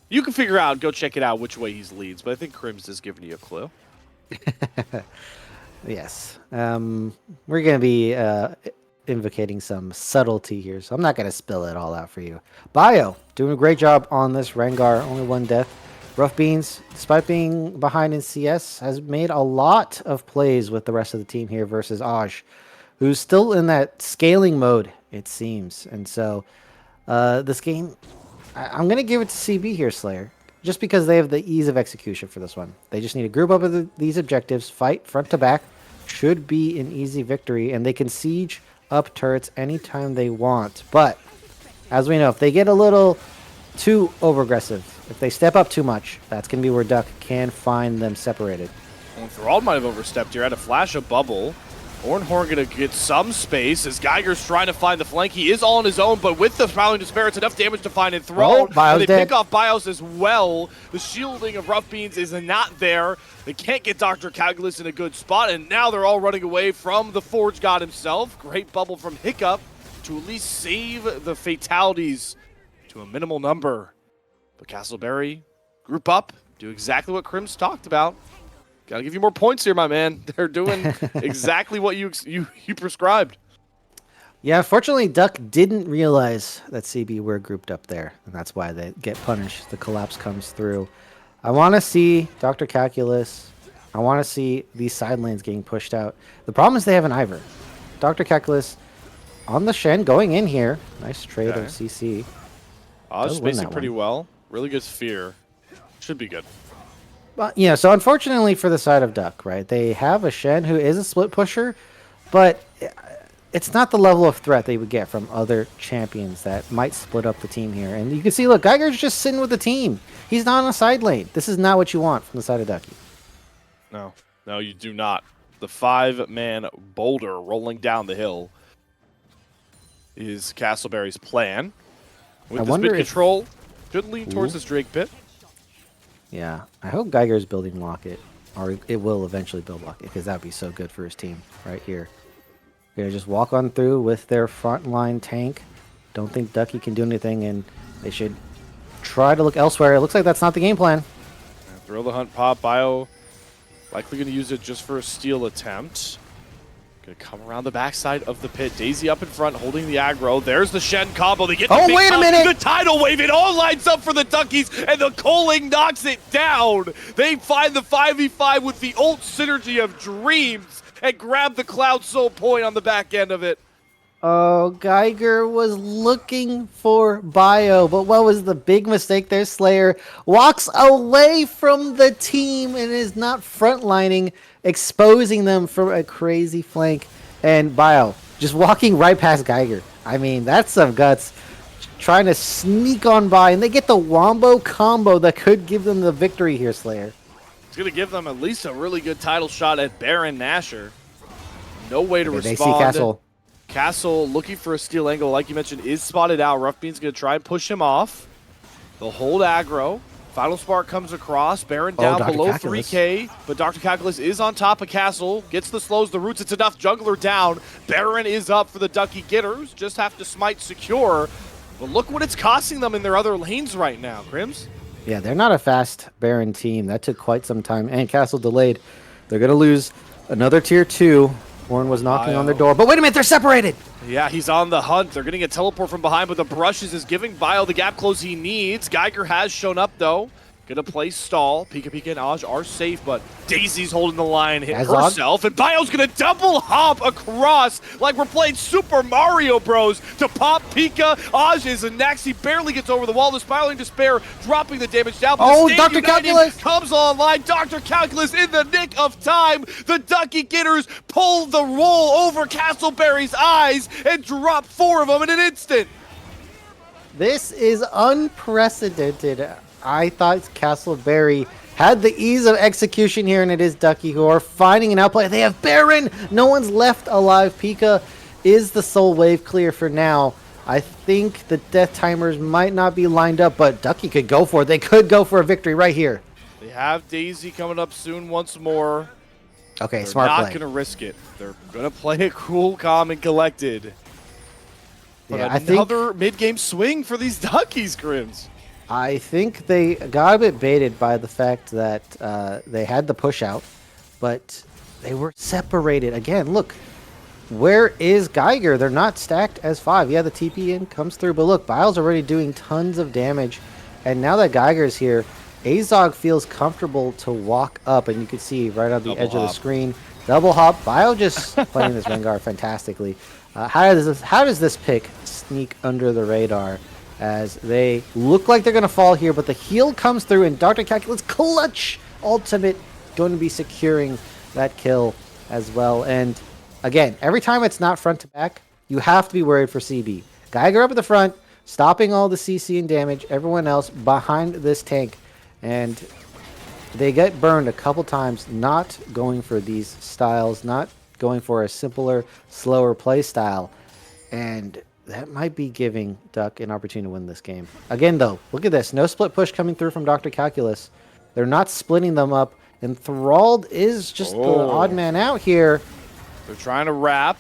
You can figure out, go check it out, which way he leads, but I think Krim's is giving you a clue. Yes. We're going to be invocating some subtlety here, so I'm not going to spill it all out for you. Bio, doing a great job on this Rengar, only 1 death. Rough Beans, despite being behind in CS, has made a lot of plays with the rest of the team here versus Aj, who's still in that scaling mode, it seems. And so this game... I'm going to give it to CB here, Slayer, just because they have the ease of execution for this one. They just need to group up with these objectives, fight front to back, should be an easy victory, and they can siege up turrets anytime they want. But, as we know, if they get a little too over-aggressive, if they step up too much, that's going to be where Duck can find them separated. Well, Thrall might have overstepped here, had a flash of bubble. Ornhorn gonna get some space as Geiger's trying to find the flank. He is all on his own, but with the Smiling Despair, it's enough damage to find Enthralled. Bio's and they dead. pick off Bios as well. The shielding of Rough Beans is not there. They can't get Dr. Calculus in a good spot, and now they're all running away from the Forge God himself. Great bubble from Hiccup to at least save the fatalities to a minimal number. But Castleberry, group up, do exactly what Krim's talked about. Gotta give you more points here, my man. They're doing exactly what you prescribed. Yeah, unfortunately, Duck didn't realize that CB were grouped up there, and that's why they get punished. The collapse comes through. I want to see Dr. Calculus I want to see these side lanes getting pushed out. The problem is they have an Ivern. Dr. Calculus on the Shen going in here. Nice trade of CC. Oz Does win spacing that pretty one. well. Really good sphere. Should be good. Well, yeah, so unfortunately for the side of Duck, right, they have a Shen who is a split pusher, but it's not the level of threat they would get from other champions that might split up the team here. And you can see, look, Geiger's just sitting with the team. He's not on a side lane. This is not what you want from the side of Ducky. No, no, you do not. The 5-man boulder rolling down the hill is Castleberry's plan. With this mid control, should lean towards this Drake pit. Yeah, I hope Geiger's building Locket, or it will eventually build Locket, because that would be so good for his team right here. They're going to just walk on through with their frontline tank. Don't think Ducky can do anything, and they should try to look elsewhere. It looks like that's not the game plan. Throw the hunt pop. Bio likely going to use it just for a steal attempt. Going to come around the backside of the pit. Daisy up in front, holding the aggro. There's the Shen combo. They get the big wait a minute! The tidal wave. It all lines up for the Duckies, and the Coling knocks it down. They find the 5v5 with the ult synergy of dreams and grab the Cloud Soul point on the back end of it. Oh, Geiger was looking for Bio, but what was the big mistake there? Slayer walks away from the team and is not frontlining, exposing them for a crazy flank. And Bio just walking right past Geiger. I mean, that's some guts. Trying to sneak on by, and they get the Wombo combo that could give them the victory here, Slayer. It's going to give them at least a really good title shot at Baron Nashor. No way to respond. They see Castle. Castle looking for a steal angle, like you mentioned, is spotted out. Rough Bean's going to try and push him off. They'll hold aggro. Final Spark comes across. Baron down below Calculus. 3K, but Dr. Calculus is on top of Castle. Gets the slows, the roots, it's enough. Jungler down. Baron is up for the Ducky Getters. Just have to smite secure. But look what it's costing them in their other lanes right now, Crims. Yeah, they're not a fast Baron team. That took quite some time, and Castle delayed. They're going to lose another tier 2. Horn was knocking on their door, but wait a minute, they're separated! Yeah, he's on the hunt. They're getting a teleport from behind, but the brushes is giving Bio the gap close he needs. Geiger has shown up, though. Gonna play stall. Pika Pika and Aj are safe, but Daisy's holding the line herself, and Bio's gonna double hop across like we're playing Super Mario Bros. To pop Pika. Aj is a Naxi, barely gets over the wall. The Spiraling Despair dropping the damage down. Oh, Dr. Calculus comes online. Dr. Calculus in the nick of time. The Ducky Getters pull the roll over Castleberry's eyes and drop 4 of them in an instant. This is unprecedented. I thought Castleberry had the ease of execution here, and it is Ducky who are finding an outplay. They have Baron! No one's left alive. Pika is the sole wave clear for now. I think the death timers might not be lined up, but Ducky could go for it. They could go for a victory right here. They have Daisy coming up soon once more. Okay, They're smart play. not going to risk it. They're going to play it cool, calm, and collected. But yeah, another mid-game swing for these Duckies, Grims. I think they got a bit baited by the fact that they had the push out, but they were separated. Again, look, where is Geiger? They're not stacked as 5. Yeah, the TP in comes through, but look, Bile's already doing tons of damage. And now that Geiger's here, Azog feels comfortable to walk up, and you can see right on the edge of the screen. Double hop. Bile just playing this Rengar fantastically. How does this pick sneak under the radar? As they look like they're going to fall here, but the heal comes through, and Dr. Calculus clutch ultimate going to be securing that kill as well. And again, every time it's not front to back, you have to be worried for CB. Geiger up at the front, stopping all the CC and damage, everyone else behind this tank. And they get burned a couple times, not going for these styles, not going for a simpler, slower play style. And that might be giving Duck an opportunity to win this game. Again, though, look at this. No split push coming through from Dr. Calculus. They're not splitting them up. Enthralled is just the odd man out here. They're trying to wrap.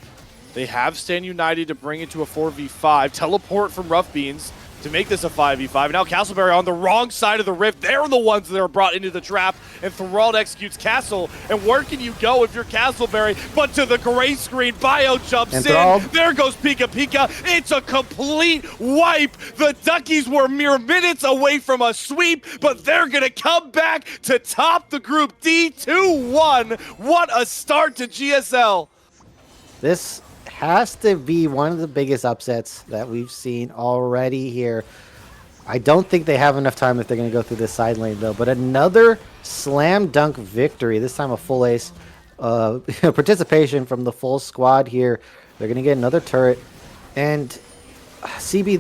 They have Stand United to bring it to a 4v5. Teleport from Rough Beans. to make this a 5v5. Now Castleberry on the wrong side of the rift. They're the ones that are brought into the trap, and Thrall executes Castle. And where can you go if you're Castleberry but to the gray screen? Bio jumps in. There goes Pika Pika. It's a complete wipe. The Duckies were mere minutes away from a sweep, but they're going to come back to top the Group D 2-1. What a start to GSL. This has to be one of the biggest upsets that we've seen already here. I don't think they have enough time if they're going to go through this side lane, though. But another slam dunk victory, this time a full ace participation from the full squad here. They're going to get another turret. And CB,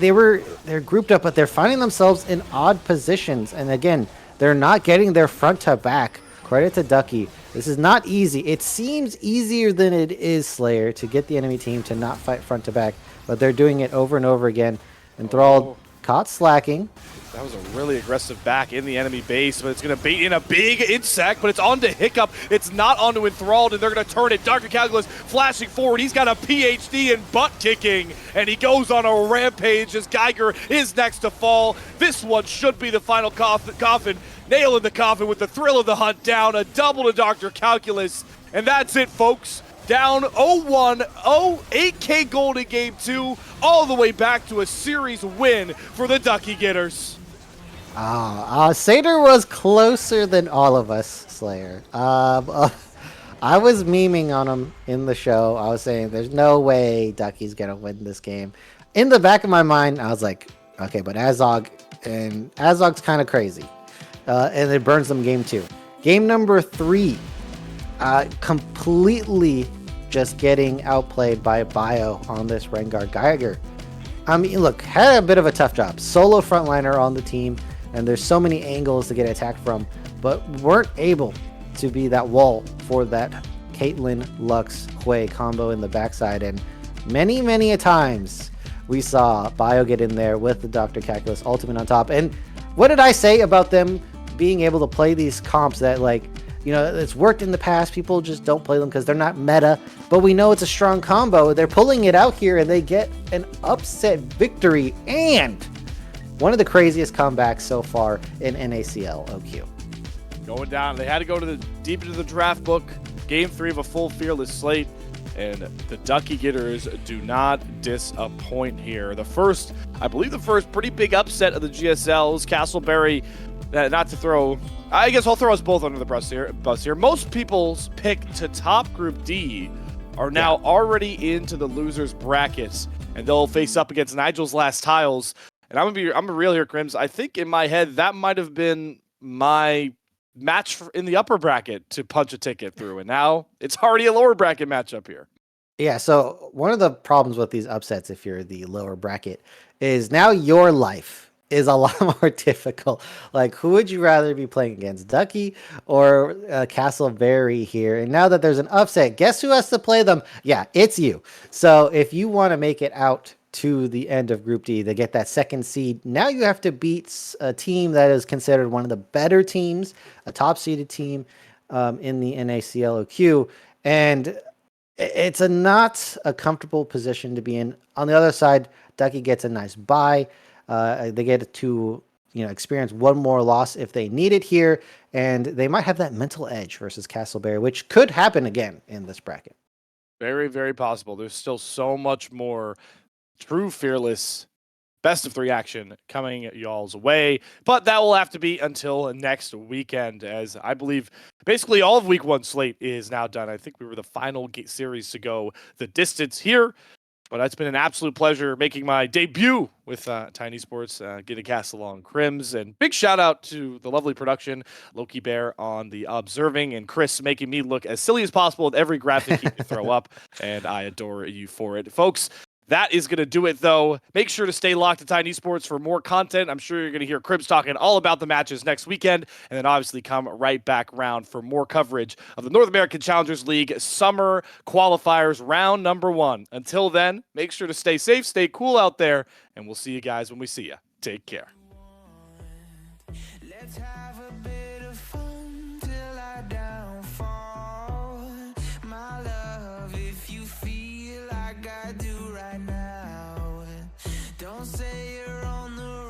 they're grouped up, but they're finding themselves in odd positions. And again, they're not getting their front to back. Credit to Duckie. This is not easy. It seems easier than it is, Slayer, to get the enemy team to not fight front to back, but they're doing it over and over again. And Thrall caught slacking. That was a really aggressive back in the enemy base, but it's going to bait in a big insect, but it's onto Hiccup. It's not onto Enthralled, and they're going to turn it. Dr. Calculus flashing forward. He's got a PhD in butt kicking, and he goes on a rampage as Geiger is next to fall. This one should be the final coffin. Nail in the coffin with the thrill of the hunt down. A double to Dr. Calculus, and that's it, folks. Down 0-1, 8K gold in game 2, all the way back to a series win for the Duckie Getters. Satyr was closer than all of us, Slayer. I was memeing on him in the show. I was saying there's no way Duckie's going to win this game. In the back of my mind, I was like, okay, but Azog's kind of crazy. And it burns them game 2. Game number 3, completely just getting outplayed by Bio on this Rengar. Geiger, I mean, look, had a bit of a tough job. Solo frontliner on the team, and there's so many angles to get attacked from, but weren't able to be that wall for that Caitlyn Lux Hui combo in the backside. And many a times we saw Bio get in there with the Dr. Calculus ultimate on top. And what did I say about them being able to play these comps that, like, you know, it's worked in the past? People just don't play them because they're not meta, but we know it's a strong combo. They're pulling it out here, and they get an upset victory and one of the craziest comebacks so far in NACL OQ. Going down, they had to go to the deep into the draft book. Game 3 of a full fearless slate, and the Duckie Getters do not disappoint here. I believe the first pretty big upset of the GSLs. Castleberry, not to throw, I guess I'll throw us both under the bus here. Most people's pick to top Group D are now already into the losers brackets, and they'll face up against Nigel's Last Tiles. And I'm a real here, Crims. I think in my head that might have been my match in the upper bracket to punch a ticket through, and now it's already a lower bracket matchup here. Yeah, so one of the problems with these upsets, if you're the lower bracket, is now your life is a lot more difficult. Like, who would you rather be playing against, Duckie or Castleberry here? And now that there's an upset, guess who has to play them? Yeah, it's you. So if you want to make it out to the end of Group D to get that second seed, now you have to beat a team that is considered one of the better teams, a top-seeded team in the NACL OQ. And it's not a comfortable position to be in. On the other side, Duckie gets a nice bye. They get to experience one more loss if they need it here, and they might have that mental edge versus Castleberry, which could happen again in this bracket. Very, very possible. There's still so much more true fearless best of 3 action coming y'all's way, but that will have to be until next weekend, as I believe basically all of week 1 slate is now done. I think we were the final series to go the distance here. But it's been an absolute pleasure making my debut with Tiny Sports, getting cast along Crims. And big shout out to the lovely production, Loki Bear on the observing, and Chris making me look as silly as possible with every graphic he can throw up. And I adore you for it. Folks, that is going to do it, though. Make sure to stay locked to Tiny Sports for more content. I'm sure you're going to hear Cribbs talking all about the matches next weekend, and then obviously come right back around for more coverage of the North American Challengers League Summer Qualifiers Round Number 1. Until then, make sure to stay safe, stay cool out there, and we'll see you guys when we see you. Take care. Let's have a bit of fun till I downfall. My love, if you feel like I do right now, don't say you're on the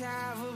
have a